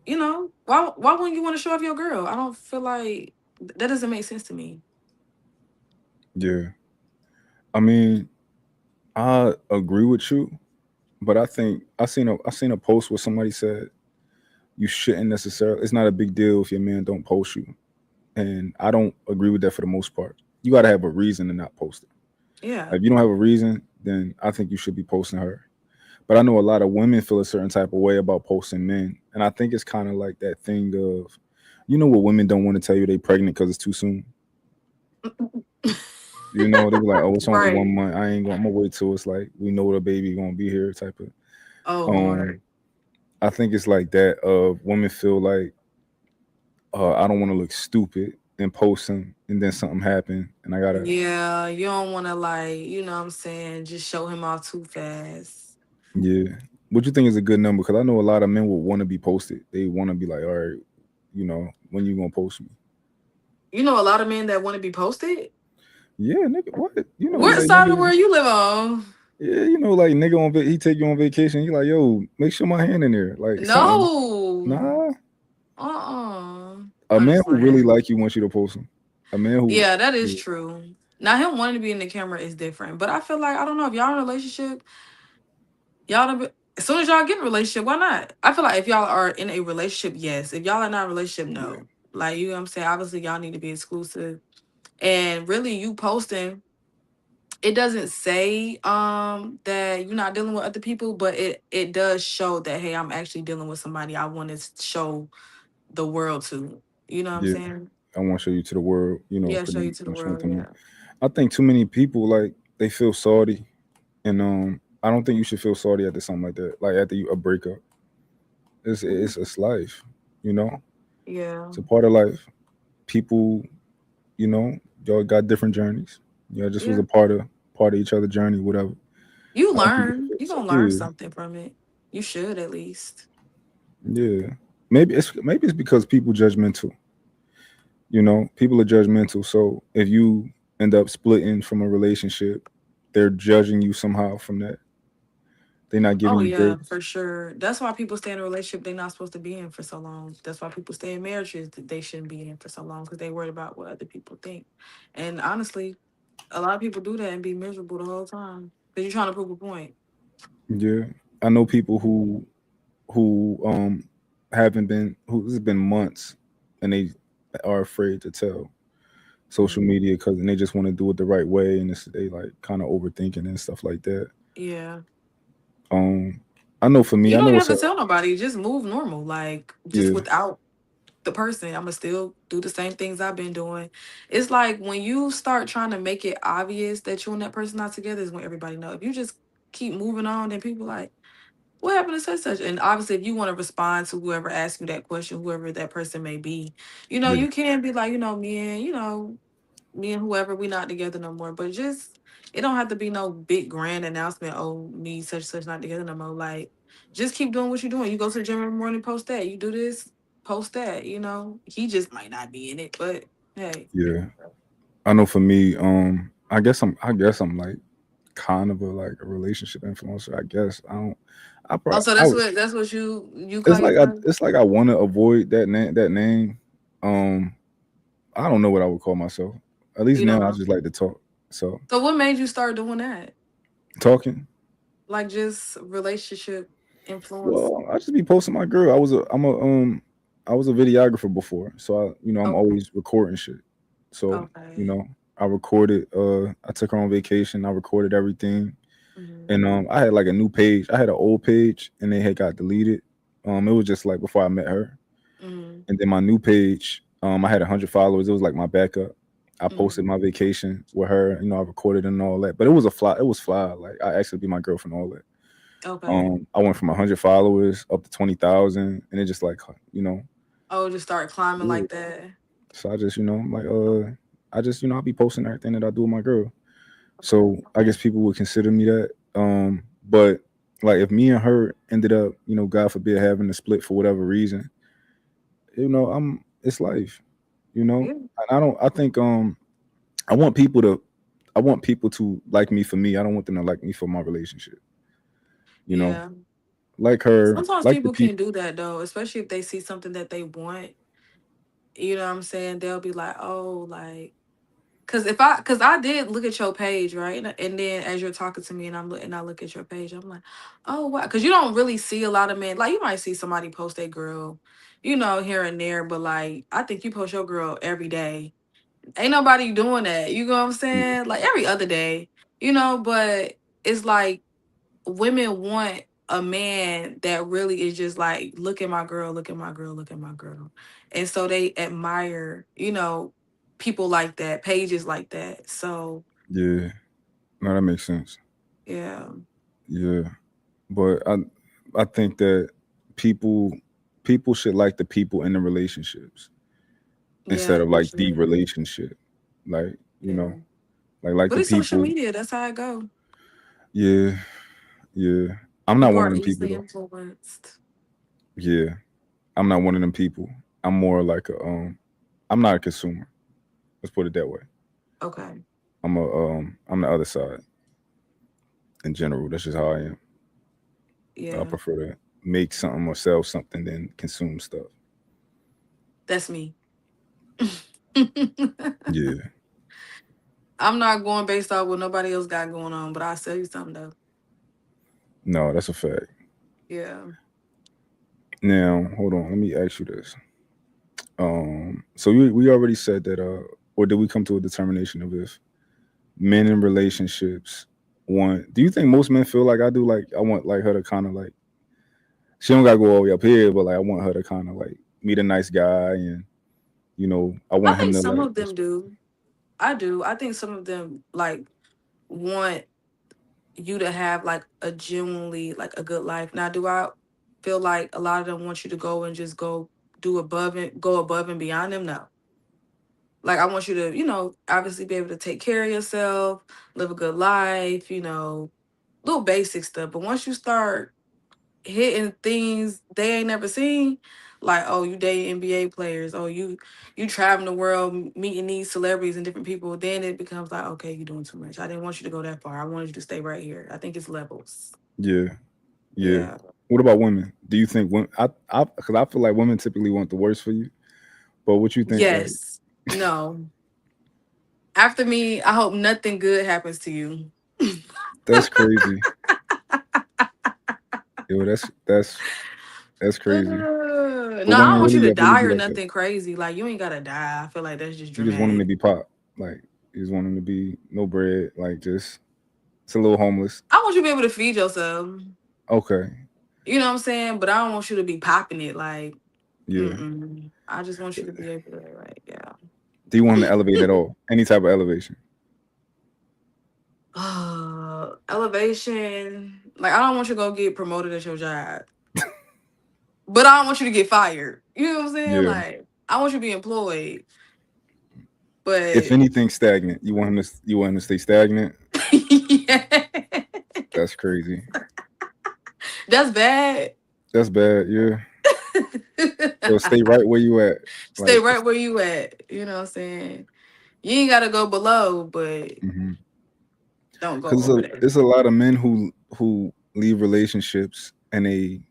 S4: why wouldn't you want to show off your girl? I don't feel like that doesn't make sense to me.
S3: Yeah. I mean, I agree with you, but I think I seen a post where somebody said you shouldn't necessarily. It's not a big deal if your man don't post you, and I don't agree with that for the most part. You got to have a reason to not post it.
S4: Yeah.
S3: If you don't have a reason, then I think you should be posting her. But I know a lot of women feel a certain type of way about posting men, and I think it's kind of like that thing of, what women don't want to tell you they pregnant because it's too soon. They be like, "Oh, it's only
S4: Right.
S3: 1 month. I ain't going. I'm gonna wait till it's like we know the baby gonna be here." Type of.
S4: Oh
S3: Um,
S4: Lord.
S3: I think it's like that. Women feel like I don't want to look stupid and post him, and then something happen, and I gotta.
S4: Yeah, you don't want to like, what I'm saying, just show him off too fast.
S3: Yeah. What you think is a good number? Because I know a lot of men will want to be posted. They want to be like, all right, when you gonna post me?
S4: You know, a lot of men that want to be posted.
S3: Yeah, nigga, what?
S4: What
S3: Like
S4: side of the
S3: nigga.
S4: world you live on?
S3: Yeah, like nigga he take you on vacation. He like, yo, make sure my hand in there, like something.
S4: No.
S3: Nah, a
S4: I'm
S3: man
S4: just
S3: who really
S4: like,
S3: like you wants you to post him. A man who,
S4: yeah, that is
S3: yeah,
S4: true. Now him wanting to be in the camera is different, but I feel like I don't know if y'all in a relationship, y'all don't be, as soon as y'all get in a relationship, why not? I feel like if y'all are in a relationship, yes. If y'all are not in a relationship,
S3: yeah,
S4: no. Like you know what I'm saying? Obviously, y'all need to be exclusive. And really you posting, it doesn't say that you're not dealing with other people, but it does show that hey, I'm actually dealing with somebody I want to show the world to. You know what I'm
S3: yeah.
S4: saying?
S3: I want to show you to the world.
S4: Yeah, show
S3: Pretty
S4: you to the
S3: much one
S4: world.
S3: to me.
S4: Yeah.
S3: I think too many people like they feel salty, and I don't think you should feel salty after something like that. Like after a breakup, it's life. You know,
S4: Yeah.
S3: it's a part of life. People, you know, y'all got different journeys. Just was
S4: Yeah.
S3: a part of each other journey, whatever.
S4: You
S3: I don't think you
S4: learn.
S3: should
S4: You
S3: feel
S4: gonna learn
S3: yeah,
S4: something from it. You should at least.
S3: yeah. Maybe it's because people judgmental. People are judgmental. So if you end up splitting from a relationship, they're judging you somehow from that. They're not giving
S4: Oh
S3: you
S4: yeah,
S3: grace.
S4: for sure. That's why people stay in a relationship they're not supposed to be in for so long. That's why people stay in marriages that they shouldn't be in for so long because they worried about what other people think. And honestly, a lot of people do that and be miserable the whole time because you're trying to prove a point.
S3: Yeah, I know people who haven't been who this has been months, and they are afraid to tell social
S4: Mhm.
S3: media because they just want to do it the right way, and they like kind of overthinking and stuff like that.
S4: Yeah.
S3: Um, I know for me,
S4: You
S3: I
S4: don't
S3: know
S4: even have
S3: it's a
S4: to tell nobody. Just move normal. Like, just
S3: yeah,
S4: without the person. I'm going to still do the same things I've been doing. It's like when you start trying to make it obvious that you and that person not together is when everybody know. If you just keep moving on, then people like, what happened to such such? And obviously, if you want to respond to whoever asks you that question, whoever that person may be,
S3: yeah,
S4: you can be like, me and whoever, we not together no more. But just it don't have to be no big grand announcement. Oh, me such such not together no more. Like just keep doing what you're doing. You go to the gym every morning, post that. You do this, post that. He just might not be in it, but hey.
S3: yeah. I know for me, I guess I'm like kind of a relationship influencer. I guess I don't. I
S4: Oh,
S3: probably
S4: so
S3: I
S4: that's what you call yourself.
S3: it's like I want to avoid that name. Um, I don't know what I would call myself. At least
S4: You don't
S3: now I
S4: know.
S3: just like to talk. So
S4: So what made you start doing that?
S3: talking.
S4: Like just relationship influence.
S3: Well, I just be posting my girl. I was a videographer before, so I'm
S4: Oh,
S3: always recording shit. So you
S4: okay.
S3: know, I recorded. I took her on vacation. I recorded everything,
S4: Hmm.
S3: and I had like a new page. I had an old page, and they had got deleted. It was just like before I met her,
S4: Hmm.
S3: and then my new page. I had 100 followers. It was like my backup. I posted
S4: Hmm.
S3: my vacation with her. I recorded and all that. But it was a fly. It was fly. Like I actually be my girlfriend, all that.
S4: Okay.
S3: I went from 100 followers up to 20,000, and it just like you know.
S4: Oh, just start climbing
S3: Yeah.
S4: like that.
S3: So I just, I'm like, I just, I'll be posting everything that I do with my girl. So I guess people would consider me that. But like if me and her ended up, God forbid, having a split for whatever reason, it's life,
S4: Yeah.
S3: And I think I want people to I want people to like me for me. I don't want them to like me for my relationship. You know,
S4: Yeah.
S3: like her,
S4: Sometimes
S3: like the
S4: people can
S3: people.
S4: do that though, especially if they see something that they want. You know what I'm saying? They'll be like, oh, like, cause I did look at your page, right? And then as you're talking to me and I look at your page, I'm like, oh wow. Cause you don't really see a lot of men. Like you might see somebody post a girl, here and there, but like I think you post your girl every day. Ain't nobody doing that. You know what I'm saying? Like every other day, but it's like women want a man that really is just like, look at my girl, look at my girl, look at my girl. And so they admire, people like that, pages like that. So
S3: Yeah, no, that makes sense.
S4: yeah,
S3: Yeah, but I think that people people should like the people in the relationships
S4: yeah,
S3: instead of
S4: they
S3: like the
S4: should.
S3: relationship. Like
S4: Yeah.
S3: like
S4: But
S3: the
S4: it's social
S3: people.
S4: media. That's how it go.
S3: Yeah, yeah. I'm not
S4: People
S3: one
S4: are
S3: of them people
S4: easily
S3: though.
S4: influenced.
S3: Yeah, I'm not one of them people. I'm more like I'm not a consumer. Let's put it that way.
S4: Okay.
S3: I'm the other side in general. That's just how I am. I
S4: Yeah.
S3: prefer to make something or sell something than consume stuff.
S4: That's me.
S3: Yeah.
S4: I'm not going based off what nobody else got going on, but I'll sell you something though.
S3: No, that's a fact.
S4: Yeah.
S3: Now, hold on. Let me ask you this. So we already said that, or did we come to a determination of if men in relationships want? Do you think most men feel like I do? Like I want like her to kind of like she don't gotta go all the way up here, but like I want her to kind of like meet a nice guy, and I
S4: I
S3: want him
S4: think
S3: to
S4: some
S3: like.
S4: of them do. I do. I think some of them like want you to have like a genuinely like a good life. Now, do I feel like a lot of them want you to go and just go above and beyond them? No. Like I want you to, obviously be able to take care of yourself, live a good life, little basic stuff. But once you start hitting things they ain't never seen, like, oh, you date NBA players, oh, you traveling the world meeting these celebrities and different people, then it becomes like, okay, you're doing too much. I didn't want you to go that far. I wanted you to stay right here. I think it's levels.
S3: Yeah, yeah.
S4: Yeah.
S3: What about women? Do you think women? Because I feel like women typically want the worst for you. But what you think? Like
S4: Yes. No. After me, I hope nothing good happens to you.
S3: that's crazy. Yo, that's crazy. But
S4: No, I don't
S3: women
S4: want you to
S3: really
S4: die
S3: be
S4: or
S3: like that.
S4: nothing crazy. Like you ain't gotta die. I feel like that's just
S3: You just want them to
S4: dramatic.
S3: be pop. Like you just want them to be no bread. Like just it's a little homeless.
S4: I want you to be able to feed yourself.
S3: Okay.
S4: You know what I'm saying? But I don't want you to be popping it. Like,
S3: Yeah.
S4: mm-mm. I just want you to be able to, like, yeah.
S3: Do you want him to elevate at all? Any type of elevation?
S4: Elevation. Like, I don't want you to go get promoted at your job, but I don't want you to get fired. You know what I'm saying?
S3: Yeah.
S4: Like, I want you to be employed,
S3: If
S4: but
S3: anything stagnant, you want him to stay stagnant.
S4: yeah,
S3: That's crazy.
S4: that's bad.
S3: That's bad. Yeah. So stay right where you at.
S4: Stay
S3: Like,
S4: right where you at. You know what I'm saying? You ain't gotta go below, but don't go
S3: because
S4: over there.
S3: there's a lot of men who leave relationships and they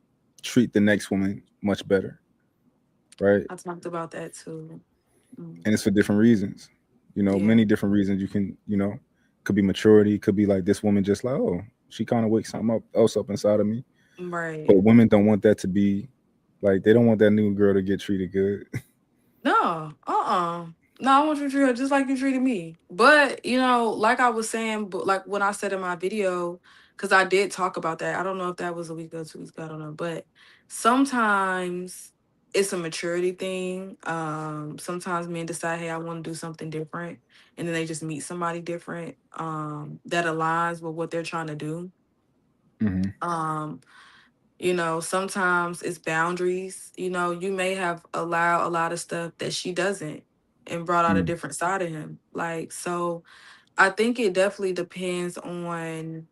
S3: treat the next woman much better, right?
S4: I talked about that too. Mm.
S3: And it's for different reasons.
S4: Yeah.
S3: Many different reasons. You can, could be maturity, could be like this woman just like, oh, she kind of wakes something up else up inside of me.
S4: Right.
S3: But women don't want that to be like they don't want that new girl to get treated good.
S4: No. No, I want you to treat her just like you treated me. But, like I was saying, but like when I said in my video, because I did talk about that. I don't know if that was a week or 2 weeks ago. I don't know. But sometimes it's a maturity thing. Sometimes men decide, hey, I want to do something different. And then they just meet somebody different that aligns with what they're trying to do.
S3: Hmm.
S4: Um, You know, sometimes it's boundaries. You know, you may have allowed a lot of stuff that she doesn't and brought out a
S3: Mm,
S4: different side of him. Like, so I think it definitely depends on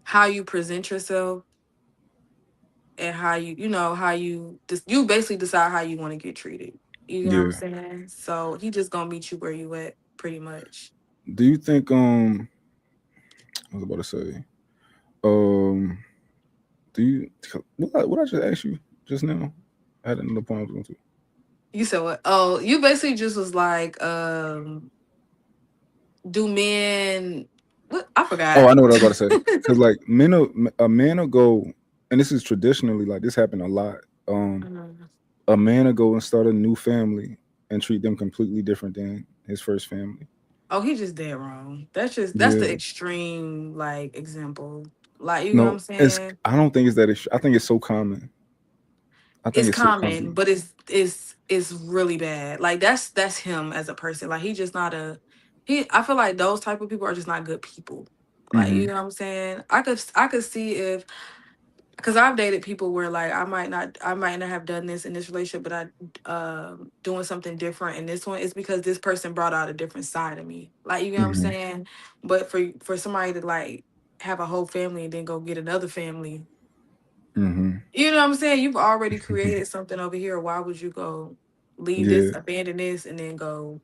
S4: how you present yourself and how you know, how you just you basically decide how you want to get treated. You know what I'm
S3: yeah.
S4: saying? So he just gonna meet you where you at, pretty much.
S3: Do you think I was about to say um do you what I just asked you just now? I had another point I was going to.
S4: You said what? Oh, you basically just was like, do men what I
S3: Oh,
S4: forgot.
S3: I know what I was about to say. Because like a man will go, and this is traditionally like this happened a lot. Um,
S4: Mhm.
S3: a man will go and start a new family and treat them completely different than his first family.
S4: Oh, he just dead wrong. That's the
S3: Yeah,
S4: extreme like example. Like you know what
S3: no,
S4: I'm
S3: it's
S4: saying?
S3: I don't think it's that. I think it's so common. I think
S4: It's
S3: it's so
S4: common,
S3: common.
S4: but it's really bad. Like that's him as a person. Like he just not a he. I feel like those type of people are just not good people. Like you
S3: Hmm.
S4: know what I'm saying. I could see if because I've dated people where like I might not have done this in this relationship, but I doing something different in this one. It's because this person brought out a different side of me. Like you know what I'm
S3: Hmm.
S4: saying. But for somebody to like have a whole family and then go get another family,
S3: Hmm.
S4: you know what I'm saying? You've already created something over here. Why would you go leave this,
S3: Yeah,
S4: abandon this, and then go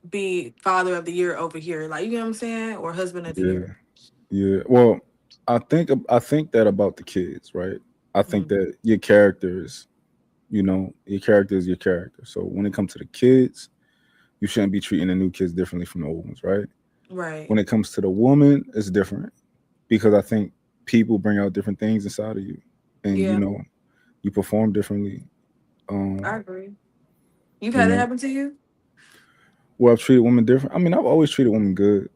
S4: be father of the year over here? Like, you know what I'm saying? Or husband of the
S3: yeah,
S4: year.
S3: yeah. Well, I think that about the kids, right? I think
S4: Mhm.
S3: that your characters, your character is your character. So when it comes to the kids, you shouldn't be treating the new kids differently from the old ones, right?
S4: Right.
S3: When it comes to the woman, it's different because I think people bring out different things inside of you, and
S4: Yeah,
S3: you perform differently.
S4: I
S3: Um,
S4: agree. You've
S3: you
S4: had that
S3: know,
S4: happen to you?
S3: where I've treated women different. I mean, I've always treated women good.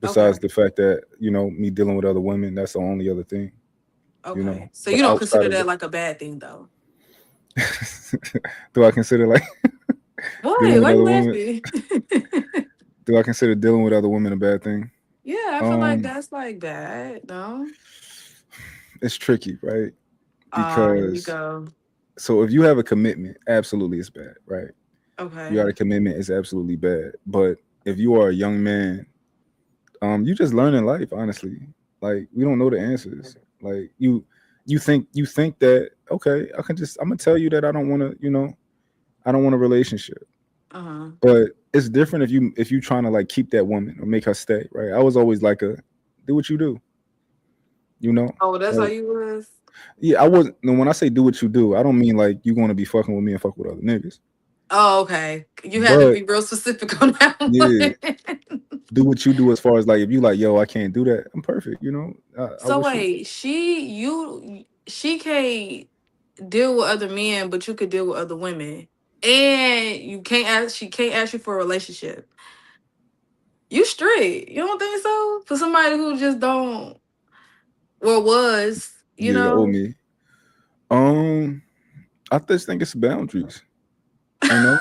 S4: Okay.
S3: Besides the fact that me dealing with other women, that's the only other thing.
S4: Okay. So
S3: But
S4: you don't
S3: outside
S4: consider
S3: of
S4: that like a bad thing though?
S3: do I consider like dealing
S4: What?
S3: with
S4: Why
S3: other
S4: you
S3: women?
S4: laughing?
S3: Do I consider dealing with other women a bad thing?
S4: Yeah, I feel like
S3: Um,
S4: that's like bad. No.
S3: it's tricky, right?
S4: Here we
S3: Because
S4: go.
S3: so if you have a commitment, absolutely it's bad, right? You got a
S4: Okay.
S3: commitment, it's absolutely bad. But if you are a young man, you just learn in life, honestly. Like we don't know the answers. Like you think that okay, I'm gonna tell you that I don't want to, I don't want a relationship.
S4: Uh-huh.
S3: But it's different if you trying to like keep that woman or make her stay, right? I was always like a do what you do, you know?
S4: Oh, that's how
S3: Like
S4: you was?
S3: yeah, I wasn't no, when I say do what you do, I don't mean like you gonna be fucking with me and fuck with other niggas.
S4: Oh, okay. You had to
S3: But
S4: be real specific on that
S3: yeah,
S4: one.
S3: do what you do as far as like if you like, yo, I can't do that, I'm perfect, I
S4: So
S3: wish you
S4: wait, she can't deal with other men, but you could deal with other women. And she can't ask you for a relationship. You straight. You don't think so? For somebody who just don't well was, you
S3: yeah, the old
S4: know?
S3: me. Um, I just think it's boundaries, you know?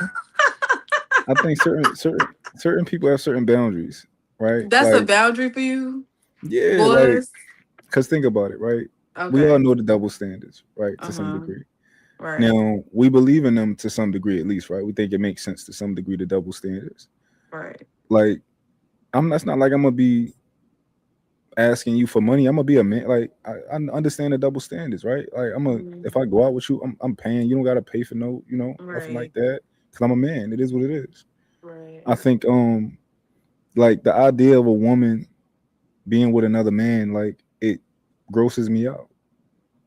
S3: I think certain people have certain boundaries, right?
S4: That's a
S3: Like,
S4: boundary for you?
S3: yeah, like,
S4: Was?
S3: cause think about it, right? We all
S4: Okay.
S3: know the double standards, right? To some
S4: Uh-huh.
S3: degree.
S4: Right.
S3: Now, we believe in them to some degree, at least, right? We think it makes sense to some degree, the double standards.
S4: Right.
S3: Like, that's not like I'm gonna be asking you for money. I'm gonna be a man. Like, I understand the double standards, right? Like, if
S4: Mhm.
S3: I go out with you, I'm paying. You don't gotta pay for no, nothing like
S4: Right.
S3: that. Cause I'm a man. It is what it is.
S4: Right.
S3: I think, like the idea of a woman being with another man, like it grosses me out.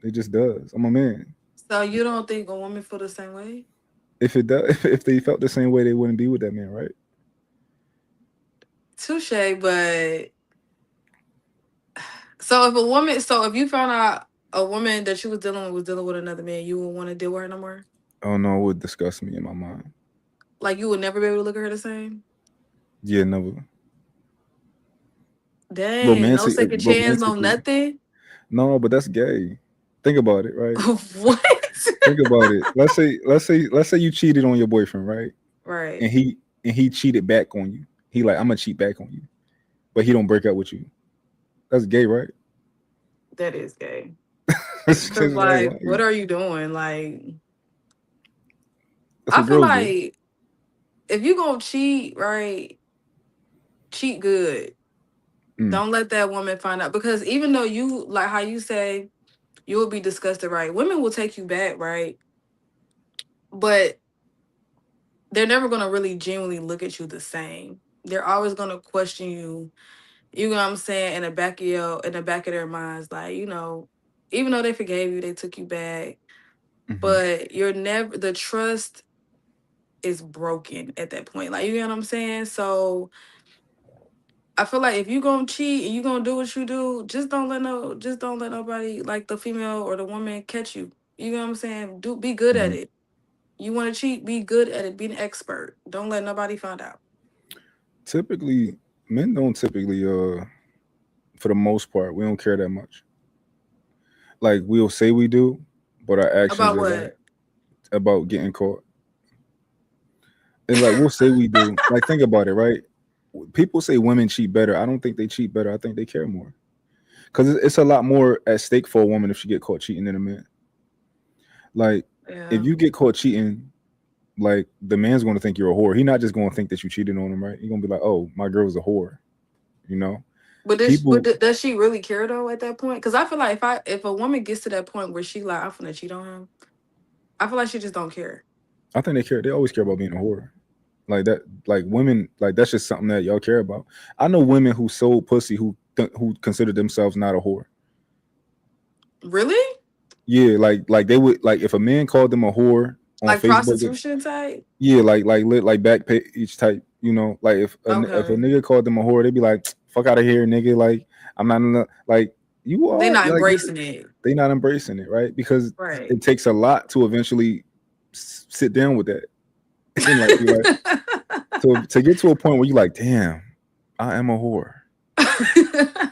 S3: It just does. I'm a man.
S4: So you don't think a woman feel the same way?
S3: If it does, if they felt the same way, they wouldn't be with that man, right?
S4: Touche, but so if you found out a woman that you was dealing with another man, you wouldn't want to deal with her no more?
S3: Oh no, it would disgust me in my mind.
S4: Like you would never be able to look at her the same?
S3: Yeah, never.
S4: Dang, no second chance, no
S3: Romantically.
S4: nothing.
S3: No, but that's gay. Think about it, right?
S4: What?
S3: Think about it. Let's say you cheated on your boyfriend, right?
S4: Right.
S3: And he cheated back on you. He like, I'm gonna cheat back on you, but he don't break up with you. That's gay, right?
S4: That is gay.
S3: It's
S4: Cause
S3: just like,
S4: like,
S3: why
S4: what are you doing? Like,
S3: that's
S4: I
S3: what
S4: feel
S3: girls do.
S4: like if you gonna cheat, right, cheat good.
S3: Mm,
S4: Don't let that woman find out. Because even though you like how you say you will be disgusted, right? Women will take you back, right? But they're never gonna really genuinely look at you the same. They're always gonna question you. You know what I'm saying? In the back of their minds, like, even though they forgave you, they took you back.
S3: hmm
S4: But you're never the trust is broken at that point. Like, you know what I'm saying? So I feel like if you gonna cheat and you gonna do what you do, just don't let nobody, like the female or the woman, catch you. You know what I'm saying? Be good at
S3: hmm
S4: it. You want to cheat, be good at it. Be an expert. Don't let nobody find out.
S3: Typically, men don't typically, for the most part, we don't care that much. Like we'll say we do, but our actions
S4: About
S3: are like
S4: what?
S3: about getting caught. It's like we'll say we do. Like think about it, right? People say women cheat better. I don't think they cheat better. I think they care more because it's a lot more at stake for a woman if she get caught cheating than a man. Like if
S4: Yeah.
S3: you get caught cheating, like the man's going to think you're a whore. He's not just going to think that you cheated on him, right? He's going to be like, "Oh, my girl's a whore." You know, people.
S4: Does she really care though at that point? Because I feel like if a woman gets to that point where she like, I'm finna cheat on him, I feel like she just don't care.
S3: I think they care. They always care about being a whore. Like that. Like women. Like that's just something that y'all care about. I know women who sold pussy who consider themselves not a whore.
S4: Really?
S3: Yeah, like they would like if a man called them a whore on
S4: Like
S3: Facebook.
S4: prostitution type?
S3: Yeah, like back page type. You know, like if a
S4: Okay.
S3: nigga called them a whore, they'd be like, "Fuck out of here, nigga." Like I'm not in the, like you
S4: They
S3: are
S4: not
S3: like
S4: embracing it.
S3: they not embracing it, right? Because
S4: Right.
S3: it takes a lot to eventually sit down with that and like be like to get to a point where you like, damn, I am a whore.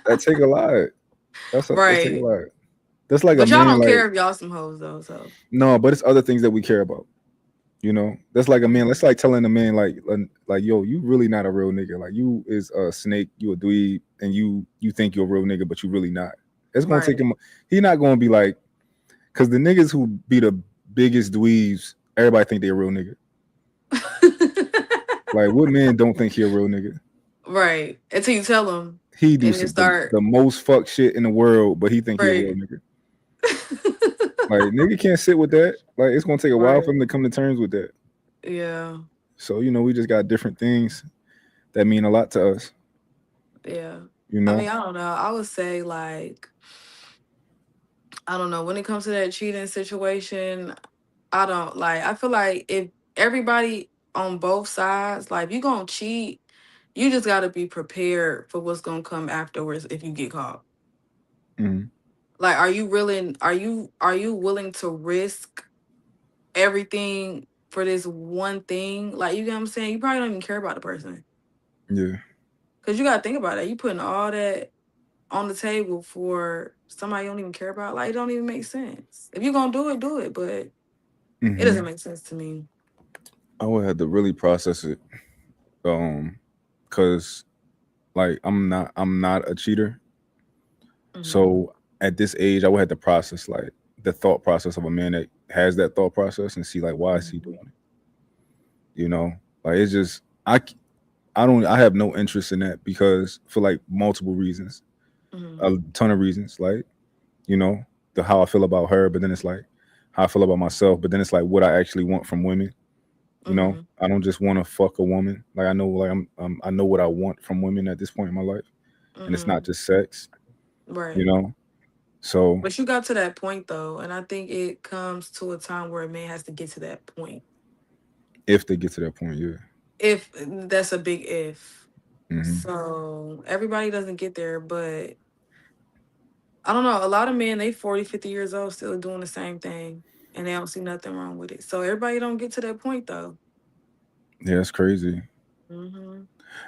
S3: That take a lot. That take a
S4: Right.
S3: lot. That's like a
S4: But y'all
S3: man
S4: don't
S3: like
S4: care if y'all some hoes though, so.
S3: no, but it's other things that we care about. You know, that's like a man.
S4: Mhm.
S3: That's like telling a man like yo, you really not a real nigga. Like you is a snake, you a dweeb, and you think you're a real nigga, but you really not. It's gonna take
S4: Right.
S3: him. He not gonna be like, because the niggas who be the biggest dweebs, everybody think they a real nigga. Like what man don't think he a real nigga?
S4: Right. Until you tell them
S3: He do
S4: and then
S3: some,
S4: start
S3: the most fuck shit in the world, but he think he a real
S4: right.
S3: nigga. Like nigga can't sit with that. Like it's gonna take a while for
S4: Right.
S3: him to come to terms with that.
S4: Yeah.
S3: So you know, we just got different things that mean a lot to us.
S4: Yeah.
S3: You
S4: I
S3: know.
S4: mean, I don't know. I would say like I don't know, when it comes to that cheating situation, I don't like I feel like if everybody on both sides, like if you gonna cheat, you just gotta be prepared for what's gonna come afterwards if you get caught.
S3: Mhm.
S4: Like are you willing to risk everything for this one thing? Like you get what I'm saying? You probably don't even care about the person.
S3: Yeah.
S4: Cause you gotta think about it. You putting all that on the table for somebody you don't even care about. Like it don't even make sense. If you're gonna do it, do it. But it doesn't
S3: hmm
S4: make sense to me.
S3: I would have to really process it, cause like I'm not a cheater.
S4: Hmm.
S3: So at this age, I would have to process like the thought process of a man that has that thought process and see like why is he
S4: Hmm.
S3: doing it. You know, like it's just I have no interest in that because for like multiple reasons,
S4: Hmm.
S3: a ton of reasons. Like you know the how I feel about her, but then it's like how I feel about myself, but then it's like what I actually want from women. You know,
S4: Hmm.
S3: I don't just want to fuck a woman. Like I know, like I know what I want from women at this point in my life, and it's not
S4: Hmm.
S3: just sex. You
S4: Right.
S3: know, so
S4: But you got to that point though, and I think it comes to a time where a man has to get to that point.
S3: if they get to that point, yeah.
S4: If that's a big if.
S3: hmm
S4: So everybody doesn't get there, but I don't know. A lot of men, they 40, 50 years old, still doing the same thing, and they don't see nothing wrong with it. So everybody don't get to that point though.
S3: Yeah, it's crazy.
S4: Hmm.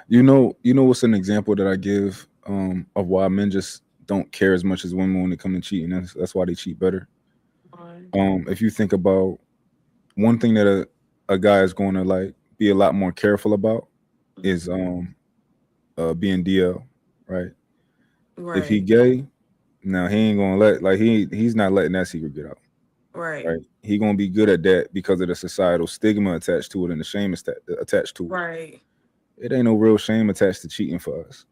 S3: You know what's an example that I give of why men just don't care as much as women when it comes to cheating. That's why they cheat better. If you think about one thing that a guy is going to like be a lot more careful about is
S4: Hmm.
S3: being DL, right? If he
S4: Right.
S3: gay, Now he ain't gonna let like he's not letting that secret get out.
S4: Right.
S3: Right? He gonna be good at that because of the societal stigma attached to it and the shame attached to it.
S4: Right.
S3: It ain't no real shame attached to cheating for us.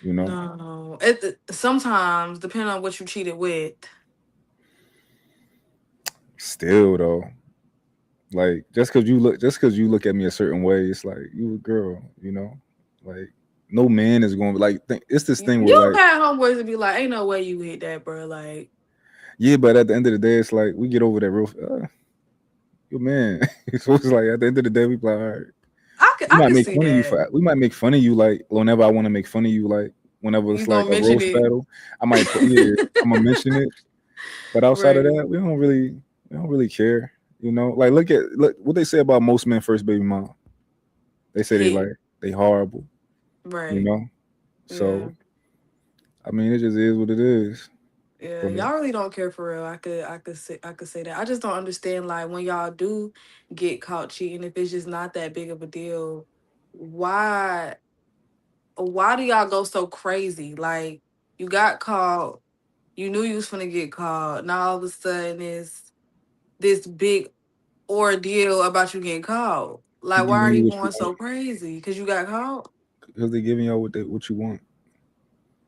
S3: You know.
S4: No. It sometimes depending on what you cheated with.
S3: Still though, like just because you look at me a certain way, it's like you a girl. You know, like no man is going to like. It's this thing where
S4: You've
S3: like
S4: had homeboys to be like, ain't no way you hit that, bro. Like,
S3: yeah, but at the end of the day, it's like we get over that real. You man. So it's like at the end of the day, we be like, all right. We
S4: I
S3: might
S4: can
S3: make
S4: see
S3: fun of you
S4: that.
S3: for. We might make fun of you like whenever I want to make fun of you. Like whenever it's
S4: You
S3: like
S4: gonna
S3: a
S4: mention
S3: roast
S4: it.
S3: battle, I might put yeah. I'm gonna mention it. But outside of
S4: Right.
S3: that, we don't really care. You know, like look what they say about most men first baby mom. They say
S4: Hit.
S3: they horrible. You
S4: Right.
S3: know,
S4: Yeah.
S3: so I mean it just is what it is.
S4: Yeah.
S3: But
S4: Y'all really don't care for real. I could say that. I just don't understand like when y'all do get caught cheating, if it's just not that big of a deal, why why do y'all go so crazy? Like you got caught, you knew you was gonna get caught. Now all of a sudden it's this big ordeal about you getting caught.
S3: they
S4: Like why are
S3: giving you
S4: you
S3: what you
S4: going
S3: want
S4: so crazy? Because you got caught?
S3: because they giving y'all what you want.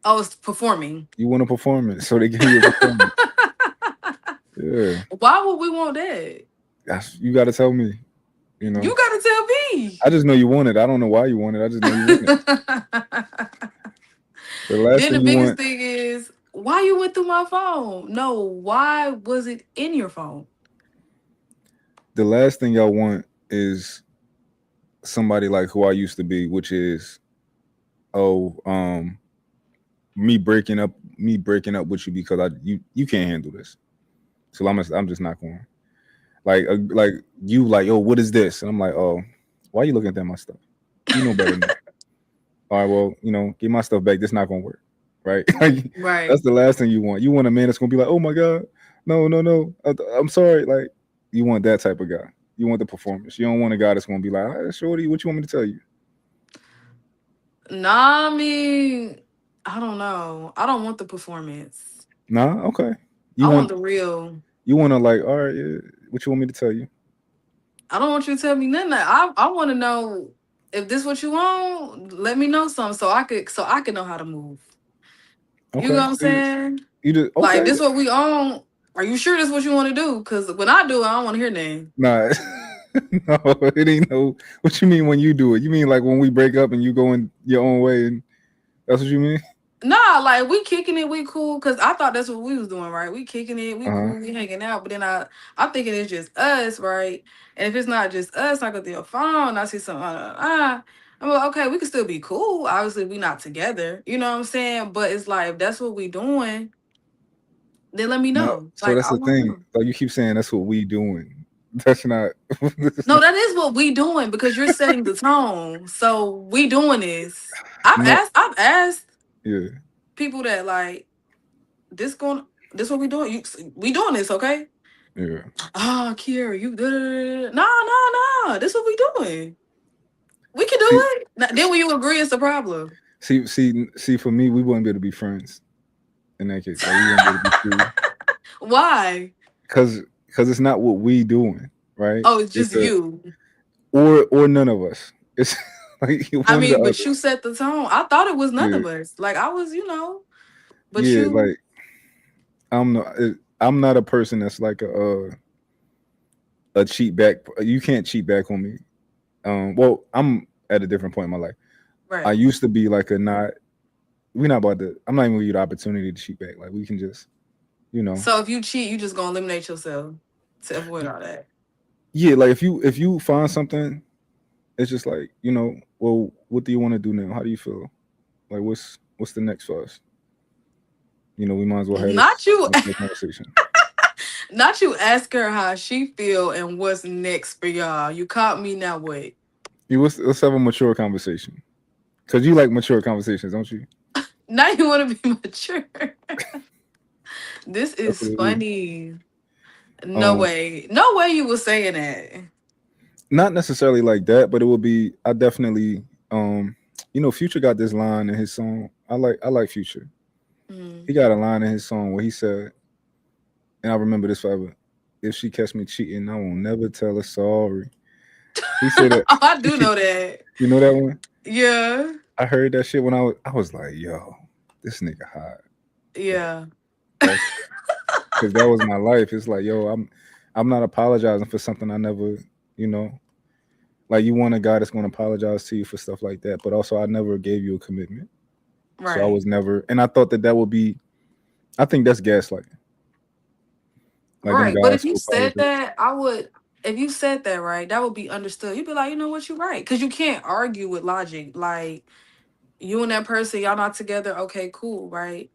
S4: Oh, it's performing.
S3: You want a performance, so they give you a performance. Yeah,
S4: Why would we want that?
S3: you got to tell me. You know,
S4: You gotta tell me.
S3: I just know you want it. I don't know why you want it. I just know you want it. The last
S4: Then the
S3: thing you
S4: biggest
S3: want,
S4: thing is why you went through my phone. No, why was it in your phone?
S3: the last thing y'all want is somebody like who I used to be, which is oh, me breaking up with you because you can't handle this. So I'm just not going. Like you like oh what is this? And I'm like oh why you looking at my stuff? You know better than that. All right, well get my stuff back. This not gonna work, right? Like, that's
S4: Right.
S3: the last thing you want. You want a man that's gonna be like oh my god, no no no, I'm sorry. Like you want that type of guy. You want the performance. You don't want a guy that's gonna be like, all right, shorty, what you want me to tell you?
S4: Nah, I mean, I don't know. I don't want the performance.
S3: Nah, okay. You
S4: I want
S3: want
S4: the real.
S3: you want to like, all right, yeah, what you want me to tell you?
S4: I don't want you to tell me nothing. I want to know if this what you want. Let me know something so I could know how to move. You know
S3: Okay,
S4: what I'm
S3: so you,
S4: saying?
S3: you just
S4: Like
S3: okay.
S4: this what we own. Are you sure this what you want to do? Because when I do it, I don't want to hear nothing.
S3: Nah, no, it ain't no. What you mean when you do it? You mean like when we break up and you go in your own way, and that's what you mean?
S4: Nah, like we kicking it, we cool. Cause I thought that's what we was doing, right? We kicking it, we
S3: Uh huh.
S4: cool, we hanging out. But then I'm thinking it's just us, right? And if it's not just us, I go through your phone, I see something. I'm like, okay, we can still be cool. Obviously, we not together. You know what I'm saying? But it's like if that's what we doing, then let me
S3: No,
S4: know.
S3: so
S4: Like
S3: that's
S4: I
S3: the
S4: want to
S3: thing.
S4: know.
S3: Like you keep saying, that's what we doing. That's not. That's
S4: No,
S3: not.
S4: that is what we doing because you're setting the tone. So we doing this. I've
S3: No.
S4: asked. I've asked
S3: Yeah.
S4: people that like this going. This what we doing. We doing this, okay?
S3: Yeah.
S4: Oh, Kiara, you good? No, no, no. This what we doing. We can do
S3: See,
S4: it. Then when you agree, it's the problem.
S3: see. For me, we wouldn't be able to be friends in that case. Like we wouldn't be able to be cool
S4: Why?
S3: because it's not what we doing, right?
S4: Oh, it's
S3: It's
S4: just
S3: a
S4: you.
S3: or none of us. It's like
S4: I
S3: one or the
S4: mean, but
S3: other.
S4: you set the tone. I thought it was none
S3: Yeah,
S4: of us. Like I was, but
S3: yeah.
S4: you.
S3: Like I'm not a person that's like a cheat back. You can't cheat back on me. Well, I'm at a different point in my life. I
S4: Right.
S3: used to be like a not. We're not about to. I'm not even gonna give you the opportunity to cheat back. Like we can just, you know.
S4: So if you cheat, you just gonna eliminate yourself to avoid all that.
S3: Yeah, like if you find something, it's just like well, what do you want to do now? How do you feel? Like what's the next for us? We might as well have
S4: Not you.
S3: this conversation.
S4: Not you. Ask her how she feel and what's next for y'all. You caught me now. What?
S3: Let's have a mature conversation. Cause you like mature conversations, don't you?
S4: Now you want to be mature. This
S3: That's
S4: is
S3: what it is.
S4: funny. No
S3: Um,
S4: way. No way you was saying that.
S3: Not necessarily like that, but it would be. I definitely. Future got this line in his song. I like Future.
S4: Mm.
S3: He got a line in his song where he said, and I remember this forever. If she catch me cheating, I won't never tell her sorry. He said that.
S4: Oh, I do know that.
S3: You know that one?
S4: Yeah.
S3: I heard that shit when I was like, yo, this nigga hot. Like,
S4: Yeah.
S3: that's because that was my life. It's like, yo, I'm not apologizing for something I never, you know, like you want a guy that's gonna apologize to you for stuff like that. But also I never gave you a commitment. So I
S4: Right.
S3: was never, and I thought that would be, I think that's gaslighting. Like them
S4: Right. But
S3: guys
S4: if you
S3: who
S4: said
S3: apologize.
S4: that, I would. If you said that, right, that would be understood. You'd be like, you know what, you're right, because you can't argue with logic. Like you and that person, y'all not together. Okay, cool, right?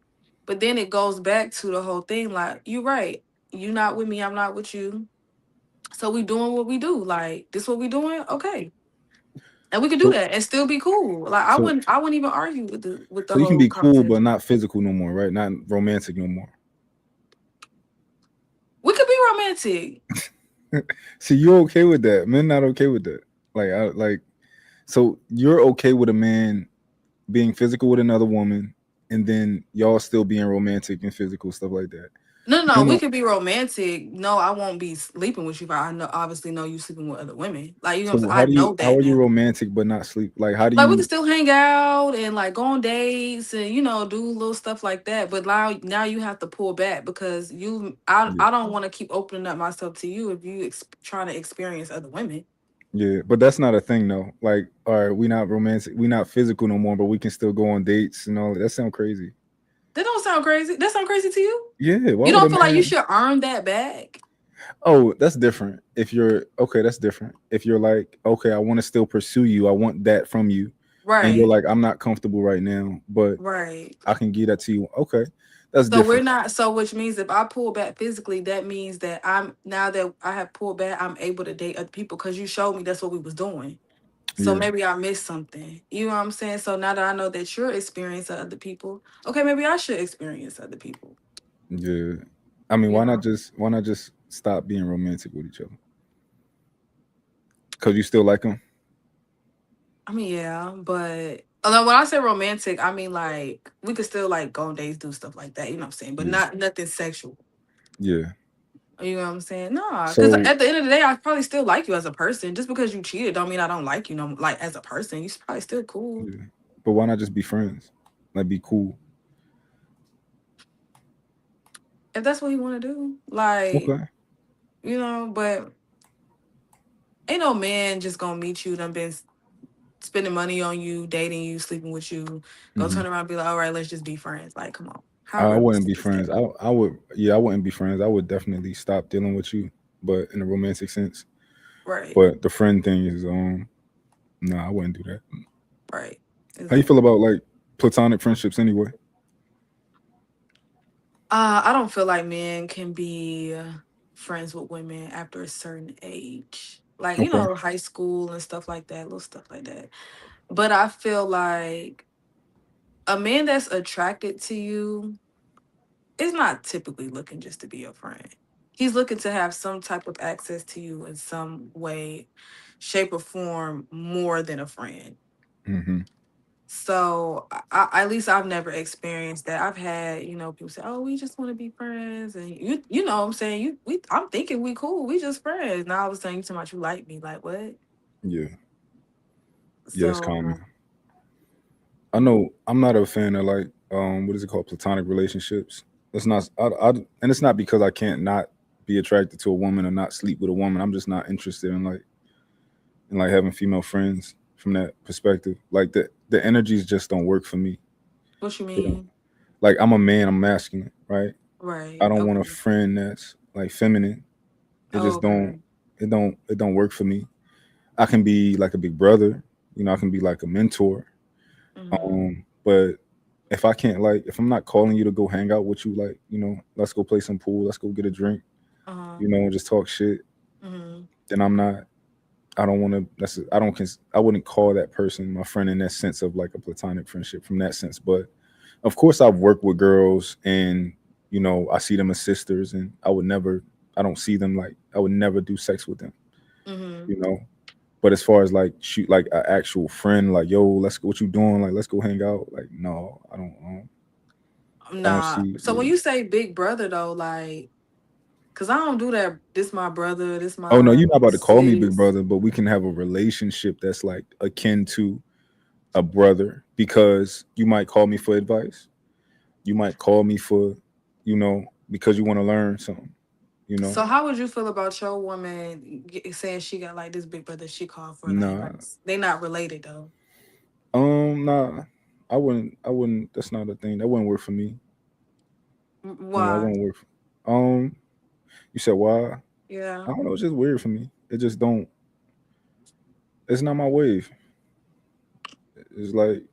S4: But then it goes back to the whole thing. Like you're right. You not with me. I'm not with you. So we doing what we do. Like this, what we doing. Okay, and we could do
S3: So
S4: that and still be cool. Like I
S3: so
S4: wouldn't. I wouldn't even argue with the
S3: so you can
S4: whole
S3: be cool but
S4: conversation.
S3: not physical no more, right? Not romantic no more.
S4: We could be romantic.
S3: See, you're okay with that. Men not okay with that. Like so you're okay with a man being physical with another woman and then y'all still being romantic and physical stuff like that.
S4: No, no,
S3: Men
S4: we
S3: don't.
S4: could be romantic. No, I won't be sleeping with you, but I know obviously know you sleeping with other women. Like you know, what
S3: So
S4: I'm saying? I know
S3: how
S4: that
S3: are you
S4: now.
S3: romantic but not sleep? Like how do
S4: Like we can
S3: you?
S4: still hang out and like go on dates and do little stuff like that. But now you have to pull back because
S3: Yeah,
S4: I don't want to keep opening up myself to you if you trying to experience other women.
S3: yeah, but that's not a thing though. Like, all right, we not romantic, we not physical no more, but we can still go on dates and all that. That sound crazy.
S4: That don't sound crazy. That sound crazy to you?
S3: Yeah, why
S4: You
S3: would a
S4: don't feel like you
S3: man?
S4: should earn that back?
S3: Oh, that's different. If you're okay, that's different. If you're like, okay, I want to still pursue you, I want that from you, and you're
S4: Right.
S3: like, I'm not comfortable right now, but
S4: Right.
S3: I can give that to you. Okay, that's
S4: So we're
S3: different.
S4: not so which means if I pull back physically, that means that I'm now that I have pulled back, I'm able to date other people because you showed me that's what we was doing. So
S3: Yeah,
S4: maybe I missed something. You know what I'm saying? So now that I know that you're experiencing other people, okay, maybe I should experience other people.
S3: yeah. I mean,
S4: You know?
S3: why not just stop being romantic with each other? Because you still like them.
S4: I mean, yeah, but although when I say romantic, I mean like we could still like go on dates, do stuff like that, you know what I'm saying? But
S3: Yeah,
S4: not nothing sexual.
S3: yeah.
S4: You know what I'm saying? No, because
S3: So,
S4: at the end of the day, I probably still like you as a person. Just because you cheated, don't mean I don't like you. No, like as a person, you probably still cool.
S3: yeah. But why not just be friends? Like, be cool.
S4: If that's what you want to do, like
S3: Okay.
S4: But ain't no man just gonna meet you. Done been spending money on you, dating you, sleeping with you. Go
S3: Hmm.
S4: turn around and be like, all right, let's just be friends. Like, come on, how
S3: I wouldn't be
S4: realistic is that?
S3: friends. I would, yeah, I wouldn't be friends. I would definitely stop dealing with you, but in a romantic sense.
S4: Right,
S3: But the friend thing is, no, I wouldn't do that.
S4: right,
S3: How you feel
S4: exactly.
S3: about like platonic friendships anyway?
S4: I don't feel like men can be friends with women after a certain age. Like,
S3: Okay.
S4: high school and stuff like that, little stuff like that. But I feel like a man that's attracted to you is not typically looking just to be your friend. He's looking to have some type of access to you in some way, shape, or form more than a friend.
S3: Hmm.
S4: So at least I've never experienced that. I've had, people say, "Oh, we just want to be friends," and you know, what I'm saying I'm thinking we cool, we just friends. Now all of a sudden you talking about you like me, like what?
S3: Yeah. Yeah, it's common.
S4: So
S3: I know I'm not a fan of like what is it called, platonic relationships. It's not and it's not because I can't not be attracted to a woman or not sleep with a woman. I'm just not interested in like having female friends from that perspective. Like the energies just don't work for me.
S4: what you
S3: They don't.
S4: mean?
S3: Like I'm a man, I'm masculine, right? I
S4: Right?
S3: don't want a
S4: Okay.
S3: friend that's like feminine. It
S4: Oh,
S3: just don't
S4: okay.
S3: it don't work for me. I can be like a big brother, I can be like a mentor.
S4: Mm-hmm.
S3: But if I can't like if I'm not calling you to go hang out with you, like, let's go play some pool, let's go get a drink,
S4: Uh-huh.
S3: and just talk shit,
S4: Mm-hmm.
S3: then I don't want to that's I don't I wouldn't call that person my friend in that sense of like a platonic friendship from that sense. But of course I've worked with girls and I see them as sisters and I don't see them like I would never do sex with them,
S4: Mm-hmm.
S3: you know. But as far as like shoot like an actual friend, like yo, let's go, what you doing? Like let's go hang out. Like no, I don't. I don't
S4: Nah.
S3: see.
S4: So when
S3: Yeah.
S4: you say big brother though, like, cause I don't do that. This my brother. This
S3: Oh no,
S4: my
S3: you're not about to call me big
S4: sis.
S3: brother, but we can have a relationship that's like akin to a brother because you might call me for advice. You might call me for, because you want to learn something. You know,
S4: So how would you feel about your woman saying she got like this big brother she called for like
S3: nah,
S4: advice? They not related though.
S3: nah, I wouldn't. I wouldn't. That's not a thing. That wouldn't work for me. That
S4: Why?
S3: wouldn't work. You said why? I
S4: Yeah.
S3: don't know. It's just weird for me. It just don't. It's not my wave. It's like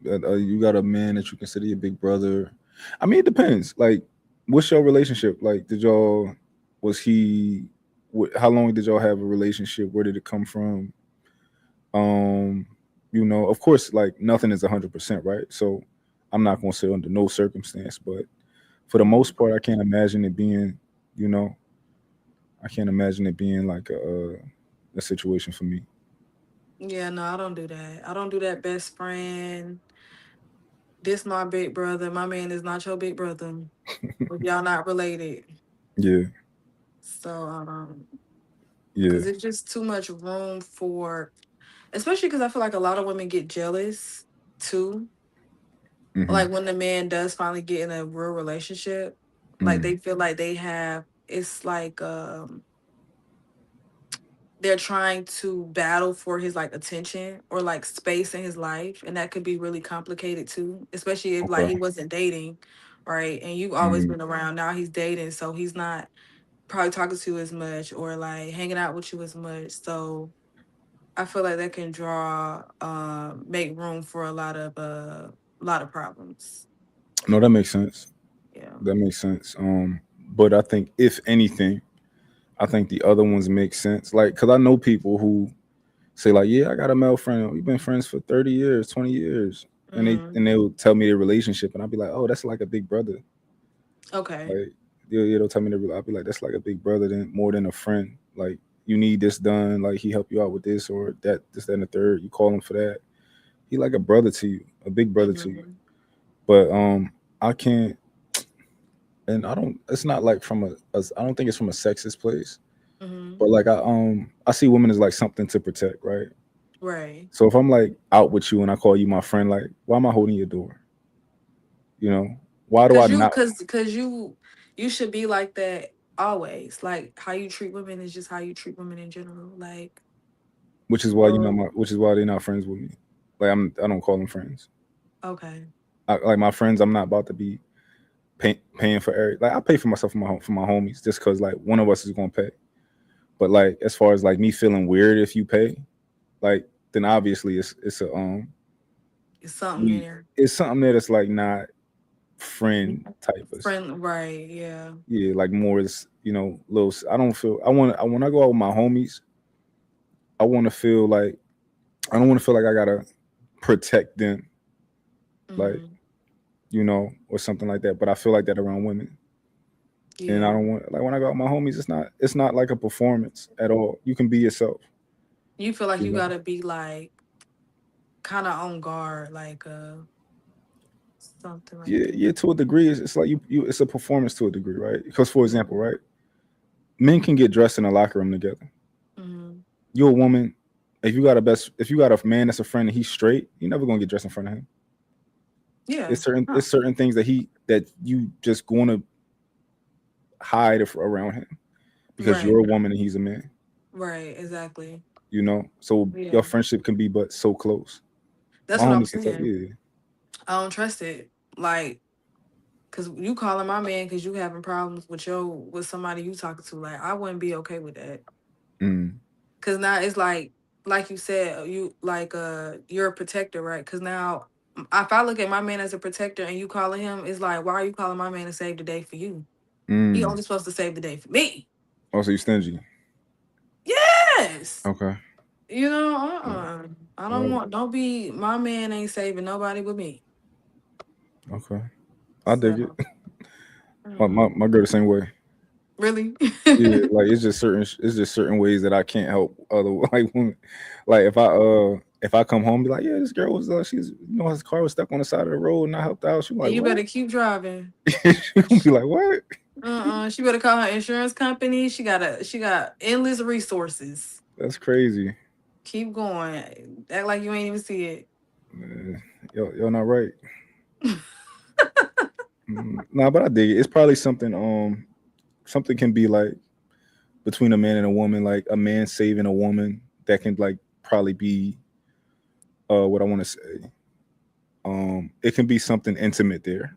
S3: you got a man that you consider your big brother. I mean, it depends. Like, what's your relationship? Like, did y'all? Was he? How long did y'all have a relationship? Where did it come from? Um, of course, like nothing is 100%, right? So, I'm not gonna say under no circumstance, but for the
S4: Mhm.
S3: most part, I can't imagine it being, you know, I can't imagine it being like a situation for me.
S4: Yeah, no, I don't do that. I don't do that best friend. This my big brother. My man is not your big brother. If y'all not related.
S3: Yeah,
S4: So
S3: yeah,
S4: because it's just too much room for, especially because I feel like a lot of women get jealous too.
S3: hmm
S4: Like when the man does finally get in a real relationship, like
S3: mm.
S4: they feel like they have, it's like they're trying to battle for his like attention or like space in his life, and that could be really complicated too, especially if like he
S3: Okay,
S4: wasn't dating, right? And you've always
S3: hmm
S4: been around. Now he's dating, so he's not probably talking to you as much or like hanging out with you as much. So I feel like that can make room for a lot of problems.
S3: no, that makes sense.
S4: Yeah.
S3: That makes sense. But I think if anything, I think the other ones make sense. Like, cause I know people who say like, yeah, I got a male friend. We've been friends for 30 years, 20 years, and they
S4: Hmm.
S3: and they'll tell me their relationship, and I'll be like, oh, that's like a big brother.
S4: Okay.
S3: Like, yeah, they'll tell me I'll be like, that's like a big brother than more than a friend. Like, you need this done, like he help you out with this or that, this, that, and the third. You call him for that. He like a brother to you, a big brother to you.
S4: Hmm.
S3: But I can't, and I don't. It's not like I don't think it's from a sexist place.
S4: Hmm.
S3: But like I see women as like something to protect, right?
S4: Right.
S3: So if I'm like out with you and I call you my friend, like why am I holding your door? You know, why do I
S4: Cause you,
S3: not?
S4: cause you should be like that always. Like how you treat women is just how you treat women in general. Like,
S3: Which is why
S4: well,
S3: which is why they're not friends with me. Like I don't call them friends.
S4: okay.
S3: Like my friends, I'm not about to be paying for every. Like I pay for myself for my homies just because like one of us is gonna pay. But like as far as like me feeling weird if you pay, like then obviously it's a
S4: It's something
S3: we
S4: there.
S3: it's something that it's like not friend type of.
S4: Friend, right? Yeah.
S3: Yeah, like more is little. I don't feel. when I go out with my homies, I want to feel like I don't want to feel like I gotta protect them, like
S4: Hmm.
S3: or something like that. But I feel like that around women, and I
S4: Yeah.
S3: don't want like when I go out with my homies, it's not like a performance at all. You can be yourself,
S4: You feel like
S3: you
S4: you
S3: know.
S4: gotta be like kind of on guard, like something like
S3: Yeah,
S4: that.
S3: yeah. To a degree, it's like it's a performance to a degree, right? Because for example,
S4: Hmm.
S3: right, men can get dressed in a locker room together.
S4: Hmm.
S3: You're a woman. If you got a man that's a friend and he's straight, you're never gonna get dressed in front of him.
S4: Yeah.
S3: It's
S4: Huh.
S3: certain things that you just gonna hide around him because you're
S4: Right.
S3: a woman and he's a man.
S4: Right. Exactly.
S3: So your
S4: Yeah.
S3: friendship can be but so close. My
S4: That's what I'm
S3: homies can tell
S4: saying.
S3: you.
S4: I don't trust it. Like, cause you calling my man because you having problems with somebody you talking to. Like, I wouldn't be okay with that.
S3: Yeah. Mm,
S4: Cause now it's like you said, you're a protector, right? Cause now if I look at my man as a protector and you calling him, it's like, why are you calling my man to save the day for you? He
S3: mm.
S4: only supposed to save the day for me.
S3: Also, you stingy.
S4: Yes.
S3: Okay. Yeah.
S4: I don't
S3: Well,
S4: want, don't be, my man ain't saving nobody but me.
S3: okay. I dig it.
S4: So,
S3: My girl the same way.
S4: Really?
S3: Yeah, like it's just certain ways that I can't help other like women. Like if I come home and be like, yeah, this girl was she's her car was stuck on the side of the road and I helped out. She
S4: And
S3: like
S4: you better
S3: what?
S4: keep driving.
S3: She gonna be like what?
S4: She better call her insurance company. She got endless resources.
S3: That's crazy.
S4: Keep going. Act like you ain't even see it.
S3: You're not right. Nah, but I dig it. It's probably something something can be like between a man and a woman, like a man saving a woman that can like probably be what I want to say. It can be something intimate there,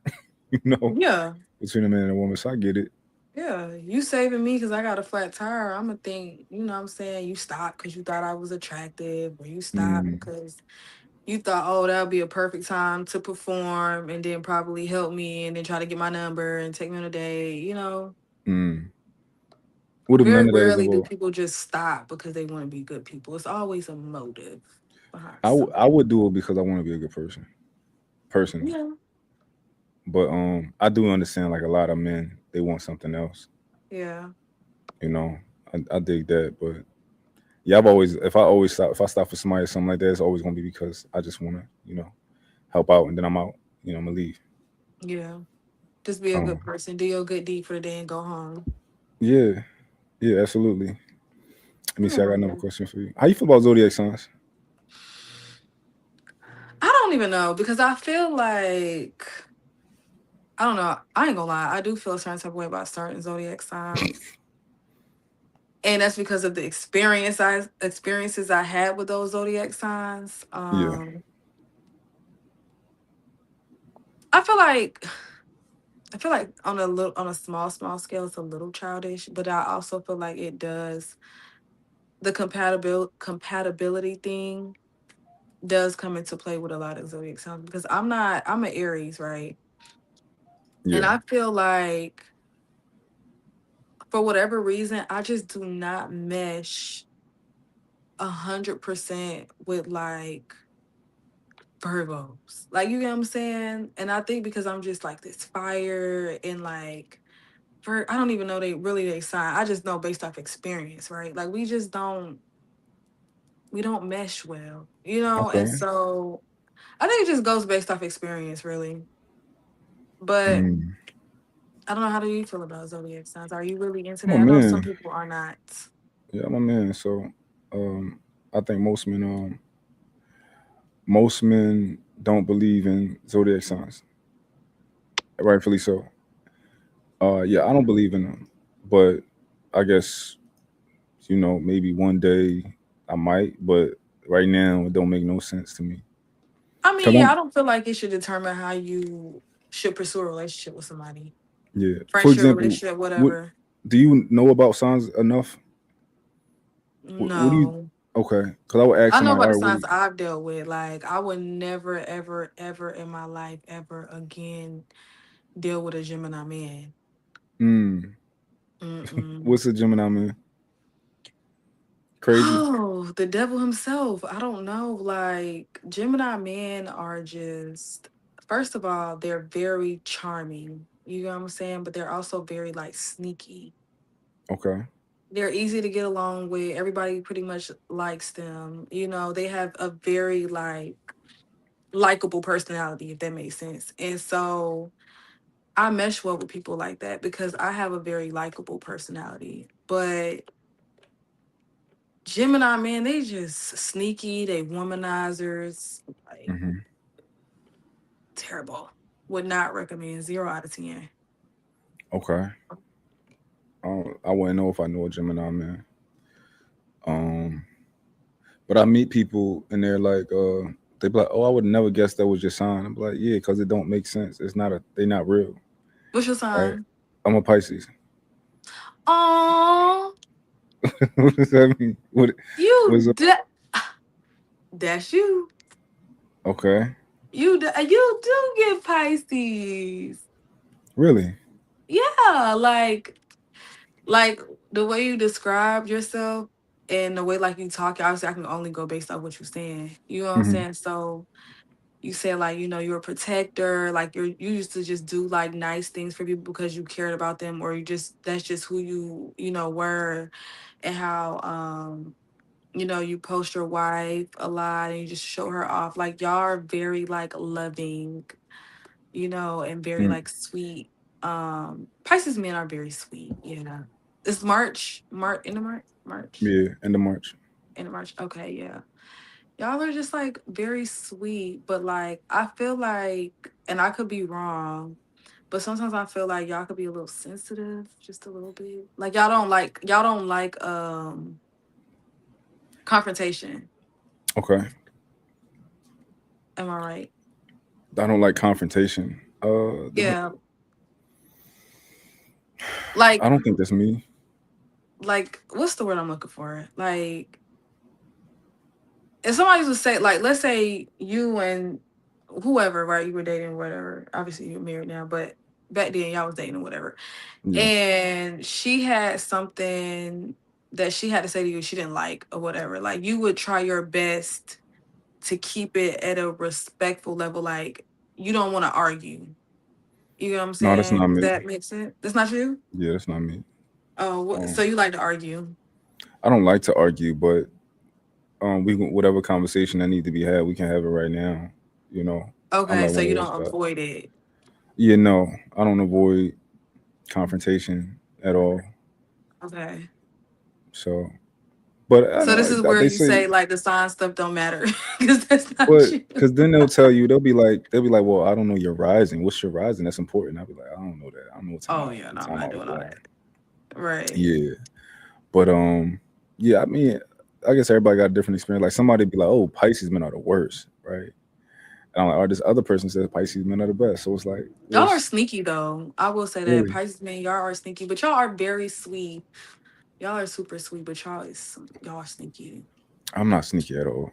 S3: you know,
S4: Yeah.
S3: between a man and a woman. So I get it.
S4: Yeah. You saving me because I got a flat tire. I'm going to think, you know what I'm saying? You stopped because you thought I was attractive, or you stopped
S3: Mm,
S4: because you thought, oh, that would be a perfect time to perform and then probably help me and then try to get my number and take me on a date.
S3: mm. What if
S4: Very
S3: none of that is
S4: rarely do
S3: involved?
S4: people just stop because they want to be good people. It's always a motive behind
S3: I
S4: something.
S3: would do it because I want to be a good person, personally.
S4: Yeah.
S3: But I do understand like a lot of men they want something else.
S4: Yeah.
S3: You know, I dig that. But yeah, I've always if I stop for somebody or something like that, it's always gonna be because I just want to help out and then I'm out. I'm gonna leave.
S4: Yeah. Just be a good
S3: Um,
S4: person. Do your good deed for the day and go home.
S3: yeah, yeah, absolutely. Let me see. I got another
S4: Yeah.
S3: question for you. How you feel about zodiac signs?
S4: I don't even know because I feel like I don't know. I ain't gonna lie. I do feel a certain type of way about certain zodiac signs. And that's because of the experiences I had with those zodiac signs.
S3: Yeah,
S4: I feel like on a small scale it's a little childish, but I also feel like it does the compatibility thing does come into play with a lot of zodiac signs because I'm an Aries, right? And
S3: yeah.
S4: I feel like for whatever reason, I just do not mesh 100% with like Virgos. Like you get what I'm saying? And I think because I'm just like this fire and like I don't even know they sign. I just know based off experience, right? Like we don't mesh well, and
S3: Okay.
S4: so I think it just goes based off experience, really. But
S3: Mm.
S4: I don't know, how do you feel about zodiac signs? Are you really into
S3: I'm a
S4: that? I know some
S3: man.
S4: people are not.
S3: Yeah, I'm a man. So, I think most men don't believe in zodiac signs. Rightfully so. Yeah, I don't believe in them, but I guess maybe one day I might, but right now it don't make no sense to me.
S4: I
S3: Cause
S4: mean, yeah,
S3: I'm
S4: I don't feel like it should determine how you should pursue a relationship with somebody.
S3: yeah. For
S4: Friendship,
S3: example,
S4: relationship,
S3: what
S4: whatever.
S3: do you know about signs enough? What do you?
S4: No.
S3: Okay, because I would ask
S4: I know
S3: somebody,
S4: about
S3: all
S4: the
S3: right, what do
S4: signs
S3: you?
S4: I've dealt with. Like, I would never, ever, ever in my life, ever again deal with a Gemini man.
S3: Mm,
S4: Mm-mm.
S3: what's a Gemini man? Crazy.
S4: Oh, the devil himself. I don't know. Like, Gemini men are just, first of all, they're very charming. You know what I'm saying? But they're also very, like, sneaky.
S3: Okay.
S4: They're easy to get along with. Everybody pretty much likes them. They have a very, like, likable personality, if that makes sense. And so I mesh well with people like that because I have a very likable personality. But Gemini, man, they just sneaky, they womanizers, like
S3: Hmm.
S4: terrible. Would not recommend, 0 out of 10.
S3: Okay. I wouldn't know if I know a Gemini man. Um, but I meet people and they're like, they be like, "Oh, I would never guess that was your sign." I'm like, "Yeah, because it don't make sense. It's not they're not real,
S4: What's your
S3: right?"
S4: sign?
S3: I'm a Pisces.
S4: Oh,
S3: What does that mean? What's
S4: you
S3: up?
S4: that's you.
S3: Okay,
S4: You do get Pisces.
S3: really?
S4: Yeah, like the way you describe yourself and the way like you talk, obviously I can only go based on what you're saying. You know what I'm
S3: Hmm.
S4: saying? So you said like, you're a protector, like you used to just do like nice things for people because you cared about them, or you just that's just who you were, and how you post your wife a lot and you just show her off. Like y'all are very like loving, and very
S3: Mm,
S4: like sweet. Pisces men are very sweet. Yeah. It's March in the March.
S3: yeah, end of March.
S4: In the March. Okay, yeah. Y'all are just like very sweet, but like I feel like, and I could be wrong, but sometimes I feel like y'all could be a little sensitive, just a little bit. Like y'all don't like confrontation.
S3: Okay.
S4: Am I right?
S3: I don't like confrontation.
S4: Yeah.
S3: I
S4: Like
S3: don't think that's me.
S4: what's the word I'm looking for? Like if somebody would say, like, let's say you and whoever, right, you were dating, whatever. Obviously you're married now, but back then y'all was dating or whatever.
S3: Yeah.
S4: And she had something that she had to say to you she didn't like or whatever. Like you would try your best to keep it at a respectful level. Like you don't want to argue. You know what I'm
S3: No, that's
S4: saying?
S3: not
S4: Does
S3: me.
S4: that make sense? That's not you?
S3: Yeah, that's not me.
S4: Oh, so
S3: Um,
S4: you like to argue?
S3: I don't like to argue, but whatever conversation that need to be had, we can have it right now. You know, I'm
S4: Okay,
S3: like
S4: so
S3: one of
S4: you
S3: those
S4: don't
S3: guys.
S4: avoid it.
S3: Yeah, no, I don't avoid confrontation at all.
S4: Okay.
S3: So, but I
S4: So
S3: know
S4: this is where
S3: they
S4: you
S3: say,
S4: say like the sign stuff don't matter because that's not
S3: but
S4: you.
S3: because then they'll tell you, they'll be like, well, I don't know your rising. What's your rising? That's important. I'll be like, I don't know that. I don't know
S4: Oh yeah,
S3: what
S4: no, I'm
S3: time I
S4: not
S3: was
S4: doing all
S3: born.
S4: that. Right.
S3: Yeah, but yeah. I mean, I guess everybody got a different experience. Like somebody be like, oh, Pisces men are the worst, right? And I'm like, or this other person says Pisces men are the best. So it's like,
S4: Y'all are
S3: what's
S4: sneaky though. I will say that.
S3: really?
S4: Pisces man, y'all are sneaky, but y'all are very sweet. Y'all are super sweet, but y'all are sneaky.
S3: I'm not sneaky at all.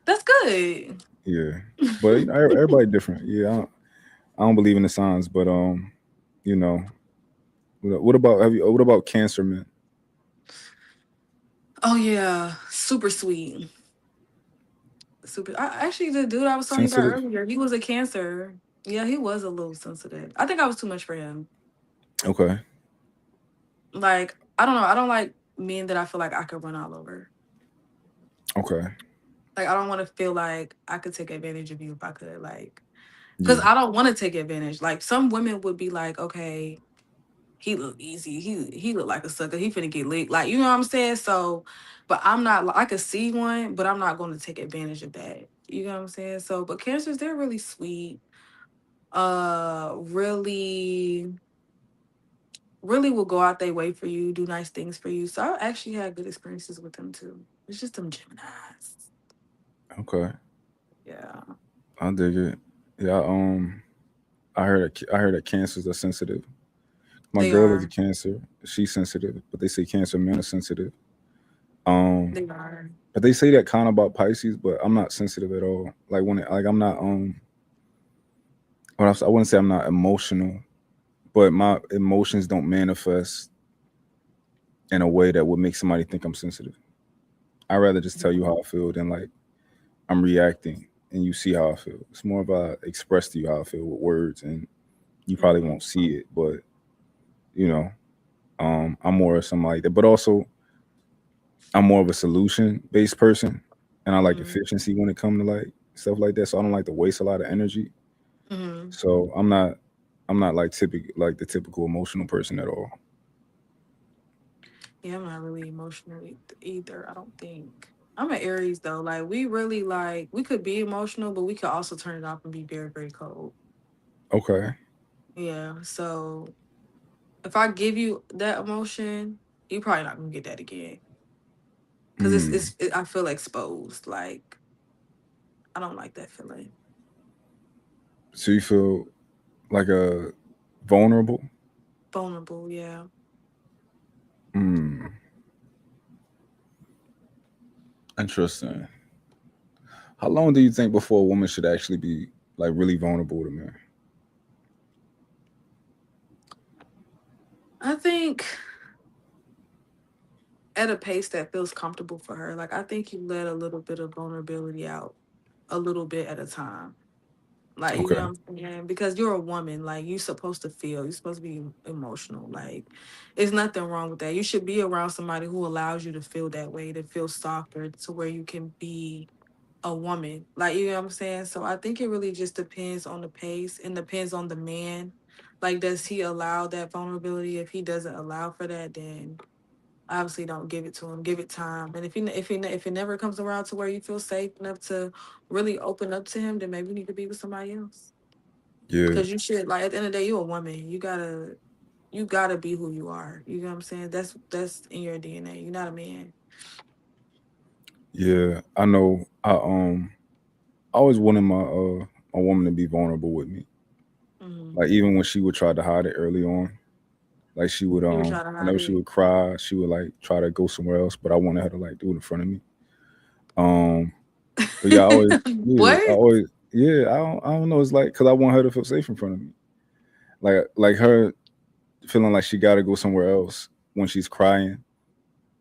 S4: That's good.
S3: Yeah, but everybody different. Yeah, I don't believe in the signs, but you know, what about have you? What about Cancer men?
S4: Oh yeah, super sweet. Super. Actually, the dude I was telling you about
S3: Sensitive?
S4: earlier, he was a Cancer. Yeah, he was a little sensitive. I think I was too much for him.
S3: Okay,
S4: Like I don't know. I don't like men that I feel like I could run all over.
S3: okay,
S4: Like I don't want to feel like I could take advantage of you if I could, like, because
S3: yeah.
S4: I don't want to take advantage. Like some women would be like, okay, he look easy. He look like a sucker. He finna get licked. Like you know what I'm saying. So, but I'm not. I could see one, but I'm not going to take advantage of that. You know what I'm saying. So, but cancers, they're really sweet. Really, really will go out their way for you, do nice things for you. So I actually had good experiences with them too. It's just them Geminis.
S3: Okay,
S4: Yeah,
S3: I dig it. Yeah, I heard that cancers are sensitive. My
S4: they
S3: girl is a
S4: are.
S3: Cancer. She's sensitive, but they say Cancer men are sensitive. Um,
S4: They are.
S3: but they say that kind of about Pisces, but I'm not sensitive at all. Like like I'm not I wouldn't say I'm not emotional, but my emotions don't manifest in a way that would make somebody think I'm sensitive. I'd rather just tell you how I feel than like I'm reacting and you see how I feel. It's more of I express to you how I feel with words, and you probably
S4: Mhm.
S3: won't see it, but you know, I'm more of something like that. But also, I'm more of a solution based person, and I like
S4: Mhm.
S3: efficiency when it comes to like stuff like that. So I don't like to waste a lot of energy.
S4: Mhm.
S3: So I'm not like like the typical emotional person at all.
S4: Yeah, I'm not really emotional either. I don't think. I'm an Aries though. Like we really like we could be emotional, but we could also turn it off and be very, very cold.
S3: Okay.
S4: Yeah. So if I give you that emotion, you're probably not gonna get that again. Cause
S3: Mm.
S4: I feel exposed. Like I don't like that feeling.
S3: So you feel like a vulnerable?
S4: Vulnerable. Yeah.
S3: Mm. Interesting. How long do you think before a woman should actually be like really vulnerable to men?
S4: I think at a pace that feels comfortable for her. Like I think you let a little bit of vulnerability out a little bit at a time. Like, you
S3: Okay.
S4: know what I'm saying? Because you're a woman, like you're supposed to feel, you're supposed to be emotional. Like, there's nothing wrong with that. You should be around somebody who allows you to feel that way, to feel softer, to where you can be a woman. Like, you know what I'm saying? So I think it really just depends on the pace and depends on the man. Like, does he allow that vulnerability? If he doesn't allow for that, then obviously don't give it to him. Give it time. And if it never comes around to where you feel safe enough to really open up to him, then maybe you need to be with somebody else.
S3: Yeah.
S4: Because you should, like, at the end of the day, you're a woman. You gotta be who you are. You know what I'm saying? That's in your DNA. You're not a man.
S3: Yeah. I know. I always wanted my woman to be vulnerable with me.
S4: Hmm.
S3: Like even when she would try to hide it early on, like she would
S4: You would try to hide
S3: whenever she
S4: it.
S3: would cry, she would like try to go somewhere else, but I wanted her to like do it in front of me. Um, but yeah, I always yeah, I
S4: What?
S3: always yeah, I don't know. It's like because I want her to feel safe in front of me. Like her feeling like she got to go somewhere else when she's crying.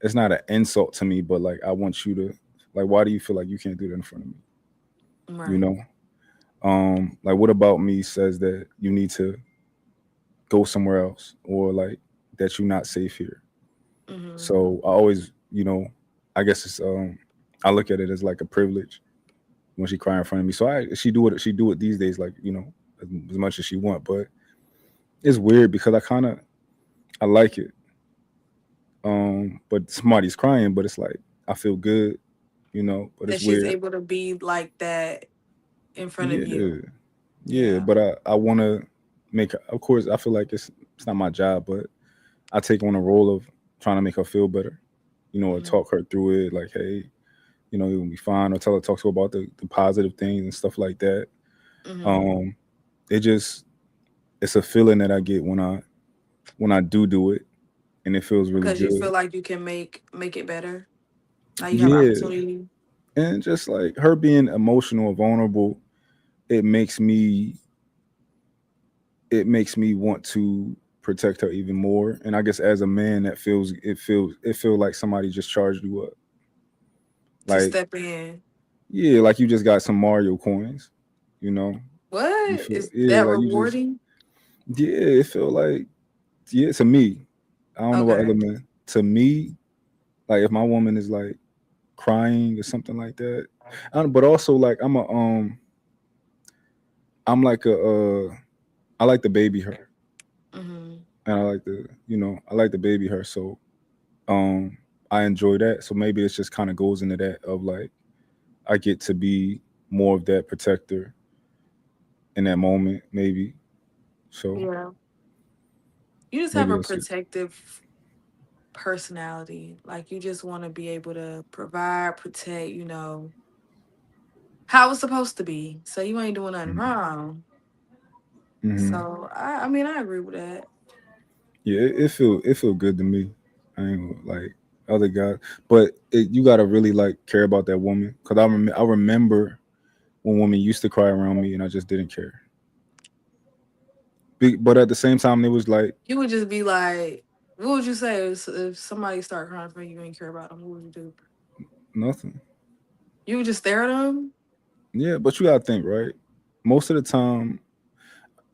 S3: It's not an insult to me, but like I want you to like, why do you feel like you can't do that in front of me? You
S4: Right.
S3: know, like what about me says that you need to go somewhere else or like that you're not safe here.
S4: Hmm.
S3: So I always, I guess it's I look at it as like a privilege when she cry in front of me. So she do it these days, like as much as she want. But it's weird because I like it. But somebody's crying, but it's like I feel good, But
S4: That
S3: it's
S4: she's
S3: weird.
S4: able to be like that in front of
S3: Yeah,
S4: you.
S3: yeah.
S4: Yeah.
S3: But I want to make. Of course, I feel like it's not my job, but I take on a role of trying to make her feel better, or
S4: Hmm.
S3: talk her through it. Like, hey, you're gonna be fine, or talk to her about the positive things and stuff like that.
S4: Hmm.
S3: Um, it just it's a feeling that I get when I do it, and it feels really
S4: Because you feel
S3: good.
S4: like you can make it better. Like you have
S3: Yeah,
S4: opportunity.
S3: and just like her being emotional and vulnerable, it makes me it makes me want to protect her even more. And I guess as a man, it feels like somebody just charged you up.
S4: To
S3: Like,
S4: step in.
S3: yeah, like you just got some Mario coins, you know. You
S4: What
S3: feel
S4: is
S3: yeah,
S4: that
S3: like you just
S4: rewarding?
S3: yeah, it feel like yeah to me. I don't know what other
S4: Okay.
S3: men. To me, like if my woman is like crying or something like that, but also like I'm like I like the baby her,
S4: Hmm.
S3: and I like I like the baby her. So um, I enjoy that. So maybe it just kind of goes into that of like I get to be more of that protector in that moment, maybe. So
S4: Yeah. You just have
S3: maybe
S4: a
S3: that's it.
S4: protective personality. Like you just want to be able to provide, protect, how it's supposed to be. So you ain't doing nothing wrong.
S3: Mm-hmm.
S4: So I mean I agree with that.
S3: Yeah, it feel good to me. I ain't like other guys, but you gotta really like care about that woman because I remember when women used to cry around me and I just didn't care. But at the same time, it was like
S4: You would just be like, what would you say if somebody start crying for you, you ain't care about them? What would you do?
S3: nothing.
S4: You would just stare at them,
S3: Yeah, but you gotta think right. Most of the time,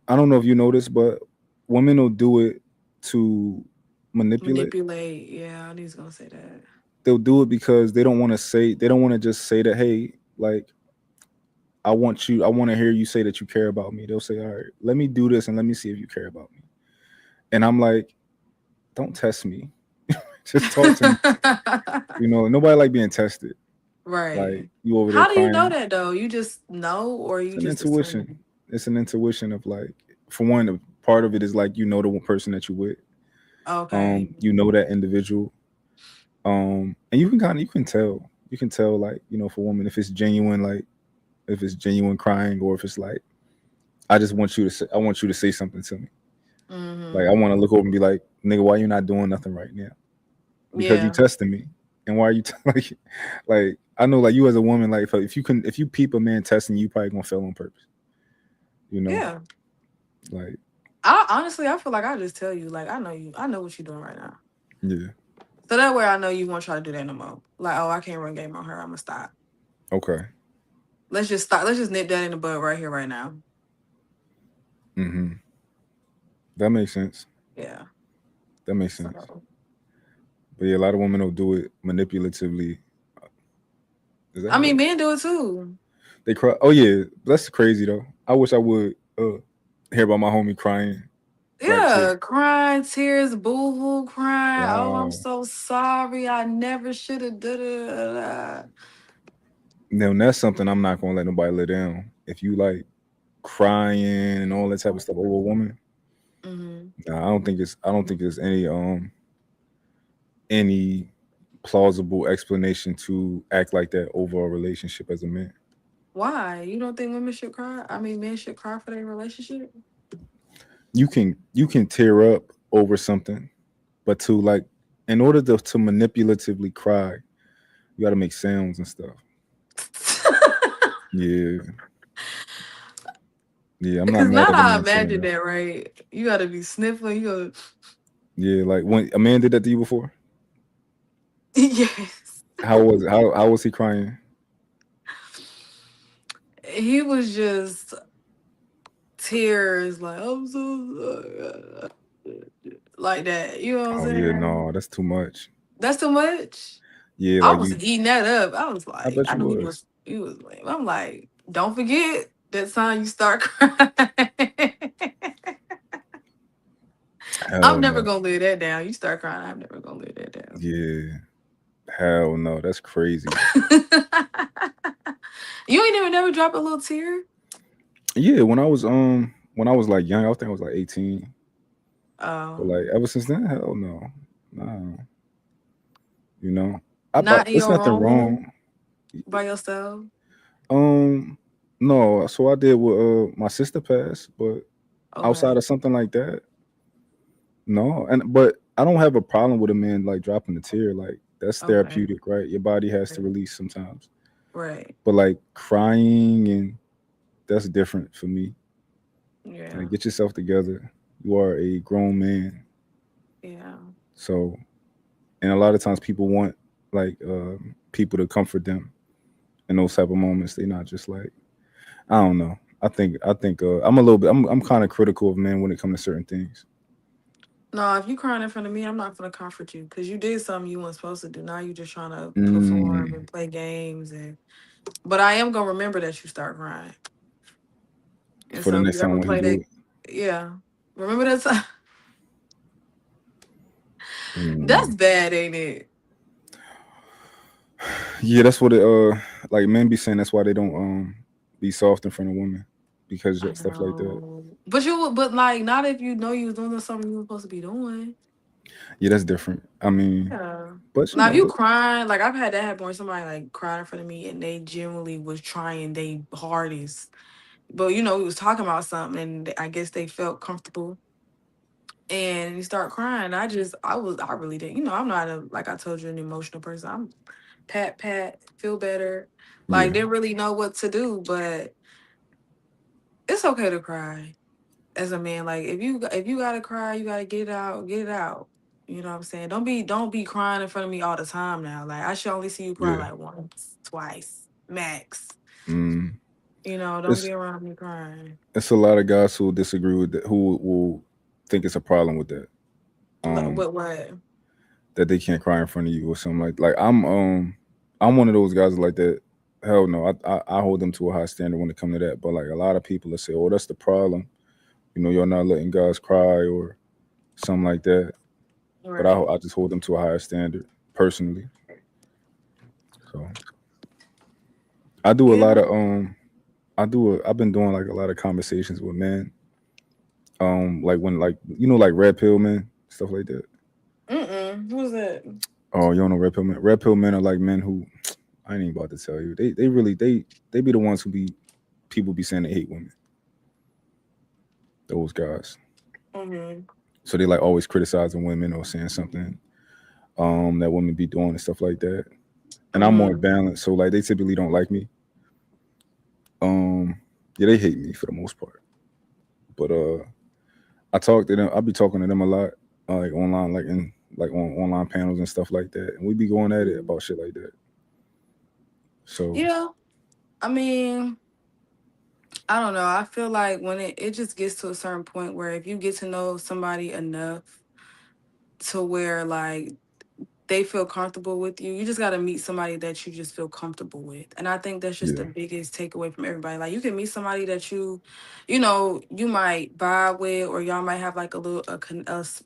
S3: I don't know if you notice, but women will do it to manipulate.
S4: manipulate. Yeah, I was gonna say that.
S3: They'll do it because they don't want to just say that, hey, like I want to hear you say that you care about me. They'll say, all right, let me do this and let me see if you care about me. And I'm like, don't test me. Just talk to me. Nobody like being tested. Like
S4: Right.
S3: you over there
S4: How do you know
S3: crying.
S4: that though? You just know, or
S3: It's
S4: you
S3: an
S4: just
S3: intuition.
S4: assume?
S3: It's an intuition of like, for one, part of it is like the one person that you with.
S4: Okay.
S3: You know that individual. And you can tell. You can tell like, for women if it's genuine, like if it's genuine crying or if it's like, I want you to say something to me. Like I
S4: Hmm.
S3: want to look over and be like, nigga, why you not doing nothing right now? Because you
S4: Yeah.
S3: testing me. And why are you like I know like you as a woman, like if you peep a man testing you, probably gonna fail on purpose. You know?
S4: Yeah.
S3: Like,
S4: I honestly, I feel like I just tell you, like I know you, I know what you're doing right now.
S3: yeah.
S4: So that way, I know you won't try to do that no more. Like, oh, I can't run game on her. I'm gonna stop.
S3: Okay.
S4: Let's just stop. Let's just nip that in the bud right here, right now.
S3: Mm-hmm. That makes sense.
S4: Yeah.
S3: That makes sense.
S4: So
S3: But yeah, a lot of women don't do it manipulatively. Is that
S4: I
S3: how
S4: mean, men do it too.
S3: they cry? Oh yeah, that's crazy though. I wish I would hear about my homie crying like to
S4: Yeah, crying, tears, boo-hoo, crying. Oh, I'm
S3: wow.
S4: so sorry. I never should have did it.
S3: Now that's something I'm not gonna let nobody let down. If you like crying and all that type of stuff over a woman,
S4: Mm-hmm.
S3: nah, I don't think there's any plausible explanation to act like that over a relationship as a man.
S4: Why? You don't think women should cry? I mean, men should cry for their relationship?
S3: You can tear up over something, but to like in order to manipulatively cry, you got to make sounds and stuff. Yeah, yeah. I'm not
S4: Because
S3: mad
S4: now
S3: at a
S4: I
S3: man saying
S4: imagine
S3: that.
S4: that, right? You got to be sniffling.
S3: Yeah, like when a man did that to you before,
S4: Yes.
S3: how was he crying?
S4: He was just tears, like, I'm so like that. You know what I'm
S3: Oh yeah,
S4: saying?
S3: no, that's too much.
S4: That's too much.
S3: Yeah,
S4: I
S3: like
S4: was
S3: you.
S4: eating that up. I was
S3: I
S4: like,
S3: bet
S4: I
S3: you
S4: knew
S3: was.
S4: he was lame. I'm like, don't forget that time you start crying. I'm
S3: Hell
S4: never
S3: no.
S4: gonna live that down. You start crying, I'm never gonna live that down.
S3: Yeah, hell no. That's crazy.
S4: You ain't even never drop a little tear?
S3: Yeah, when I was like young, I think I was like 18. But like
S4: Um,
S3: ever since then, hell no, nah. You know,
S4: not in
S3: it's
S4: your
S3: nothing
S4: own
S3: wrong.
S4: room by yourself.
S3: Um, no. So I did with my sister passed, but outside
S4: Okay.
S3: of something like that, no. And but I don't have a problem with a man like dropping a tear. Like that's
S4: Okay.
S3: therapeutic, right? Your body has to
S4: Right.
S3: release sometimes.
S4: Right.
S3: But like crying and that's different for me.
S4: Yeah.
S3: Like get yourself together. You are a grown man.
S4: Yeah.
S3: So and a lot of times people want like people to comfort them in those type of moments. They not just like I don't know. I think I'm a little bit I'm kind of critical of men when it comes to certain things.
S4: No, if you crying in front of me, I'm not gonna comfort you because you did something you weren't supposed to do. Now you just trying to perform
S3: Mm,
S4: and play games and. But I am gonna remember that you start crying, and
S3: for the
S4: so if
S3: next
S4: you
S3: time
S4: ever
S3: when he
S4: play
S3: do
S4: that,
S3: it.
S4: yeah, remember that time.
S3: Mm.
S4: That's bad, ain't it?
S3: Yeah, that's what it like men be saying that's why they don't be soft in front of women because
S4: I
S3: of stuff like that.
S4: know, but but like not if you know you was doing something you were supposed to be doing.
S3: Yeah, that's different. I mean,
S4: Yeah.
S3: but you
S4: Now if
S3: know,
S4: you
S3: but
S4: crying, like I've had that happen where somebody like cried in front of me and they genuinely was trying their hardest, but we was talking about something and I guess they felt comfortable and you start crying. I really didn't. I'm not like I told you, an emotional person. I'm pat, feel better. Like
S3: yeah,
S4: didn't really know what to do, but it's okay to cry as a man. Like if you gotta cry, you gotta get it out, get it out. You know what I'm saying? Don't be crying in front of me all the time now. Like I should only see you cry
S3: yeah.
S4: like once, twice, max.
S3: Mm.
S4: Don't
S3: It's
S4: be around me crying.
S3: it's a lot of guys who disagree with that, who will think it's a problem with that.
S4: Like,
S3: Um,
S4: what?
S3: that they can't cry in front of you or something like I'm one of those guys like that. Hell no, I hold them to a high standard when it comes to that. But like a lot of people will say, "Oh, that's the problem." You're not letting guys cry or something like that. But
S4: Right.
S3: I just hold them to a higher standard personally. So I do a lot
S4: Yeah.
S3: of I've been doing like a lot of conversations with men. Like when like like red pill men stuff like that.
S4: Who's that?
S3: Oh, you don't know red pill men? Red pill men are like men who I ain't even about to tell you. They really they be the ones who be people be saying they hate women. Those guys.
S4: Mm-hmm.
S3: So they like always criticizing women or saying something that women be doing and stuff like that. And I'm more
S4: Mm-hmm.
S3: balanced, so like they typically don't like me. Um, yeah, they hate me for the most part. But I talk to them. I be talking to them a lot, like online, like in like on online panels and stuff like that. And we be going at it about shit like that. So
S4: Yeah. I mean, I don't know. I feel like when it just gets to a certain point where if you get to know somebody enough to where like they feel comfortable with you. You just got to meet somebody that you just feel comfortable with. And I think that's just the
S3: Yeah.
S4: biggest takeaway from everybody. Like you can meet somebody that you know, you might vibe with, or y'all might have like a little,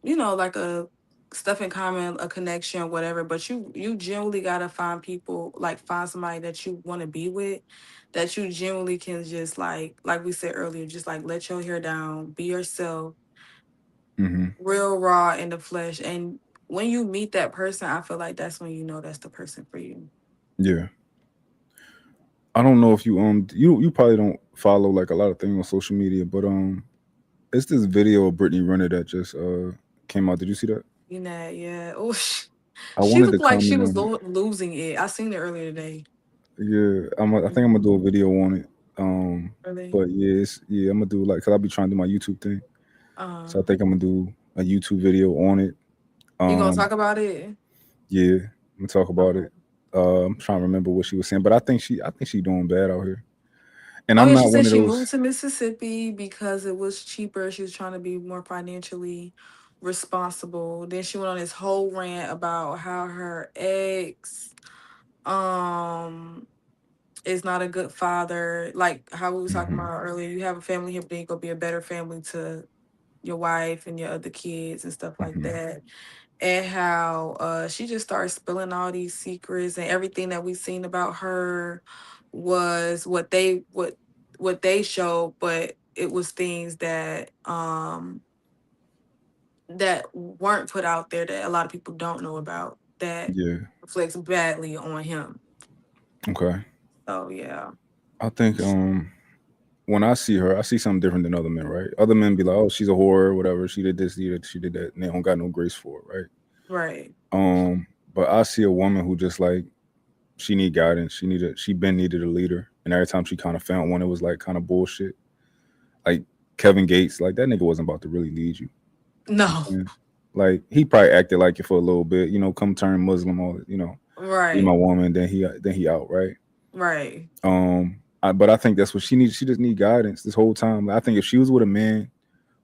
S4: you know, like a stuff in common, a connection, whatever. But you generally got to find people, like find somebody that you want to be with, that you generally can just like we said earlier, just like let your hair down, be yourself,
S3: Hmm.
S4: real raw in the flesh. And when you meet that person, I feel like that's when you know that's the person for you.
S3: Yeah. I don't know if you probably don't follow like a lot of things on social media, but it's this video of Brittany Renner that just came out. Did you see that?
S4: You know, yeah. Oh,
S3: I
S4: she
S3: wanted to
S4: looked like she
S3: comment
S4: was
S3: on it.
S4: losing it. I seen it earlier today.
S3: Yeah, I think I'm gonna
S4: Mhm.
S3: do a video on it. Um,
S4: Really?
S3: but yeah, I'm gonna do like, cause I'll be trying to do my YouTube thing, so I
S4: Uh,
S3: think I'm gonna do a YouTube video on it.
S4: you gonna
S3: Um,
S4: talk about it?
S3: yeah, I'm gonna talk about
S4: Okay.
S3: it. I'm trying to remember what she was saying, but I think she doing bad out here, and
S4: Oh
S3: I'm
S4: yeah, she
S3: not one
S4: said
S3: of
S4: she
S3: those.
S4: moved to Mississippi because it was cheaper. She was trying to be more financially responsible. Then she went on this whole rant about how her ex um is not a good father. Like how we was talking
S3: Hmm.
S4: about earlier, you have a family here, but then you go be a better family to your wife and your other kids and stuff like
S3: Hmm.
S4: that. And how she just started spilling all these secrets, and everything that we seen about her was what they showed, but it was things that weren't put out there that a lot of people don't know about that
S3: Yeah.
S4: reflects badly on him.
S3: Okay.
S4: So yeah.
S3: I think when I see her, I see something different than other men, right? Other men be like, "Oh, she's a whore, whatever. She did this, she did that," and they don't got no grace for it, right?
S4: Right.
S3: But I see a woman who just like she need guidance. She been needed a leader, and every time she kind of found one, it was like kind of bullshit. Like Kevin Gates, like that nigga wasn't about to really lead you. You know
S4: No.
S3: what I'm saying? Like he probably acted like it for a little bit, come turn Muslim or be my
S4: Right.
S3: woman. Then he out, right?
S4: Right.
S3: But I think that's what she needs. She just need guidance this whole time. I think if she was with a man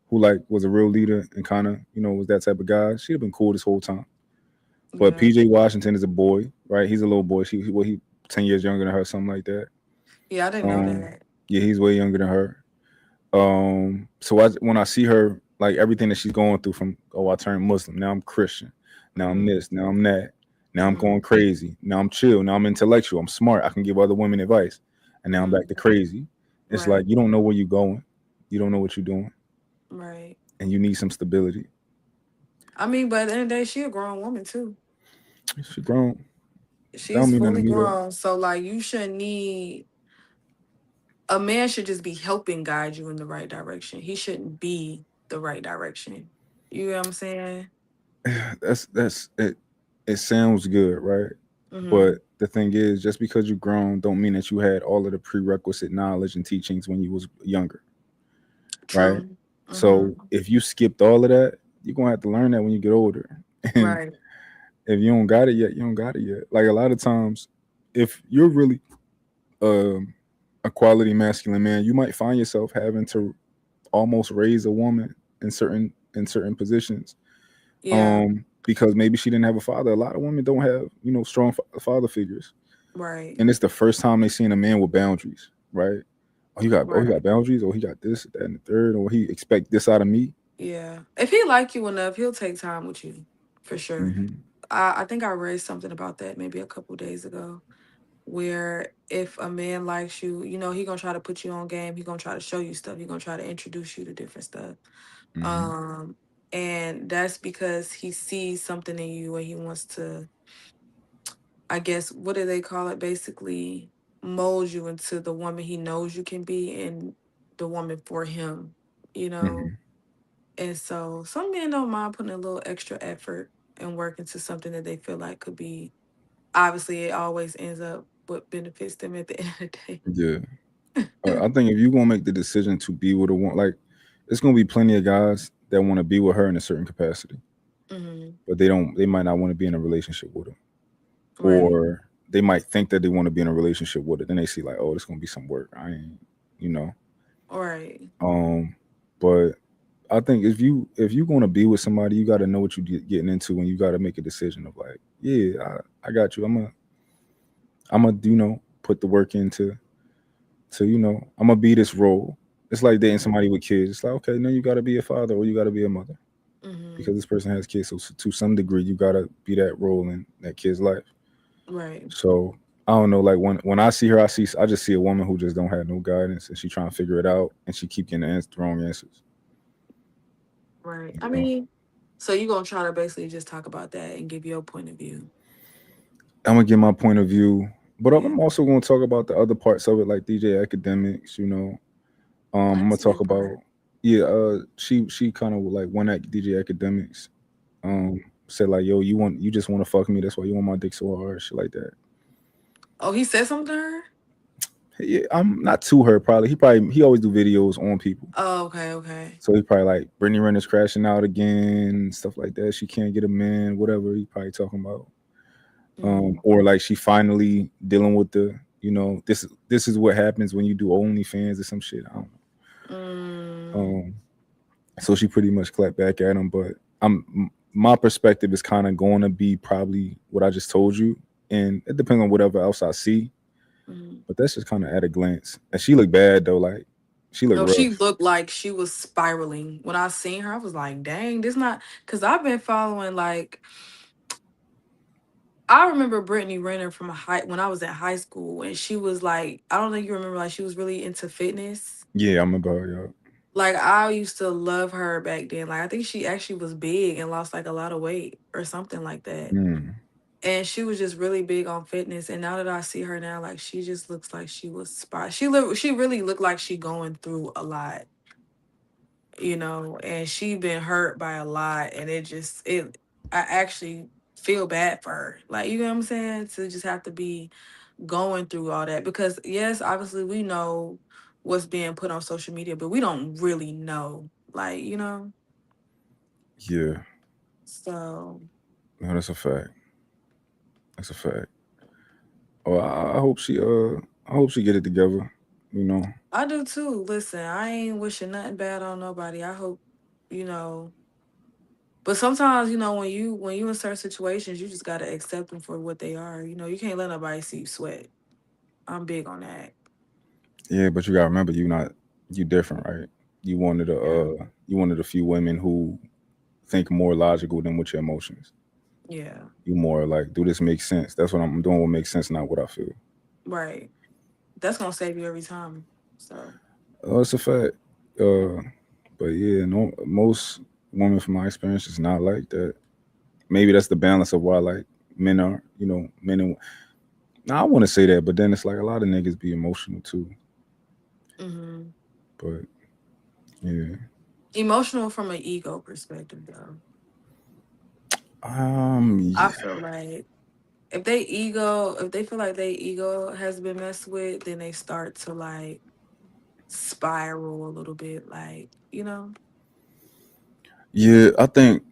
S3: who like was a real leader and kind of was that type of guy, she'd have been cool this whole time. But
S4: Yeah.
S3: PJ Washington is a boy, right? He's a little boy. He 10 years younger than her, something like that.
S4: Yeah, I didn't know
S3: Um,
S4: that.
S3: yeah, he's way younger than her. So when I see her, like everything that she's going through, from I turned Muslim, now I'm Christian, now I'm
S4: Mm-hmm.
S3: this, now I'm that, now I'm
S4: Mm-hmm.
S3: going crazy, now I'm chill, now I'm intellectual, I'm smart, I can give other women advice, and now I'm back to
S4: Mm-hmm.
S3: crazy. It's like
S4: Right.
S3: you don't know where you're going, you don't know what you're doing,
S4: Right.
S3: and you need some stability.
S4: I mean, but at the end of the day, she a grown woman too.
S3: She grown. That don't
S4: She's
S3: mean nothing to
S4: fully
S3: me though.
S4: grown. So like you shouldn't need a man should just be helping guide you in the right direction. He shouldn't be the right direction. You know what I'm saying?
S3: That's it. It sounds good, right?
S4: Mm-hmm.
S3: But the thing is, just because you've grown, don't mean that you had all of the prerequisite knowledge and teachings when you was younger, right?
S4: True.
S3: So
S4: Mm-hmm.
S3: if you skipped all of that, you're gonna have to learn that when you get older. And
S4: Right.
S3: if you don't got it yet, you don't got it yet. Like a lot of times, if you're really um, a quality masculine man, you might find yourself having to almost raise a woman in certain positions,
S4: Yeah.
S3: because maybe she didn't have a father. A lot of women don't have strong father figures,
S4: Right.
S3: and it's the first time they seen a man with boundaries, right? Oh, he got
S4: Right.
S3: boundaries, or he got this, that, and the third, or he expect this out of me.
S4: Yeah. If he like you enough, he'll take time with you. For sure.
S3: Hmm.
S4: I think I read something about that maybe a couple days ago, where if a man likes you, you know, he gonna try to put you on game. He gonna try to show you stuff. He gonna try to introduce you to different stuff.
S3: Hmm.
S4: Um, and that's because he sees something in you and he wants to, I guess, what do they call it? Basically, mold you into the woman he knows you can be and the woman for him, you know?
S3: Hmm.
S4: And so some men don't mind putting a little extra effort and work into something that they feel like could be, obviously, it always ends up what benefits them at the end of the day.
S3: Yeah, I think if you gonna make the decision to be with a woman, like it's gonna be plenty of guys that want to be with her in a certain capacity,
S4: Hmm.
S3: but they don't. They might not want to be in a relationship with her,
S4: Right.
S3: or they might think that they want to be in a relationship with it. Then they see like, oh, this gonna be some work. I ain't, you know.
S4: Right.
S3: Um, but I think if you gonna be with somebody, you got to know what you getting into, and you got to make a decision of like, yeah, I got you. I'm a put the work into to I'm gonna be this role. It's like dating
S4: Mhm.
S3: somebody with kids. It's like, okay, now you got to be a father or you got to be a mother because
S4: Mhm.
S3: this person has kids. So to some degree, you got to be that role in that kid's life.
S4: Right.
S3: So I don't know. Like when I see her, I just see a woman who just don't have no guidance, and she trying to figure it out, and she keep getting the wrong answers.
S4: Right. I
S3: You know,
S4: mean, so you gonna try to basically just talk about that and give your point of view.
S3: I'm gonna get my point of view, but
S4: Yeah.
S3: I'm also gonna talk about the other parts of it, like DJ academics. I'm gonna
S4: That's a
S3: talk
S4: good
S3: about
S4: part.
S3: yeah. She kind of like went at DJ academics. Said like, yo, you just want to fuck me. That's why you want my dick so hard, shit like that.
S4: Oh, he said something to her?
S3: Yeah, I'm not to her. He always do videos on people.
S4: Oh, okay, okay.
S3: So he probably like Brittany Renner's crashing out again, stuff like that. She can't get a man, whatever he probably talking about.
S4: Mm.
S3: Or like she finally dealing with this is what happens when you do OnlyFans or some shit. I don't know.
S4: Mm.
S3: So she pretty much clapped back at him, but my perspective is kind of going to be probably what I just told you, and it depends on whatever else I see.
S4: Mm.
S3: But that's just kind of at a glance. And she looked bad though, like she looked
S4: No, she
S3: rough.
S4: looked like she was spiraling. When I seen her, I was like, dang, this not because I've been following like I remember Brittany Renner from when I was in high school, and she was like, I don't think you remember, like she was really into fitness.
S3: Yeah, I'm about her,
S4: Like I used to love her back then. Like I think she actually was big and lost like a lot of weight or something like that.
S3: yeah.
S4: And she was just really big on fitness. And now that I see her now, like she just looks like she was she really looked like she going through a lot, and she been hurt by a lot, and I actually feel bad for her. Like, you know what I'm saying? To just have to be going through all that, because yes, obviously we know what's being put on social media, but we don't really know, like,
S3: Yeah,
S4: so
S3: no, that's a fact. That's a fact. Oh, I hope she get it together. You know.
S4: I do too. Listen, I ain't wishing nothing bad on nobody. I hope, you know but sometimes, when you in certain situations, you just gotta accept them for what they are. You can't let nobody see you sweat. I'm big on that.
S3: Yeah, but you gotta remember, you different, right?
S4: Yeah.
S3: You one of the few women who think more logical than with your emotions.
S4: Yeah.
S3: You more like, do this make sense? That's what I'm doing. What makes sense, not what I feel.
S4: Right. That's gonna save you every time. So
S3: It's a fact. Uh, but yeah, no, most women from my experience is not like that. Maybe that's the balance of why like men are, men and now I want to say that, but then it's like a lot of niggas be emotional too.
S4: hmm
S3: But yeah,
S4: emotional from an ego perspective, though. I
S3: yeah,
S4: feel like if they feel like their ego has been messed with, then they start to like spiral a little bit, like,
S3: yeah. I think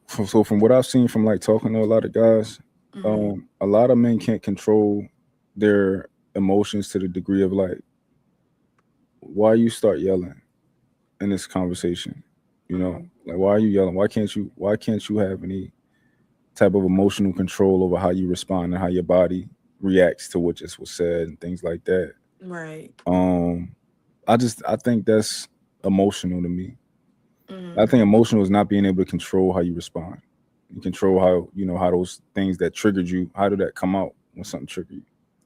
S3: so. From what I've seen from like talking to a lot of guys,
S4: hmm
S3: a lot of men can't control their emotions to the degree of like, why you start yelling in this conversation?
S4: hmm
S3: Like why are you yelling? Why can't you have any type of emotional control over how you respond and how your body reacts to what just was said and things like that?
S4: right.
S3: Um, I think that's emotional to me. I
S4: hmm
S3: think emotional is not being able to control how you respond. You control how how those things that triggered you. How did that come out when something triggered you?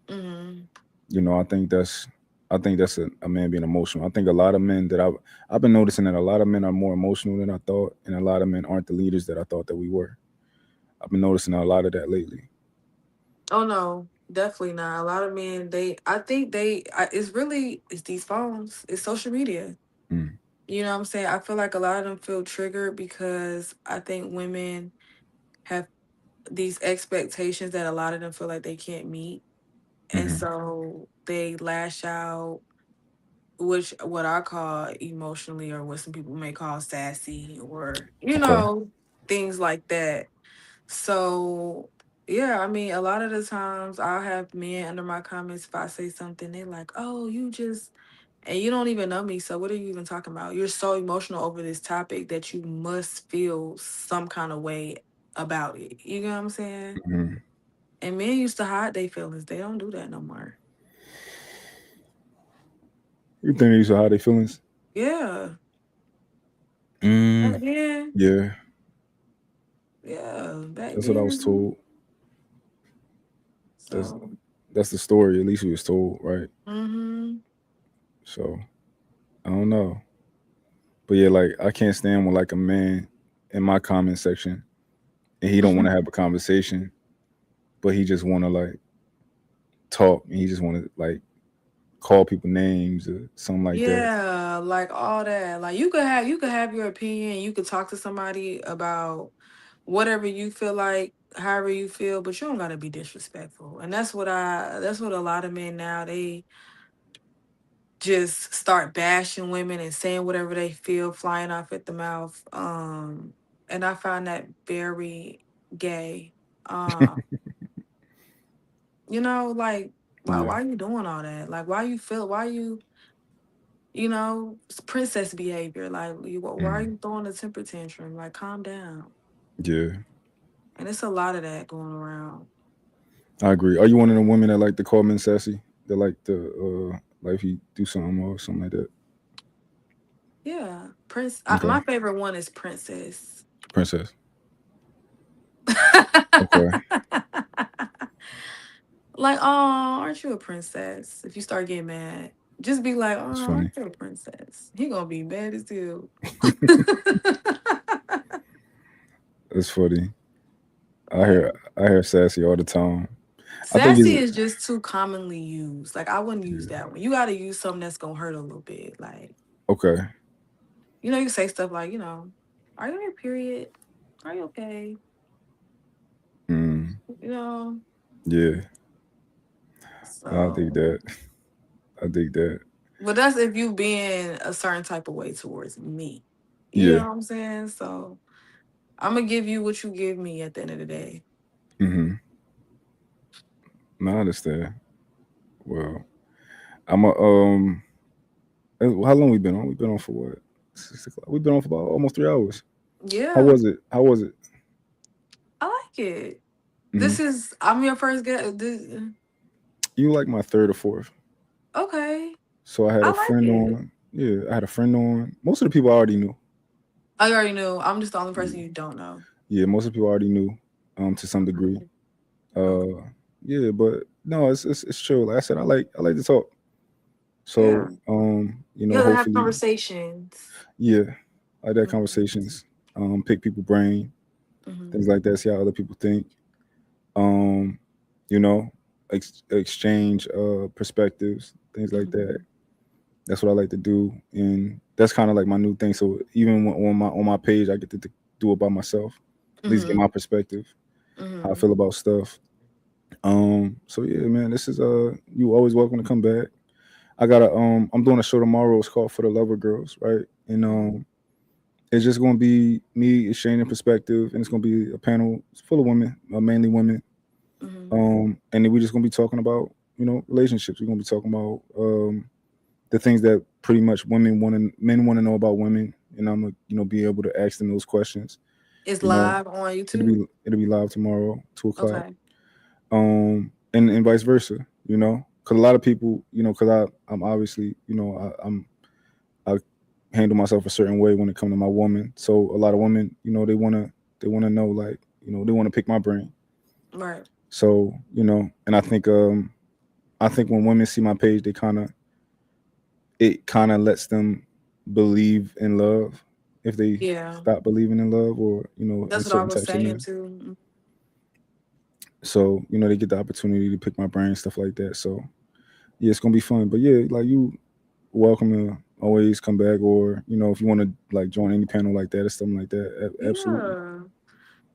S4: hmm
S3: I think that's a man being emotional. I think a lot of men that I've been noticing that a lot of men are more emotional than I thought, and a lot of men aren't the leaders that I thought that we were. I've been noticing a lot of that lately.
S4: Oh no, definitely not. A lot of men, I think it's these phones, it's social media.
S3: Mm,
S4: You know what I'm saying? I feel like a lot of them feel triggered because I think women have these expectations that a lot of them feel like they can't meet. And
S3: hmm.
S4: so they lash out, which what I call emotionally, or what some people may call sassy, or
S3: Okay.
S4: things like that. So Yeah, I mean, a lot of the times I'll have men under my comments if I say something, they're like, "Oh, you just," and you don't even know me, so what are you even talking about? You're so emotional over this topic that you must feel some kind of way about it. You know what I'm saying?
S3: Mhm.
S4: And men used to hide their feelings. They don't do that no more.
S3: You think they used to hide their feelings?
S4: Yeah.
S3: Mm,
S4: Back then,
S3: yeah,
S4: yeah, back
S3: that's what I was
S4: then.
S3: told. That's
S4: So,
S3: that's the story. At least we was told, right?
S4: mm-hmm.
S3: So I don't know, but yeah, like I can't stand when like a man in my comment section and he don't want to have a conversation, but he just want to like talk and he just want to like call people names or something like that.
S4: Yeah, like all that. Like you could have your opinion, you could talk to somebody about whatever you feel like, however you feel, but you don't gotta be disrespectful. And that's what a lot of men now, they just start bashing women and saying whatever they feel, flying off at the mouth. And I find that very gay. Um, like
S3: Yeah.
S4: why you doing all that? Like why you it's princess behavior. Like, why are
S3: Mhm.
S4: you throwing a temper tantrum? Like, calm down.
S3: Yeah,
S4: And it's a lot of that going around.
S3: I agree. Are you one of the women that like to call men sassy? That like to like if he do something or something like that?
S4: Yeah, my
S3: Okay,
S4: favorite one is princess.
S3: princess. Okay,
S4: Like, oh, aren't you a princess? If you start getting mad, just be like,
S3: that's
S4: oh,
S3: funny.
S4: aren't you a princess? He gonna be mad as hell.
S3: That's funny. I hear sassy all the time. I think
S4: Sassy
S3: it's
S4: is just too commonly used. Like, I wouldn't use
S3: yeah.
S4: that one. You got to use something that's gonna hurt a little bit. Like,
S3: Okay.
S4: you say stuff like, are you on your period? Are you okay?
S3: Mm,
S4: You know,
S3: yeah, I dig
S4: so,
S3: that. I dig that.
S4: but that's if you being a certain type of way towards me. You know
S3: Yeah.
S4: what I'm saying? So I'm gonna give you what you give me at the end of the day.
S3: Mm-hmm. No, I understand. Well, I'm a how long we been on? We've been on for what? 6 o'clock. We've been on for about almost 3 hours. How
S4: Yeah,
S3: was it? How was it?
S4: I like it.
S3: Hmm.
S4: I'm your first guest.
S3: You like my third or fourth?
S4: Okay,
S3: So I had
S4: I
S3: a
S4: like
S3: friend
S4: it.
S3: on. Yeah, I had a friend on. Most of the people I already knew.
S4: I already knew. I'm just the only
S3: Yeah,
S4: person you don't know.
S3: yeah, most of the people I already knew, to some degree.
S4: Okay. Okay.
S3: Uh, yeah, but no, it's chill. Like I said, I like to talk.
S4: Yeah.
S3: So,
S4: You gotta have
S3: hopefully,
S4: conversations.
S3: yeah, I like that
S4: Mhm.
S3: conversations. Pick people brain, things
S4: Mhm.
S3: like that. See how other people think. Um, you know, exchange perspectives, things like that.
S4: Mhm.
S3: That's what I like to do, and that's kind of like my new thing. So even on my page, I get to do it by myself. At least get
S4: Mhm.
S3: my perspective, how I
S4: Mhm.
S3: feel about stuff. So yeah, man, this is you always welcome to come back. I'm doing a show tomorrow. It's called For the Lover Girls, right? And
S4: Mhm.
S3: it's just gonna be me exchanging perspective, and it's gonna be a panel full of women, mainly women.
S4: Mhm.
S3: And then we're just gonna be talking about relationships. We're gonna be talking about the things that pretty much men want to know about women, and I'm gonna be able to ask them those questions.
S4: It's
S3: You know,
S4: live on
S3: it'll
S4: YouTube.
S3: be live tomorrow, 2 o'clock.
S4: Okay.
S3: And vice versa. Because a lot of people, because I'm obviously, I handle myself a certain way when it comes to my woman. So a lot of women, they wanna know, like, they wanna pick my brain.
S4: Right.
S3: So and I think when women see my page, it kind of lets them believe in love if they
S4: Yeah.
S3: stop believing in love or in
S4: That's what I
S3: certain
S4: was
S3: types of
S4: saying
S3: men.
S4: too.
S3: So they get the opportunity to pick my brain, stuff like that. So yeah, it's gonna be fun. But yeah, like, you welcome to always come back, or if you want to like join any panel like that or something like that. Absolutely.
S4: Yeah.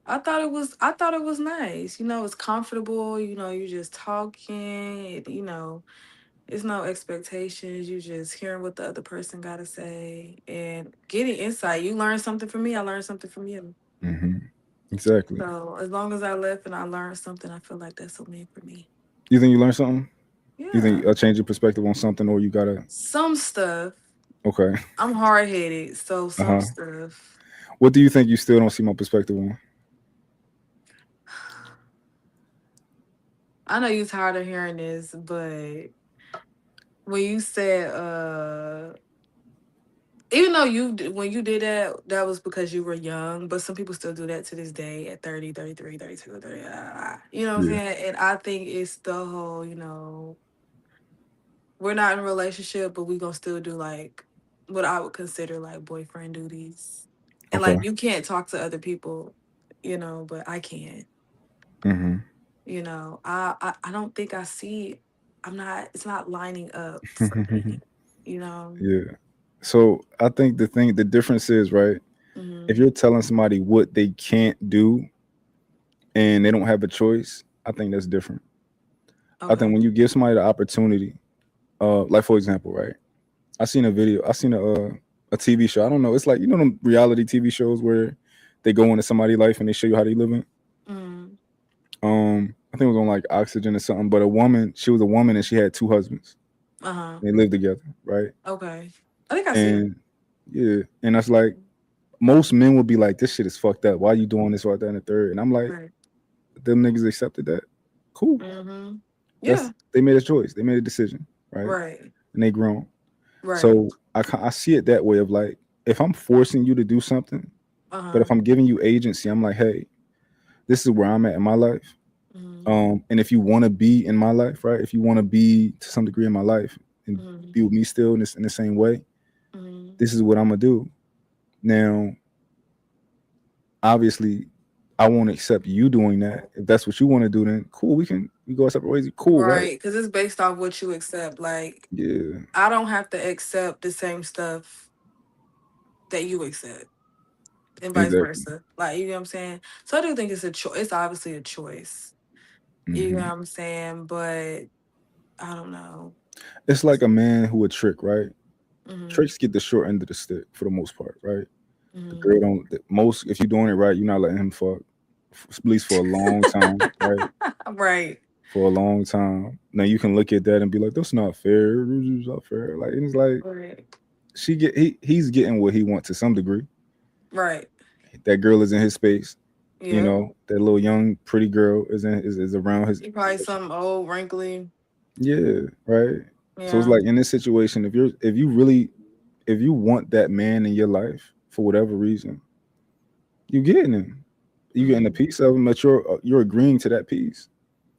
S4: I thought it was nice. It's comfortable, you're just talking, it's no expectations. You just hearing what the other person gotta say and getting insight. You learn something from me, I learned something from you.
S3: Hmm. Exactly.
S4: So as long as I left and I learned something, I feel like that's what made for me.
S3: You think you learned something? You think
S4: Yeah.
S3: a change of perspective on something, or you gotta?
S4: Some stuff.
S3: Okay.
S4: I'm hard headed, so
S3: Uh
S4: some
S3: huh.
S4: stuff.
S3: What do you think you still don't see my perspective on?
S4: I know you're tired of hearing this, but when you said even though when you did that, that was because you were young, but some people still do that to this day at 30, 33, 32, 30. You know what I'm
S3: Yeah.
S4: saying? And I think it's the whole, we're not in a relationship, but we gonna still do like what I would consider like boyfriend duties. And
S3: Okay.
S4: like you can't talk to other people, but I can.
S3: Mm-hmm.
S4: I don't think I see it's not lining up for me, you know.
S3: Yeah. So I think the difference is, right. If
S4: Hmm.
S3: you're telling somebody what they can't do and they don't have a choice, I think that's different. I think
S4: Okay.
S3: when you give somebody the opportunity, like for example, right? I seen a TV show. I don't know. It's like them reality TV shows where they go into somebody's life and they show you how they living.
S4: Mm.
S3: I think it was on like Oxygen or something. But she was a woman and she had two husbands.
S4: Uh-huh.
S3: They lived together, right?
S4: Okay. I think I see that.
S3: And yeah, and that's like most men would be like, "This shit is fucked up. Why you doing this, right, that, and the third?" And I'm like,
S4: Right.
S3: "Them niggas accepted that. Cool.
S4: Mm-hmm.
S3: That's
S4: Yeah.
S3: they made a choice. They made a decision, right?
S4: Right.
S3: And they grown.
S4: Right.
S3: So I see it that way of like, if I'm forcing you to do something, but if
S4: Uh-huh.
S3: I'm giving you agency, I'm like, hey, this is where I'm at in my life.
S4: Mm-hmm.
S3: And if you want to be in my life, right? If you want to be to some degree in my life and
S4: Mm-hmm.
S3: be with me still in the same way,
S4: Mm-hmm.
S3: this is what I'm gonna do. Now, obviously, I won't accept you doing that. If that's what you want to do, then cool. We go our separate ways. Cool, right?
S4: Right. Because it's based off what you accept. Like,
S3: Yeah,
S4: I don't have to accept the same stuff that you accept. And vice
S3: exactly.
S4: versa. Like, you know what I'm saying? So I do think it's a choice. It's obviously a choice. You know
S3: Hmm.
S4: what I'm saying? But I don't know.
S3: It's like a man who would trick, right?
S4: Mm-hmm.
S3: Tricks get the short end of the stick for the most part, right? The
S4: Mm-hmm.
S3: girl don't most if you're doing it right, you're not letting him fuck at least for a long time, right?
S4: Right.
S3: For a long time. Now you can look at that and be like, "That's not fair. It's not fair." Like and it's like
S4: Right.
S3: he's getting what he wants to some degree.
S4: Right.
S3: That girl is in his space.
S4: Yep.
S3: That little young pretty girl is around his.
S4: You probably something old, wrinkly.
S3: Yeah, right. So it's
S4: Yeah.
S3: like in this situation, if you want that man in your life for whatever reason, you getting him. You getting a
S4: Mm-hmm.
S3: piece of him that you're agreeing to that piece.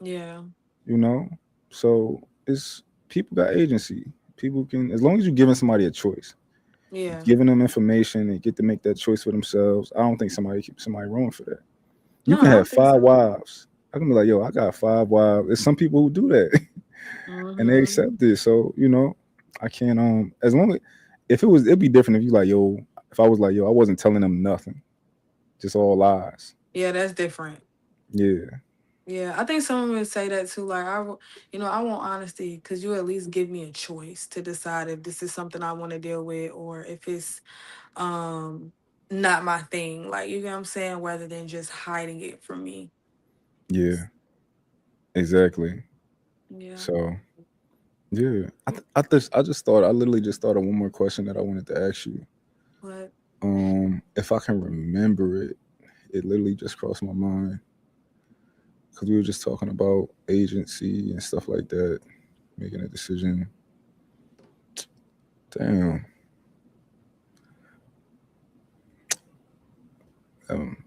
S4: Yeah.
S3: You know, so it's people got agency. People can, as long as you're giving somebody a choice,
S4: Yeah.
S3: giving them information and get to make that choice for themselves. I don't think somebody wrong for that. You
S4: No,
S3: can
S4: I
S3: have
S4: don't think
S3: five
S4: so.
S3: wives. I can be like, yo, I got five wives. There's some people who do that and they
S4: Mm-hmm.
S3: accept it. So I can't. As long as it'd be different if you like, yo, if I was like, yo, I wasn't telling them nothing, just all lies.
S4: Yeah, that's different.
S3: Yeah,
S4: Yeah, I think someone would say that too. Like, I want honesty because you at least give me a choice to decide if this is something I want to deal with or if it's um not my thing. Like, you know what I'm saying? Rather than just hiding it from me.
S3: yeah, exactly.
S4: Yeah.
S3: So yeah, I just thought I literally just thought of one more question that I wanted to ask you.
S4: But
S3: If I can remember it, it literally just crossed my mind because we were just talking about agency and stuff like that, making a decision. Damn,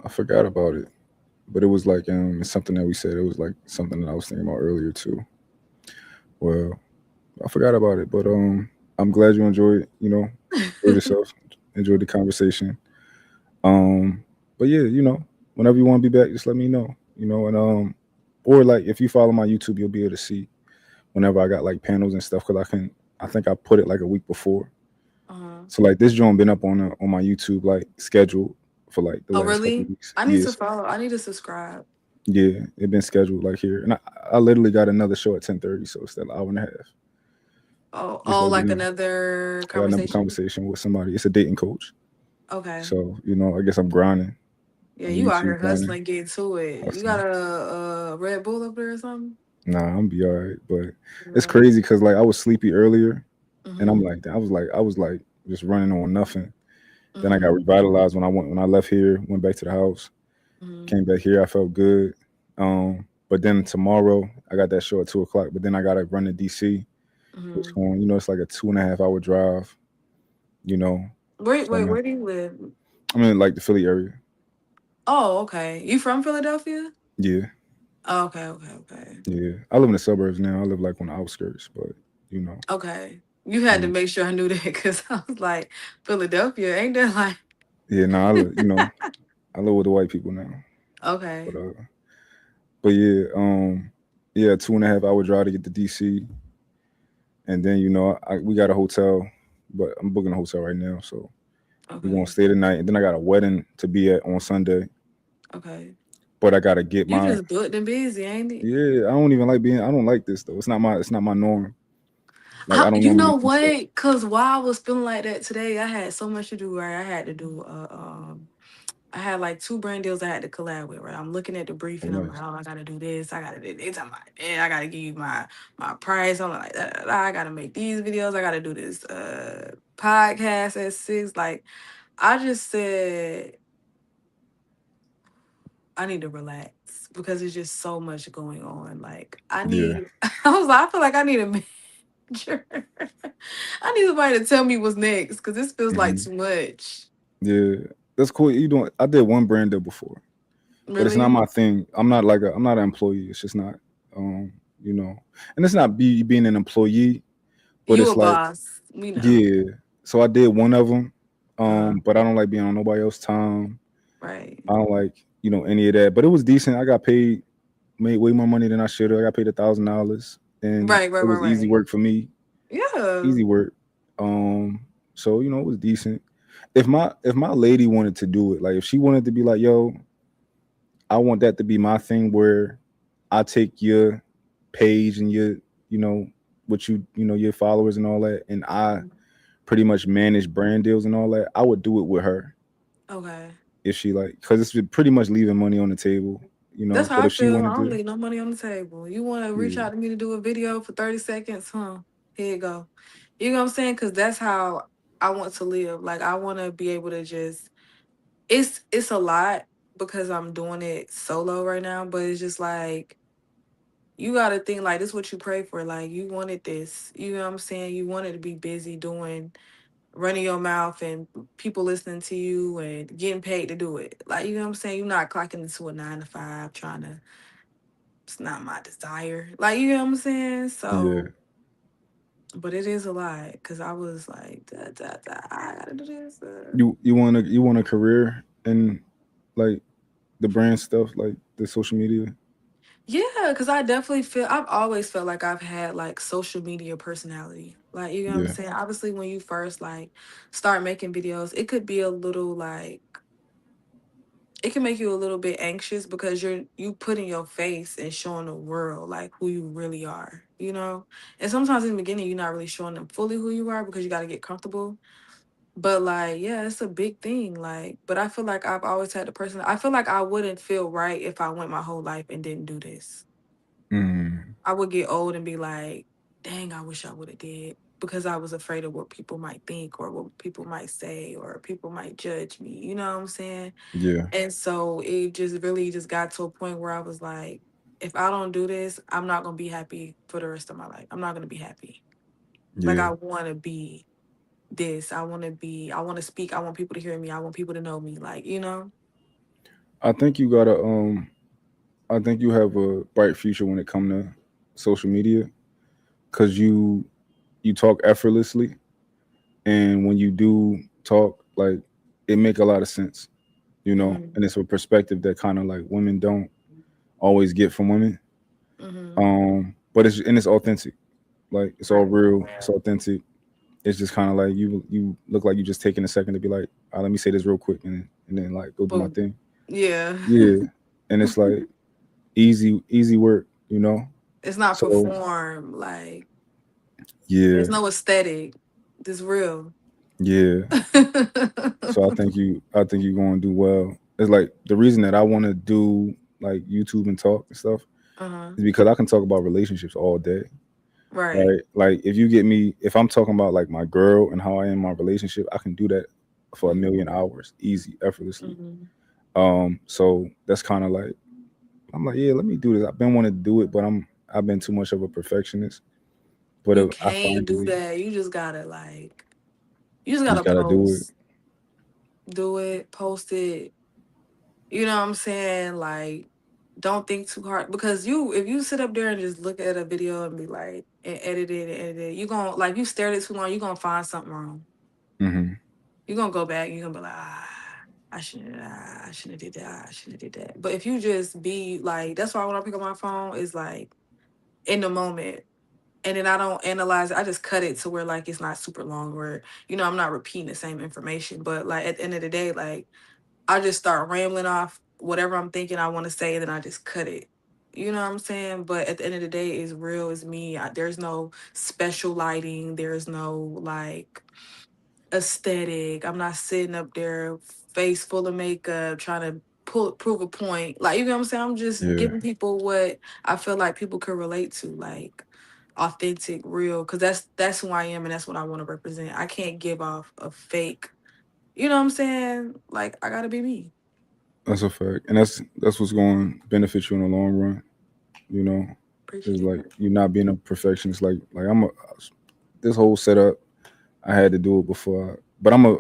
S3: I forgot about it. But it was like it's something that we said. It was like something that I was thinking about earlier too. Well, I forgot about it, but I'm glad you enjoyed. Enjoyed yourself, enjoyed the conversation. Um, but yeah, whenever you want to be back, just let me know. And or like if you follow my YouTube, you'll be able to see whenever I got like panels and stuff because I think I put it like a week before.
S4: uh-huh.
S3: So like this joint been up on my YouTube like scheduled for like the
S4: Oh,
S3: last couple
S4: really?
S3: of weeks.
S4: I need to
S3: Yes,
S4: follow. I need to subscribe.
S3: yeah, it been scheduled like here, and I literally got another show at 10:30, so it's that hour and a half.
S4: Oh,
S3: Just
S4: oh,
S3: let you
S4: like
S3: know.
S4: another
S3: I got another
S4: conversation.
S3: conversation with somebody. It's a dating coach,
S4: Okay.
S3: so I guess I'm grinding.
S4: Yeah,
S3: I'm
S4: you out
S3: YouTube
S4: here
S3: running,
S4: hustling, get to it. You got
S3: hustling.
S4: a Red Bull up there or something?
S3: Nah, I'm be all right, but it's
S4: Right.
S3: crazy because like I was sleepy earlier, and I'm
S4: Mm-hmm.
S3: like, I was like just running on nothing. Then I got
S4: Mm-hmm.
S3: revitalized when I left here, went back to the house,
S4: Mm-hmm.
S3: came back here. I felt good. But then tomorrow I got that show at 2 o'clock. But then I gotta run to DC. It's
S4: Mm-hmm.
S3: going, it's like a 2.5 hour drive. You know,
S4: Wait,
S3: so
S4: wait,
S3: man,
S4: where do you live?
S3: I'm in like the Philly area.
S4: Oh, okay. You from Philadelphia?
S3: Yeah,
S4: Oh, okay, okay, okay.
S3: yeah. I live in the suburbs now. I live like on the outskirts, but you know,
S4: Okay. You had to
S3: um,
S4: make sure I knew that because I was like, Philadelphia, ain't that like
S3: yeah. Nah, I live with the white people now. But
S4: okay.
S3: yeah, 2.5 hour drive to get to DC, and then we got a hotel, but I'm booking a hotel right now, so we're gonna
S4: Okay.
S3: stay the night, and then I got a wedding to be at on Sunday,
S4: Okay.
S3: but I gotta get
S4: You
S3: my
S4: just booked and busy, ain't it?
S3: yeah. I don't like this though. It's not my norm. Like I don't
S4: You
S3: normally
S4: know
S3: do stuff.
S4: what? Cause while I was feeling like that today, I had so much to do. Right, I had to do. I had like two brand deals I had to collab with. Right, I'm looking at the
S3: Oh,
S4: brief and I'm like,
S3: nice.
S4: oh, I gotta do this. I gotta do this. I'm like, I gotta give you my price. I'm like, I gotta make these videos. I gotta do this podcast at 6. Like, I just said I need to relax because there's just so much going on. Like, I
S3: Yeah.
S4: need. I was like, I feel like I need a manager. I need somebody to tell me what's next because this feels like
S3: Hmm.
S4: too much.
S3: Yeah. That's cool. You doing? I did one brand deal before, but it's not
S4: Really?
S3: my thing. I'm not an employee. It's just not. Um, you know, and it's not being an employee, but
S4: You
S3: it's
S4: a
S3: like
S4: boss. We know.
S3: yeah. So I did one of them,
S4: Uh-huh.
S3: but I don't like being on nobody else's time.
S4: Right.
S3: I don't like any of that. But it was decent. I got paid, made way more money than I should have. I got paid $1,000, and
S4: Right, right,
S3: it
S4: right,
S3: was easy
S4: right.
S3: work for me.
S4: Yeah.
S3: Easy work. So it was decent. If my lady wanted to do it, like if she wanted to be like, yo, I want that to be my thing where I take your page and you know, what your followers and all that, and I pretty much manage brand deals and all that, I would do it with her
S4: Okay.
S3: if she like, because it's pretty much leaving money on the table.
S4: That's how
S3: But
S4: I
S3: if she
S4: feel.
S3: wanted
S4: I don't
S3: to,
S4: leave no money on the table. You want to reach
S3: yeah,
S4: out to me to do a video for 30 seconds? Huh? Here you go. You know what I'm saying? Because that's how I want to live. Like, I want to be able to just, it's a lot because I'm doing it solo right now, but it's just like, you got to think like this what you pray for. Like, you wanted this. You know what I'm saying? You wanted to be busy doing running your mouth and people listening to you and getting paid to do it. Like, you know what I'm saying? You're not clocking into a 9 to 5 trying to, it's not my desire. Like, you know what I'm saying?
S3: yeah.
S4: So, but it is a lot because I was like, I gotta do this.
S3: You want a career in like the brand stuff, like the social media.
S4: Yeah, because I definitely feel, I've always felt like I've had like social media personality. Like, you know what I'm
S3: Yeah.
S4: saying? Obviously, when you first like start making videos, it could be a little like, it can make you a little bit anxious because you putting your face and showing the world like who you really are, you know? And sometimes in the beginning you're not really showing them fully who you are because you gotta get comfortable. But like, yeah, it's a big thing. Like, but I feel like I've always had the person, I feel like I wouldn't feel right if I went my whole life and didn't do this.
S3: Mm,
S4: I would get old and be like, dang, I wish I would have did because I was afraid of what people might think or what people might say or people might judge me. You know what I'm saying?
S3: yeah.
S4: And so it just really just got to a point where I was like, if I don't do this, I'm not gonna be happy for the rest of my life. I'm not gonna be happy. Like,
S3: Yeah.
S4: I wanna be this. I wanna speak. I want people to hear me. I want people to know me. Like, you know?
S3: I think you gotta I think you have a bright future when it come to social media because you talk effortlessly, and when you do talk, like it make a lot of sense,
S4: Mm-hmm.
S3: and it's a perspective that kind of like women don't always get from women.
S4: Mm-hmm.
S3: But it's authentic, like it's all
S4: Right.
S3: real, it's authentic. It's just kind of like you look like you just taking a second to be like, let me say this real quick, and then like go do my
S4: But
S3: thing.
S4: yeah.
S3: Yeah, and it's like easy work.
S4: It's not
S3: So
S4: perform. Like, there's
S3: yeah,
S4: no aesthetic. This real.
S3: yeah. So I think you going to do well. it's like the reason that I want to do like YouTube and talk and stuff
S4: Uh-huh.
S3: is because I can talk about relationships all day.
S4: Right.
S3: Right? Like if you get me, if I'm talking about like my girl and how I am in my relationship, I can do that for a million
S4: Mm-hmm.
S3: hours, easy, effortlessly.
S4: Mm-hmm.
S3: So that's kind of like I'm like, yeah, let me do this. I've been wanting to do it, but I've been too much of a perfectionist. But
S4: You
S3: I
S4: can't do
S3: finally
S4: that. You just gotta like you just
S3: you just
S4: gotta
S3: gotta do it.
S4: post. Do it, post it. You know what I'm saying? Like, don't think too hard because if you sit up there and just look at a video and be like and edit it, you gonna like you stared it too long, you gonna find something wrong.
S3: Hmm.
S4: You're gonna go back, you're gonna be like, I shouldn't have did that, I shouldn't have did that. But if you just be like, that's why when I pick up my phone, is like in the moment. And then I don't analyze it. I just cut it to where like it's not super long where, I'm not repeating the same information. But like at the end of the day, like I just start rambling off whatever I'm thinking I want to say, and then I just cut it. You know what I'm saying? But at the end of the day, it's real, it's me. There's no special lighting. There's no like aesthetic. I'm not sitting up there, face full of makeup, trying to prove a point. Like, you know what I'm saying? I'm just
S3: Yeah,
S4: giving people what I feel like people could relate to, like authentic, real, because that's who I am and that's what I want to represent. I can't give off a fake. You know what I'm saying? Like, I gotta be me.
S3: that's a fact, and that's what's going to benefit you in the long run. You know, is
S4: Appreciate
S3: like
S4: that.
S3: you not being a perfectionist. Like I'm a this whole setup. I had to do it before, but I'm a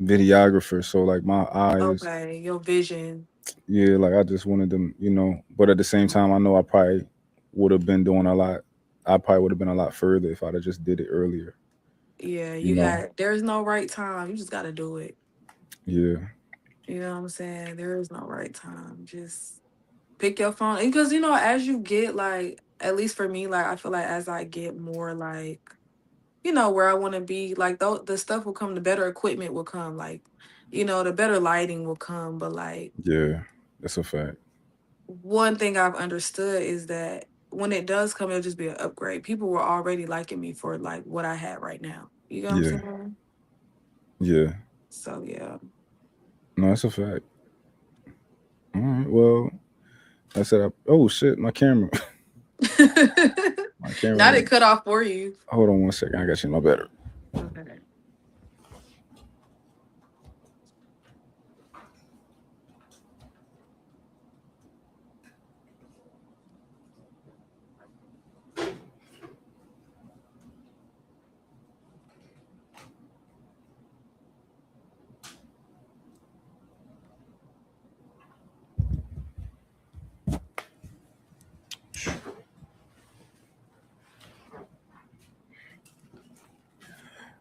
S3: videographer, so like my eyes,
S4: Okay, your vision.
S3: yeah, like I just wanted them, But at the same time, I know I probably would have been doing a lot. I probably would have been a lot further if I'd have just did it earlier.
S4: Yeah,
S3: You know,
S4: there's no right time. You just gotta do it.
S3: yeah,
S4: You know what I'm saying? There is no right time. Just pick your phone. Because, as you get like, at least for me, like, I feel like as I get more like, where I want to be, like, the stuff will come, the better equipment will come. Like, the better lighting will come. But, like,
S3: yeah, that's a fact.
S4: one thing I've understood is that when it does come, it'll just be an upgrade. People were already liking me for, like, what I had right now. You know what I'm
S3: Yeah,
S4: saying?
S3: yeah,
S4: So, yeah.
S3: no, that's a fact. All right, well, I said, oh shit, my camera, my
S4: Not
S3: camera.
S4: it cut off for you.
S3: Hold on one second, I got you no better.
S4: Okay.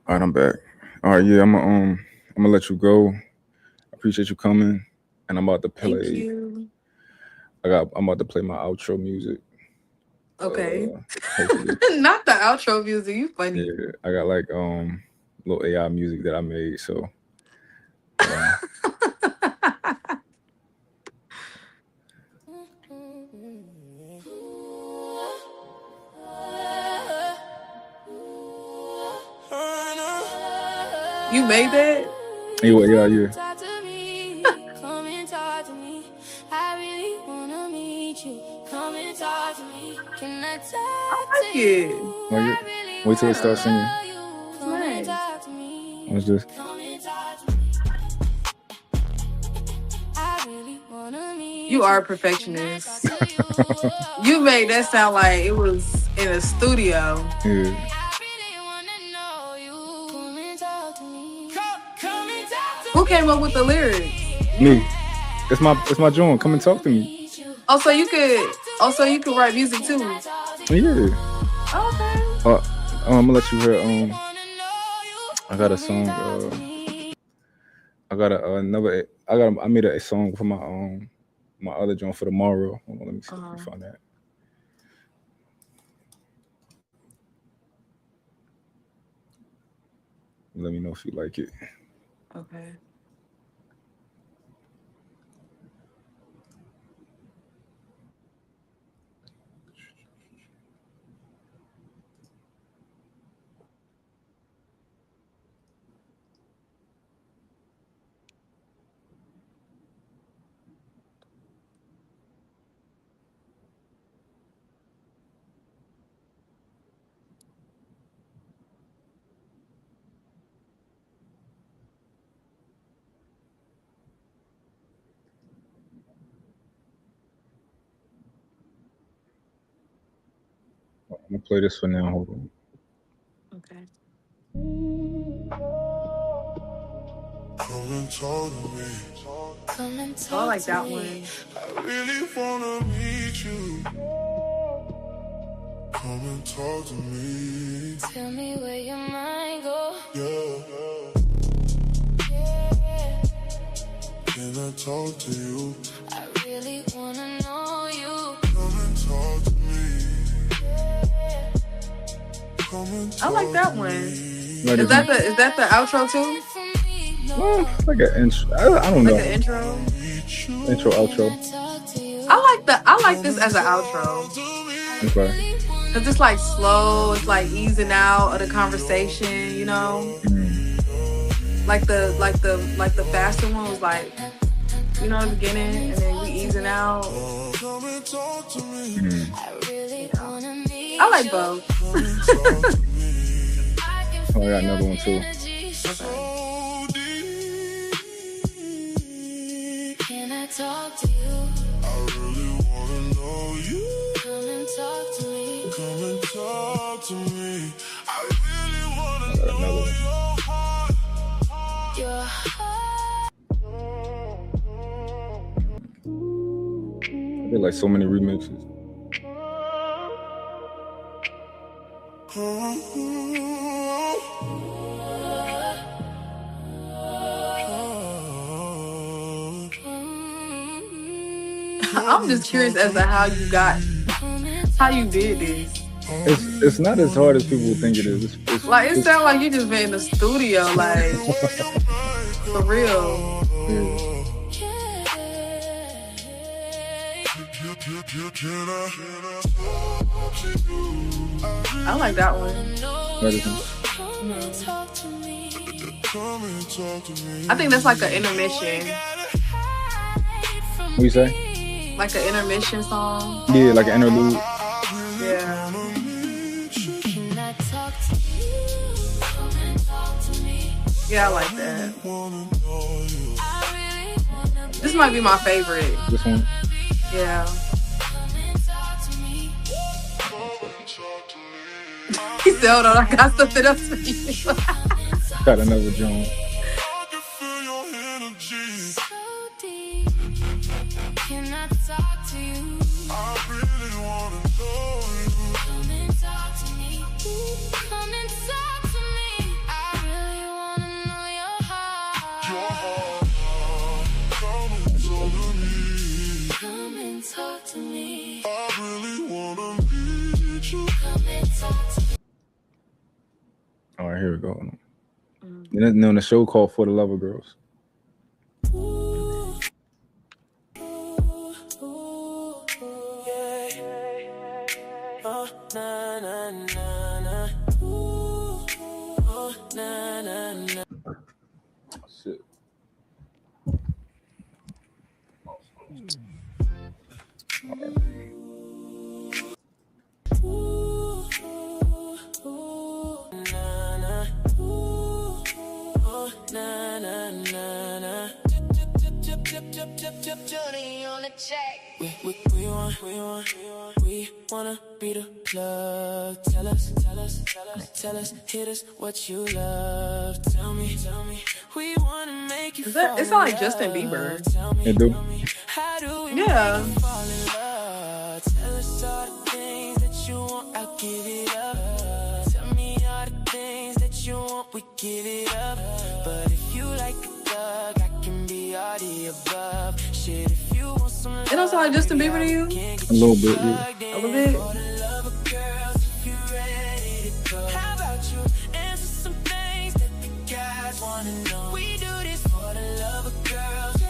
S3: All right, I'm back. All right, yeah, I'm gonna let you go. I appreciate you coming, and
S4: Thank you.
S3: I'm about to play my outro music.
S4: Okay.
S3: Hopefully,
S4: Not the outro music. You funny.
S3: yeah, I got like little AI music that I made. So uh,
S4: You made that?
S3: anyway, yeah, yeah,
S2: Talk to me, come and talk to me. I really wanna meet you. Come and talk to me. Can I
S4: I
S2: talk to
S4: like it.
S2: you?
S3: like it.
S2: I really
S3: Wait till it
S2: wanna
S3: starts singing.
S2: know you.
S4: It's
S2: Come and
S4: nice.
S2: talk to me.
S3: What's this?
S2: Come and talk to me. I really wanna
S4: You
S2: meet
S4: are
S2: you.
S4: a
S2: Can I talk
S4: perfectionist.
S2: to you?
S4: You
S2: Come
S4: made
S2: and
S4: that
S2: talk
S4: sound
S2: to
S4: like
S2: me.
S4: it was in a studio.
S3: Yeah,
S2: I really wanna know you. Come and talk to me. Come and talk to
S4: Who came up with the lyrics?
S3: me.
S2: me.
S3: It's my joint. Come and talk to me.
S4: Also, you could write music too.
S3: Yeah.
S4: Okay.
S3: Uh, I'm gonna let you hear. I got a song. I got another. I made a song for my other joint for tomorrow. Hold on, let me see. Let me
S4: Uh-huh.
S3: find that. Let me know if you like it.
S4: Okay.
S3: gonna play this for now. Hold on.
S4: Okay.
S1: Come and talk to me.
S2: Come and
S4: Oh, I
S2: talk
S4: like
S2: to
S4: that
S2: me.
S4: one.
S1: I really wanna meet you. Come and talk to me.
S2: Tell me where your mind go.
S1: Yeah.
S2: Yeah.
S1: Can I talk to you?
S2: I really wanna know you.
S1: Come and talk to me. Come and talk
S4: I like that
S1: to
S4: one.
S1: me.
S3: Like
S4: Is that the outro too?
S3: like an intro. I don't
S4: Like
S3: know.
S4: an intro?
S3: Intro, outro.
S4: I like this as an outro.
S3: Okay.
S4: Cause it's like slow, it's like easing out of the conversation, you know? Like the faster one was like, you know, the beginning, and then we easing out.
S1: Come and talk to me.
S4: I like both.
S3: Oh, I got another one too.
S1: So deep.
S2: Can I talk to you?
S1: I really wanna know you.
S2: Come and talk to me.
S1: Come and talk to me. I really wanna
S3: Another
S1: know
S3: one.
S1: your heart.
S2: Your heart.
S3: I did like so many remixes.
S4: I'm just curious as to how you did this.
S3: It's not as hard as people think it is.
S4: Like it sounds like you just been in the studio, like for real. I like that one. I think that's like an intermission.
S3: What you say?
S4: Like an intermission song.
S3: Yeah, like an interlude.
S4: Yeah. Yeah, I like that. This might be my favorite.
S3: This one.
S4: Yeah. He said, hold on, I got something else for you.
S3: Got another joint.
S2: Can I talk to you?
S1: I really wanna know you.
S2: Come and talk to me. Come and talk to me. I really wanna know your heart.
S1: Your heart. Come and talk to me.
S2: Come and talk to me.
S1: I really wanna meet you.
S2: Come and talk to me.
S3: All right, here we go. And then the show called For the Love of Girls. Shit.
S2: Johnny on the check.
S5: We wanna be the plug. Tell us, hit us what you love. Tell me, we wanna make you fall
S4: It's not like Justin Bieber.
S3: It do?
S5: How do we
S4: Yeah.
S5: fall in love? Tell us all the things that you want, I'll give it up. Tell me all the things that you want, we give it up. But if you like a thug, I can be all the above. Shit, if you want some love,
S4: It don't sound like Justin Bieber to you?
S3: A little bit, yeah.
S4: A little bit?
S5: for the love of girls, if you ready to go. How about you answer some things that the guys wanna know? We do this for the love of girls.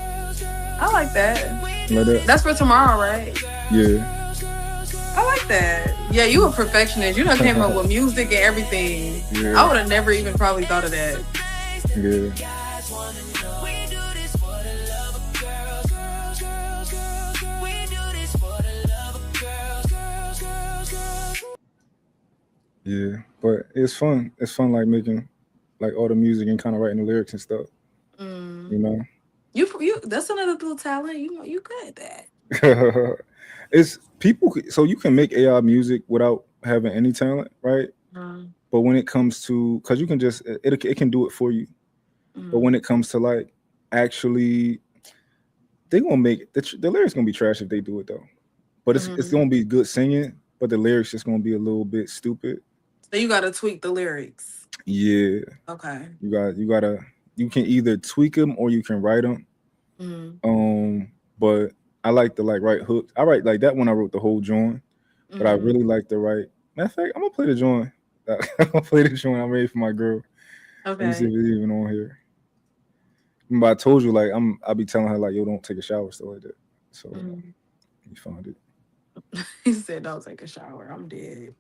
S4: I like that.
S3: Like that?
S4: That's for tomorrow, right?
S3: Yeah.
S4: I like that. Yeah, you a perfectionist. You done came up with music and everything.
S3: Yeah.
S4: I would have never even probably thought of that.
S3: Yeah. Yeah, but it's fun. It's fun, like making like all the music and kind of writing the lyrics and stuff. You know,
S4: You that's another little talent. You good at that.
S3: it's people. So you can make AI music without having any talent, right?
S4: Mm,
S3: But when it comes to, because you can just it can do it for you. But when it comes to like actually, they gonna make the lyrics gonna be trash if they do it though. But it's gonna be good singing, but the lyrics just gonna be a little bit stupid.
S4: So you gotta tweak the lyrics.
S3: Yeah,
S4: Okay.
S3: you can either tweak them or you can write them. But I like to like write hooks. I write like that when I wrote the whole joint. But I really like to write. Matter of fact, I'm gonna play the joint. I'm gonna play the joint I made for my girl.
S4: Okay.
S3: Let me see if it's even on here. But I told you like I'll be telling her like, yo, don't take a shower, stuff like that. So you found it.
S4: He said, "Don't take a shower. I'm dead."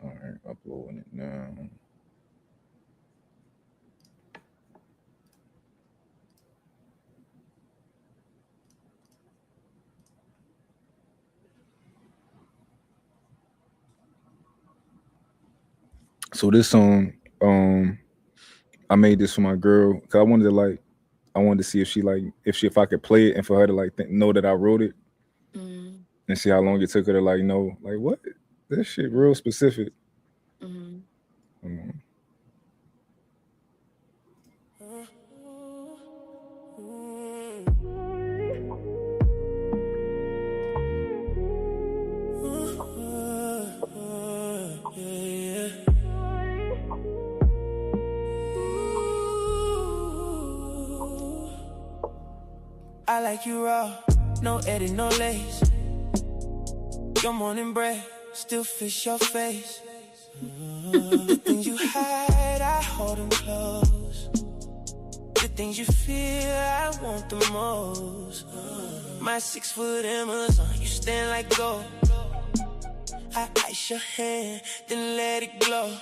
S3: All right, uploading it now. So this song, I made this for my girl because I wanted to see if I could play it and for her to like know that I wrote it and see how long it took her to like know like what this shit real specific.
S5: I like you raw, no edit, no lace. Your morning bread still fits your face. The things you hide, I hold them close. The things you feel, I want the most. My 6 foot Amazon, you stand like gold. I ice your hand, then let it glow.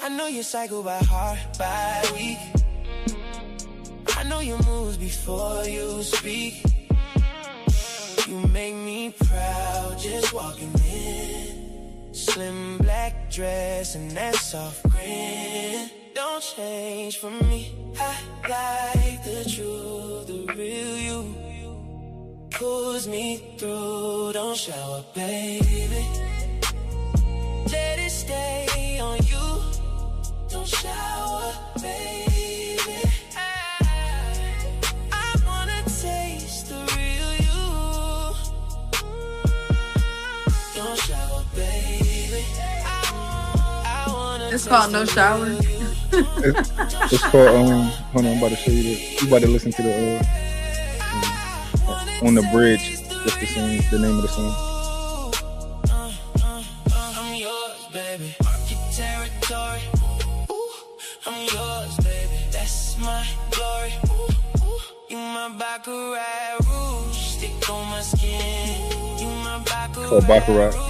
S5: I know your cycle by heart, by week. I know your moves before you speak. You make me proud just walking in. Slim black dress and that soft grin. Don't change for me. I like the truth, the real you. Pulls me through, don't shower, baby. Let it stay on you. Don't shower, baby.
S4: It's called No Shower.
S3: It's called hold on, I'm about to show you this. You about to listen to the on the bridge. That's the song, the name of the song.
S5: I'm yours, baby. Mark your territory. I'm yours, baby. That's my glory. You my Baccarat rouge. Stick on my skin. You my Baccarat rouge.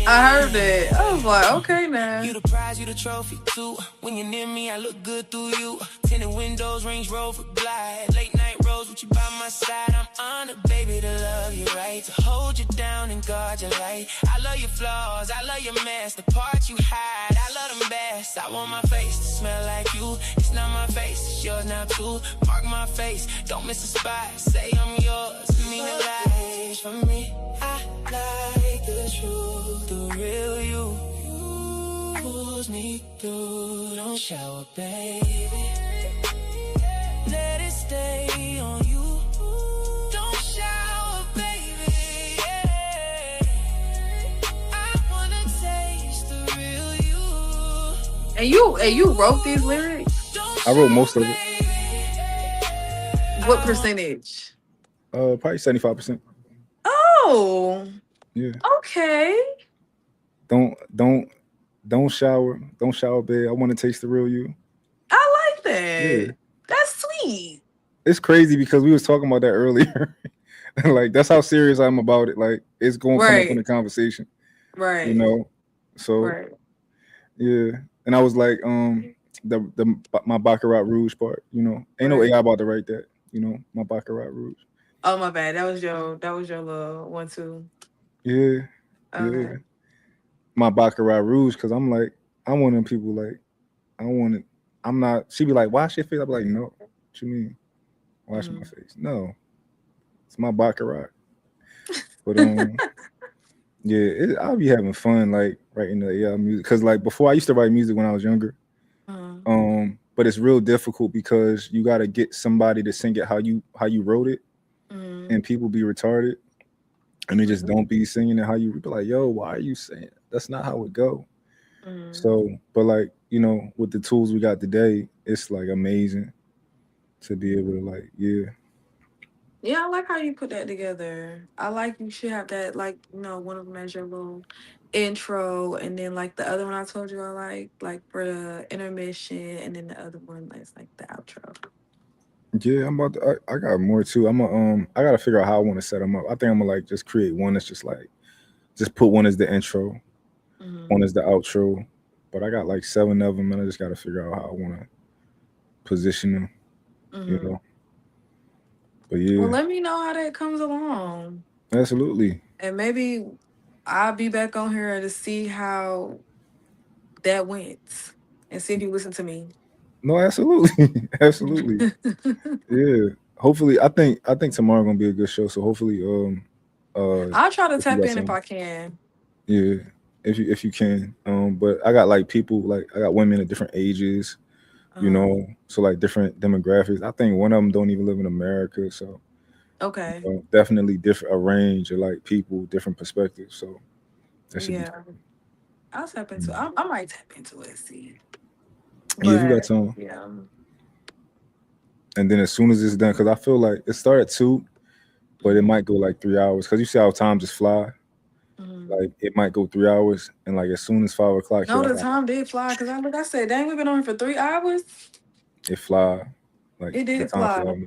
S4: I heard it. I was like, okay, now.
S5: You the prize, you the trophy, too. When you're near me, I look good through you. Tinted windows, Range Rover glide. Late night rose with you by my side. I'm honored, baby, to love you right. To hold you down and guard your light. I love your flaws, I love your mess. The parts you hide, I love them best. I want my face to smell like you. It's not my face, it's yours now, too. Mark my face, don't miss a spot. Say I'm yours, mean it lies for me. I like the truth, the real you. Pulls me through, don't shower, baby. Let it stay on you. Don't shower, baby. Yeah. I wanna taste the real you.
S4: And you wrote these lyrics?
S3: I wrote most of it.
S4: What percentage?
S3: Probably 75%.
S4: Oh,
S3: Yeah.
S4: okay.
S3: Don't shower. Don't shower, babe. I want to taste the real you.
S4: I like
S3: Yeah.
S4: that. That's sweet.
S3: It's crazy because we was talking about that earlier. Like that's how serious I'm about it. Like it's going to come up in the
S4: Right.
S3: conversation, you
S4: Right.
S3: know. So
S4: Right.
S3: yeah, and I was like, the my Baccarat Rouge part, you know, ain't no
S4: Right.
S3: AI about to write that, you know, my Baccarat Rouge.
S4: Oh my bad. That was your little one too.
S3: Yeah, yeah,
S4: Okay.
S3: my Baccarat Rouge because I'm like, I'm one of them people like, I want it. I'm not. She be like, wash your face. I be like, no. What you mean? Wash my face? No, it's my Baccarat. But yeah, I'll be having fun like writing the AI music because like before I used to write music when I was younger. But it's real difficult because you got to get somebody to sing it how you wrote it, and people be retarded, and they just don't be singing it how you be like, yo, why are you saying it? That's not how it go. So, but like you know, with the tools we got today, it's like amazing to be able to like, yeah.
S4: Yeah, I like how you put that together. I like you should have that, like, one of them as your little intro, and then like the other one I told you I like for the intermission, and then the other one is like the outro.
S3: Yeah, I'm about to, I got more too. I gotta figure out how I want to set them up. I think I'm gonna like just create one that's just like just put one as the intro, one as the outro. But I got like 7 of them, and I just gotta figure out how I want to position them. You know. But yeah,
S4: Well, let me know how that comes along,
S3: absolutely.
S4: and maybe I'll be back on here to see how that went, and see if you listen to me.
S3: No, absolutely, absolutely. Yeah. Hopefully, I think tomorrow gonna be a good show. So hopefully,
S4: I'll try to
S3: if you
S4: tap
S3: got
S4: in if
S3: some,
S4: I can.
S3: yeah, if you can. But I got like people like I got women at different ages, you know, so like different demographics. I think one of them don't even live in America, so
S4: Okay.
S3: definitely different a range of like people, different perspectives. So that should be.
S4: Yeah, I'll tap into. I might tap into it. See,
S3: Yeah, if you got
S4: but
S3: some,
S4: yeah.
S3: and then as soon as it's done, because I feel like it started at 2, but it might go like 3 hours because you see how time just fly. Like it might go 3 hours, and like as soon as 5 o'clock
S4: No,
S3: hit,
S4: the time did fly because I said, dang, we've been on here for 3 hours.
S3: it fly. Like
S4: It
S3: the
S4: did
S3: time
S4: fly.
S3: fly.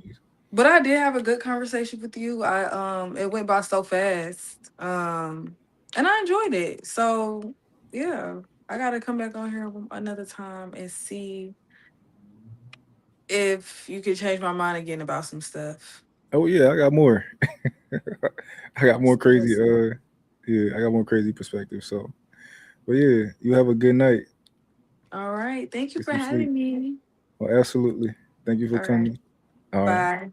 S4: But I did have a good conversation with you. It went by so fast. And I enjoyed it. So yeah, I gotta come back on here another time and see if you could change my mind again about some stuff.
S3: Oh yeah, I got more. I got more crazy.
S4: Yes.
S3: Yeah, I got more crazy perspective. So, but yeah, you have a good night.
S4: All right. Thank you
S3: Get
S4: for
S3: some sleep.
S4: having me.
S3: Oh, absolutely. Thank you for
S4: All right.
S3: coming. All right.
S4: Bye.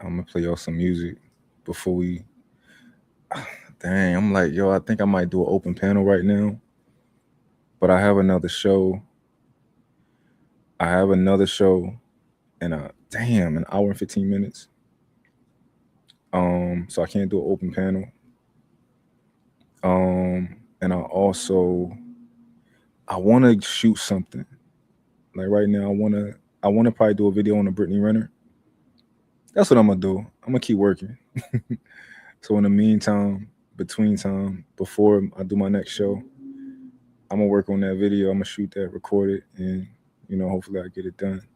S3: I'm gonna play y'all some music before we. Dang, I'm like, yo, I think I might do an open panel right now, but I have another show. I have another show in an hour and 15 minutes. So I can't do an open panel. And I want to shoot something. Like right now, I wanna probably do a video on the Brittany Renner. That's what I'm gonna do. I'm gonna keep working. So in the meantime, between time, before I do my next show, I'm gonna work on that video. I'm gonna shoot that, record it, and hopefully I get it done. So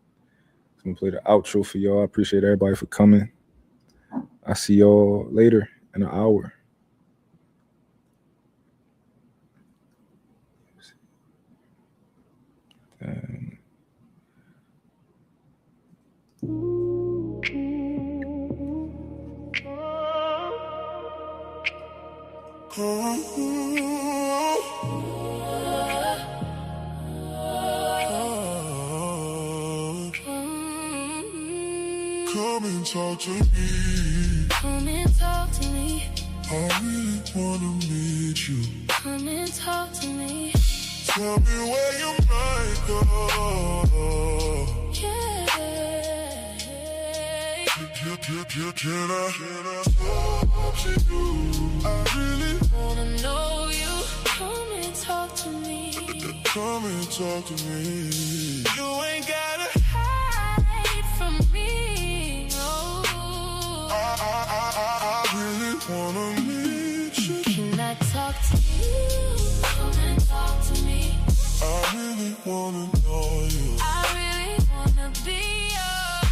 S3: I'm gonna play the outro for y'all. I appreciate everybody for coming. I see y'all later in an hour.
S1: Come and talk to me.
S2: Come and talk to me.
S1: I really wanna meet you.
S2: Come and talk to me.
S1: Tell me where you might go.
S2: Yeah.
S1: Can I talk to you? I really
S2: Wanna know you.
S1: Come and talk to me. You ain't gotta
S2: hide from me. Oh,
S1: I really wanna meet you.
S2: can I talk to you? Come and talk to me.
S1: I really wanna know you.
S2: I really wanna be yours.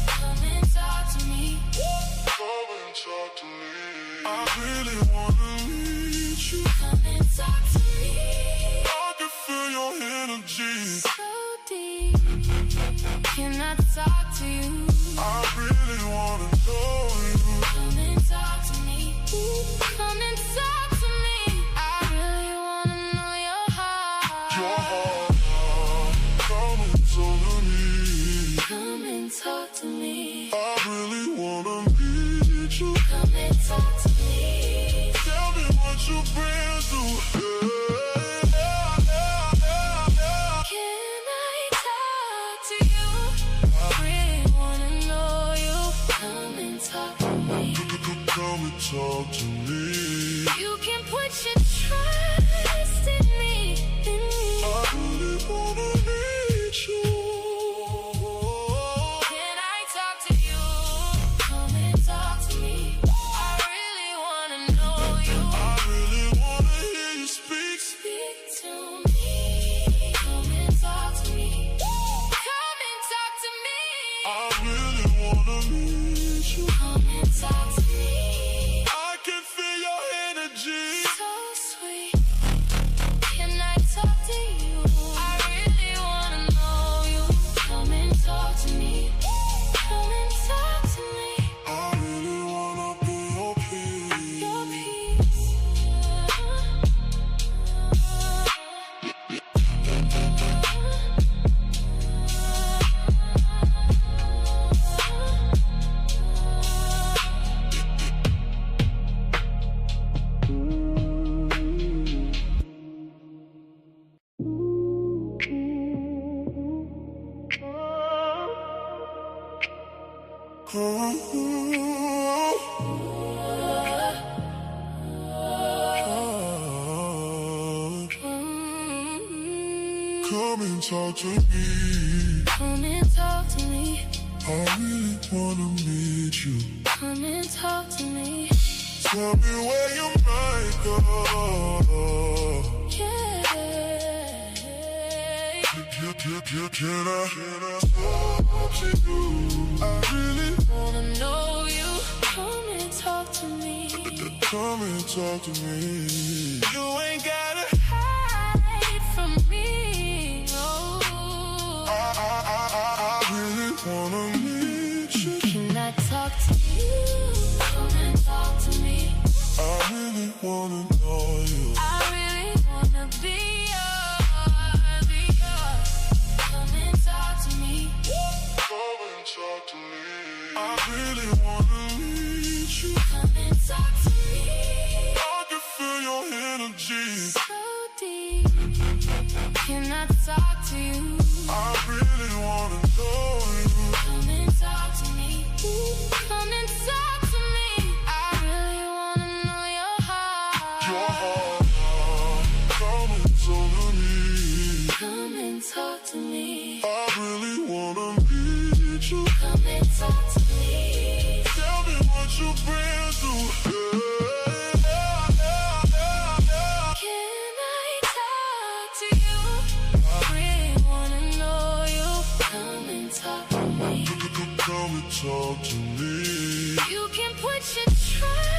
S2: Come and talk to me.
S1: Come and talk to me. I really wanna meet you.
S2: Come and talk to me.
S1: I can feel your energy.
S2: So deep. Can I talk to you?
S1: I really wanna know you.
S2: Come and talk to me. Come and talk to me. I really wanna know your heart.
S1: Your heart. Come and talk to me.
S2: Come and talk to me.
S1: I really wanna meet you.
S2: Come and talk to me.
S1: Tell me what you've been through.
S2: Can I talk to you? I really wanna know you. Come and talk to me.
S1: Come and talk to me.
S2: You can put your trust in me.
S1: I really wanna meet you.
S2: Can I talk to you? Come and talk to me. I really wanna know you.
S1: I really wanna hear you speak.
S2: Speak to me. Come and talk to me. Come and talk to me.
S1: I really wanna meet you.
S2: Come and talk to me.
S1: I can feel your energy.
S2: So sweet. Can I talk to you? I really wanna know you. Come and talk to me. Come and talk to me.
S1: I really wanna be your peace.
S2: Your peace.
S1: Come and talk to me.
S2: Come and talk to me.
S1: I really wanna meet you.
S2: Come and talk to me.
S1: Tell me where you might go.
S2: Yeah.
S1: Can I talk to you? I really
S2: Wanna know you. Come and talk to me.
S1: come and talk to me. You ain't gotta
S2: Hide from me. Oh.
S1: I really wanna meet you.
S2: Can I talk to you? Come and talk to me.
S1: I really wanna know you.
S2: I really wanna be yours. Come and talk to me.
S1: Come and talk to me. I really wanna meet you.
S2: Come and talk to me.
S1: I can feel your energy.
S2: So deep. Can I talk to you?
S1: I really wanna know you.
S2: Come and talk to me. Come and talk to me. I really wanna know your heart.
S1: Your heart. Come and talk to me.
S2: Come and talk to me.
S1: I really wanna meet you.
S2: Come and talk to me.
S1: Tell me what you've been through.
S2: Can I talk to you? I really wanna know you. Come and talk to me.
S1: Come and talk to me.
S2: You can put your trust